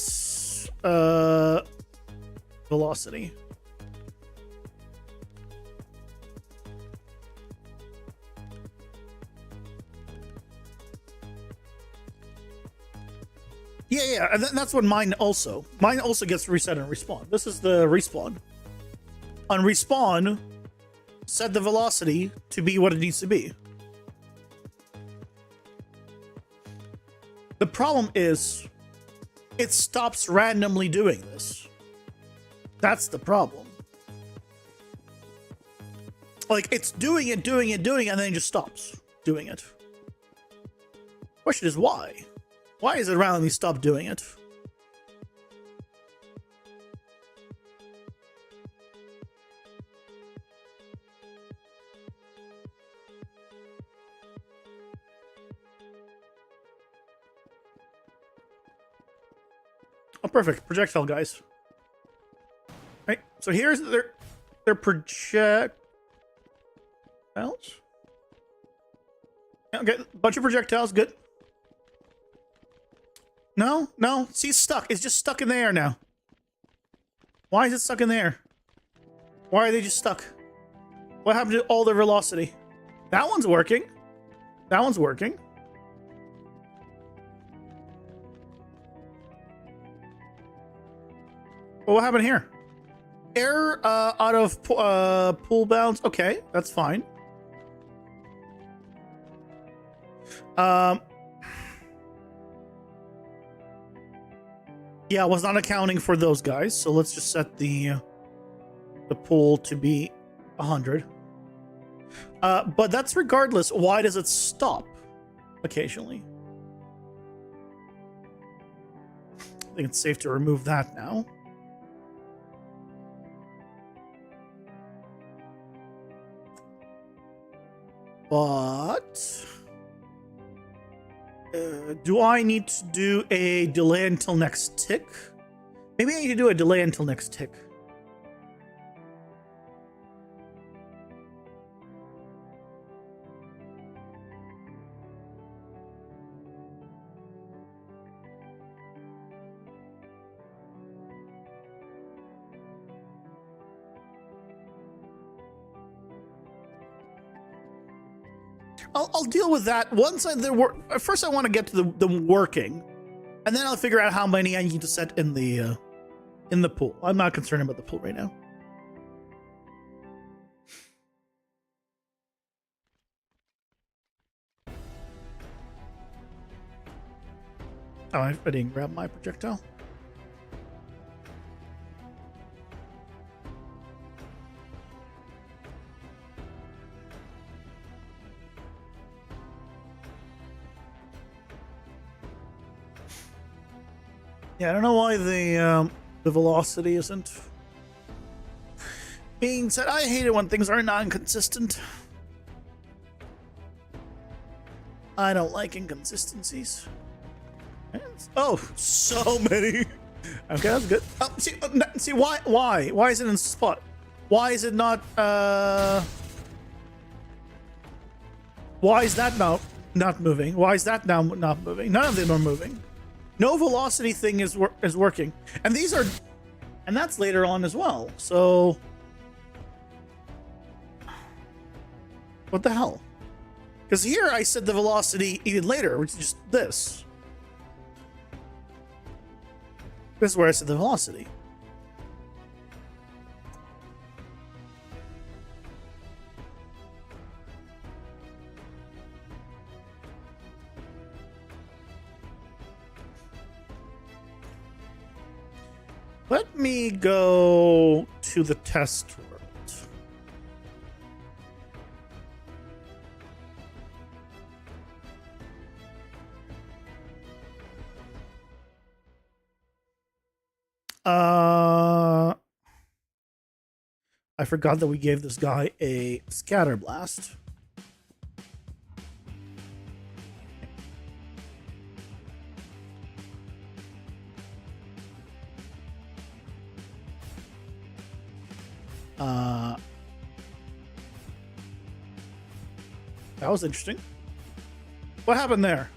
B: velocity. Yeah, and that's what mine also. Mine also gets reset and respawn. This is the respawn. On respawn, set the velocity to be what it needs to be. The problem is, it stops randomly doing this. That's the problem. Like, it's doing it, and then it just stops doing it. Question is why? Why is it randomly stopped doing it? Oh, perfect. Projectile, guys. Right. So here's their projectiles. Okay, bunch of projectiles. Good. No. See, it's stuck. It's just stuck in the air now. Why is it stuck in the air? Why are they just stuck? What happened to all their velocity? That one's working. That one's working. Well, what happened here? Error out of pool bounds. Okay, that's fine. Yeah, I was not accounting for those guys, so let's just set the pool to be 100. But that's regardless. Why does it stop occasionally? I think it's safe to remove that now. But do I need to do a delay until next tick? Maybe I need to do a delay until next tick. I'll deal with that once first I want to get to the working, and then I'll figure out how many I need to set in the pool. I'm not concerned about the pool right now. Oh, I didn't grab my projectile. Yeah, I don't know why the velocity isn't being set. I hate it when things are non-consistent. I don't like inconsistencies. Oh, so many. Okay, that's good. Oh, see why is it in the spot? Why is it not? Why is that not moving? Why is that now not moving? None of them are moving. No velocity thing is working, and these are And that's later on as well. So what the hell? Because here I said the velocity even later, which is just this. This is where I said the velocity. Let me go to the test world. I forgot that we gave this guy a scatter blast. That was interesting. What happened there?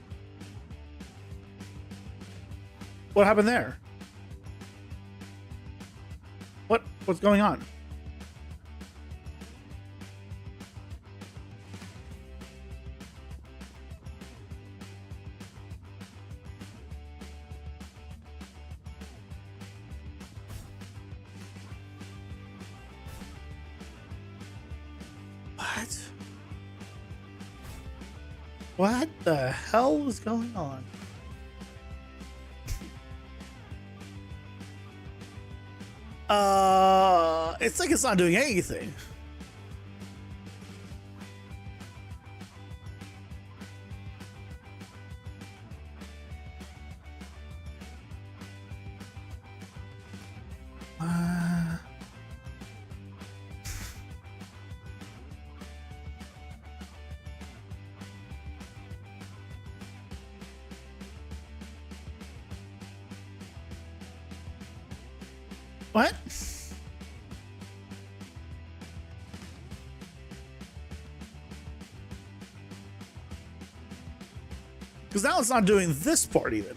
B: What happened there? What's going on? What? What the hell is going on? It's like it's not doing anything. What? Because now it's not doing this part even.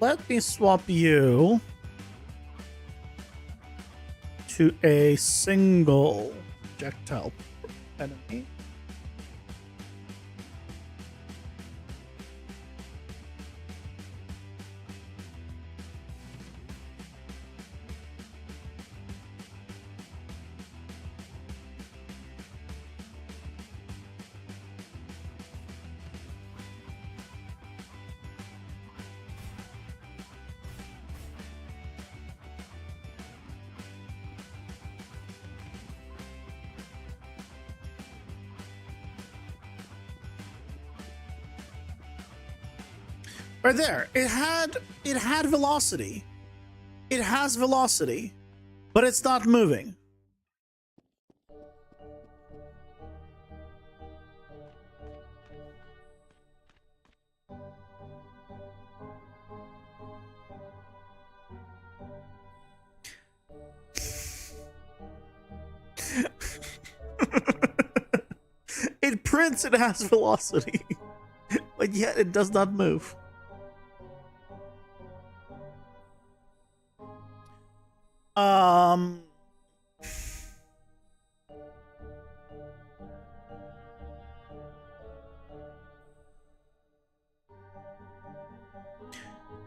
B: Let me swap you to a single projectile enemy. Right there. It had velocity. It has velocity, but it's not moving. It prints it has velocity, but yet it does not move.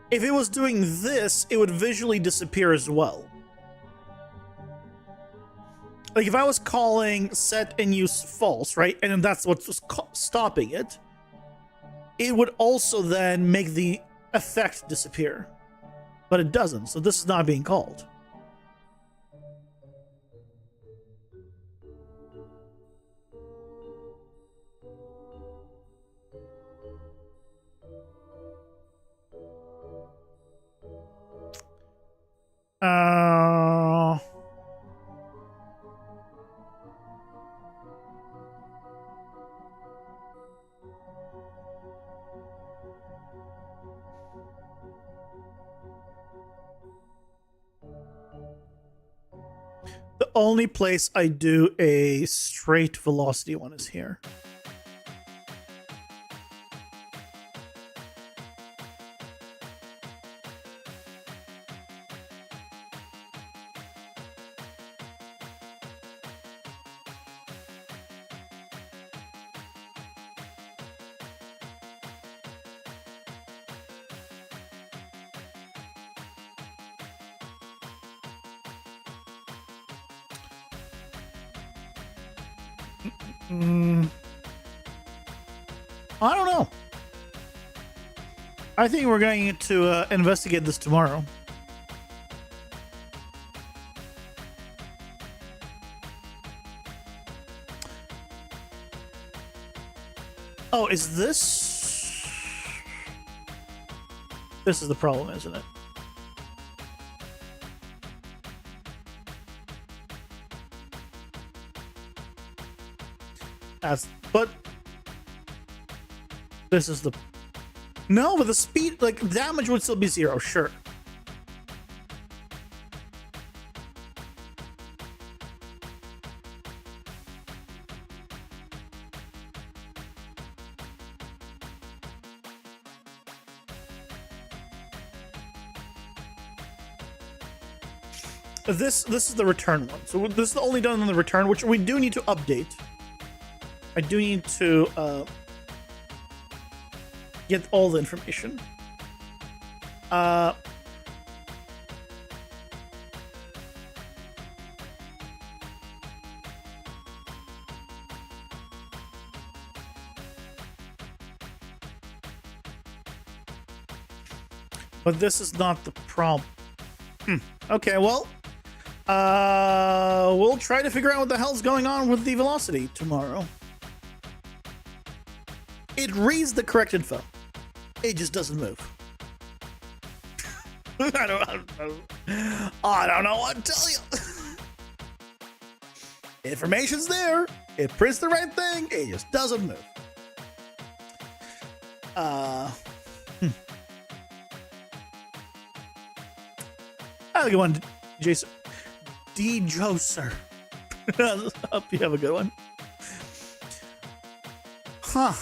B: If it was doing this, it would visually disappear as well. Like if I was calling set in use false, right? And then that's what's stopping it. It would also then make the effect disappear. But it doesn't, so this is not being called. only place I do a straight velocity one is here. I don't know. I think we're going to investigate this tomorrow. Oh, is this... This is the problem, isn't it? But this is the no, but the speed, like damage would still be 0, sure. This is the return one. So this is only done on the return, which we do need to update. I do need to get all the information. But this is not the problem. Okay, well, we'll try to figure out what the hell's going on with the velocity tomorrow. It reads the correct info. It just doesn't move. I don't know what to tell you. Information's there. It prints the right thing. It just doesn't move. Have a good one, Jason. D. Joser. Hope you have a good one. Huh.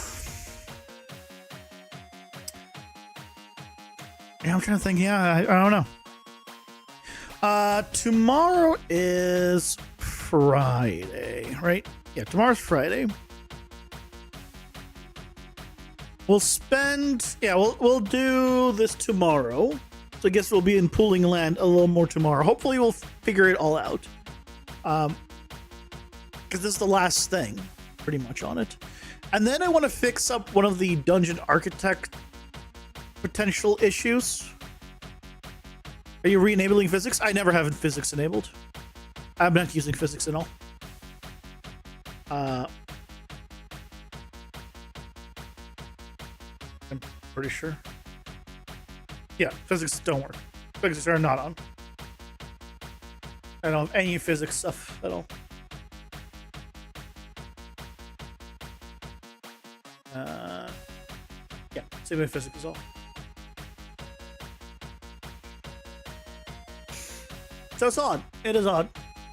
B: Yeah, I'm trying to think. Yeah, I don't know. Tomorrow is Friday, right? Yeah, tomorrow's Friday. We'll spend. Yeah, we'll do this tomorrow. So I guess we'll be in pooling land a little more tomorrow. Hopefully, we'll figure it all out. Because this is the last thing, pretty much on it. And then I want to fix up one of the dungeon architect potential issues. Are you re-enabling physics? I never have physics enabled. I'm not using physics at all. I'm pretty sure. Yeah, physics don't work. Physics are not on. I don't have any physics stuff at all. Yeah, same with physics is all. So it's odd. It is odd.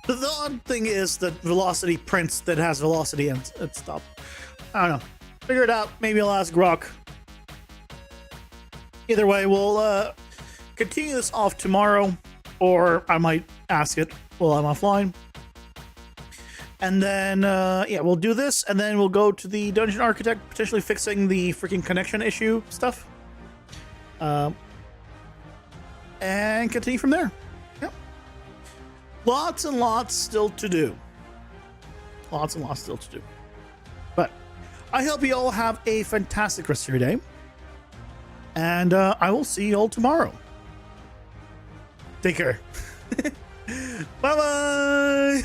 B: The odd thing is that velocity prints that has velocity and stop. I don't know. Figure it out. Maybe I'll ask Grok. Either way, we'll continue this off tomorrow, or I might ask it while I'm offline. And then, yeah, we'll do this, and then we'll go to the dungeon architect, potentially fixing the freaking connection issue stuff. And continue from there. Yep. Lots and lots still to do. Lots and lots still to do. But I hope you all have a fantastic rest of your day. And I will see you all tomorrow. Take care. Bye-bye.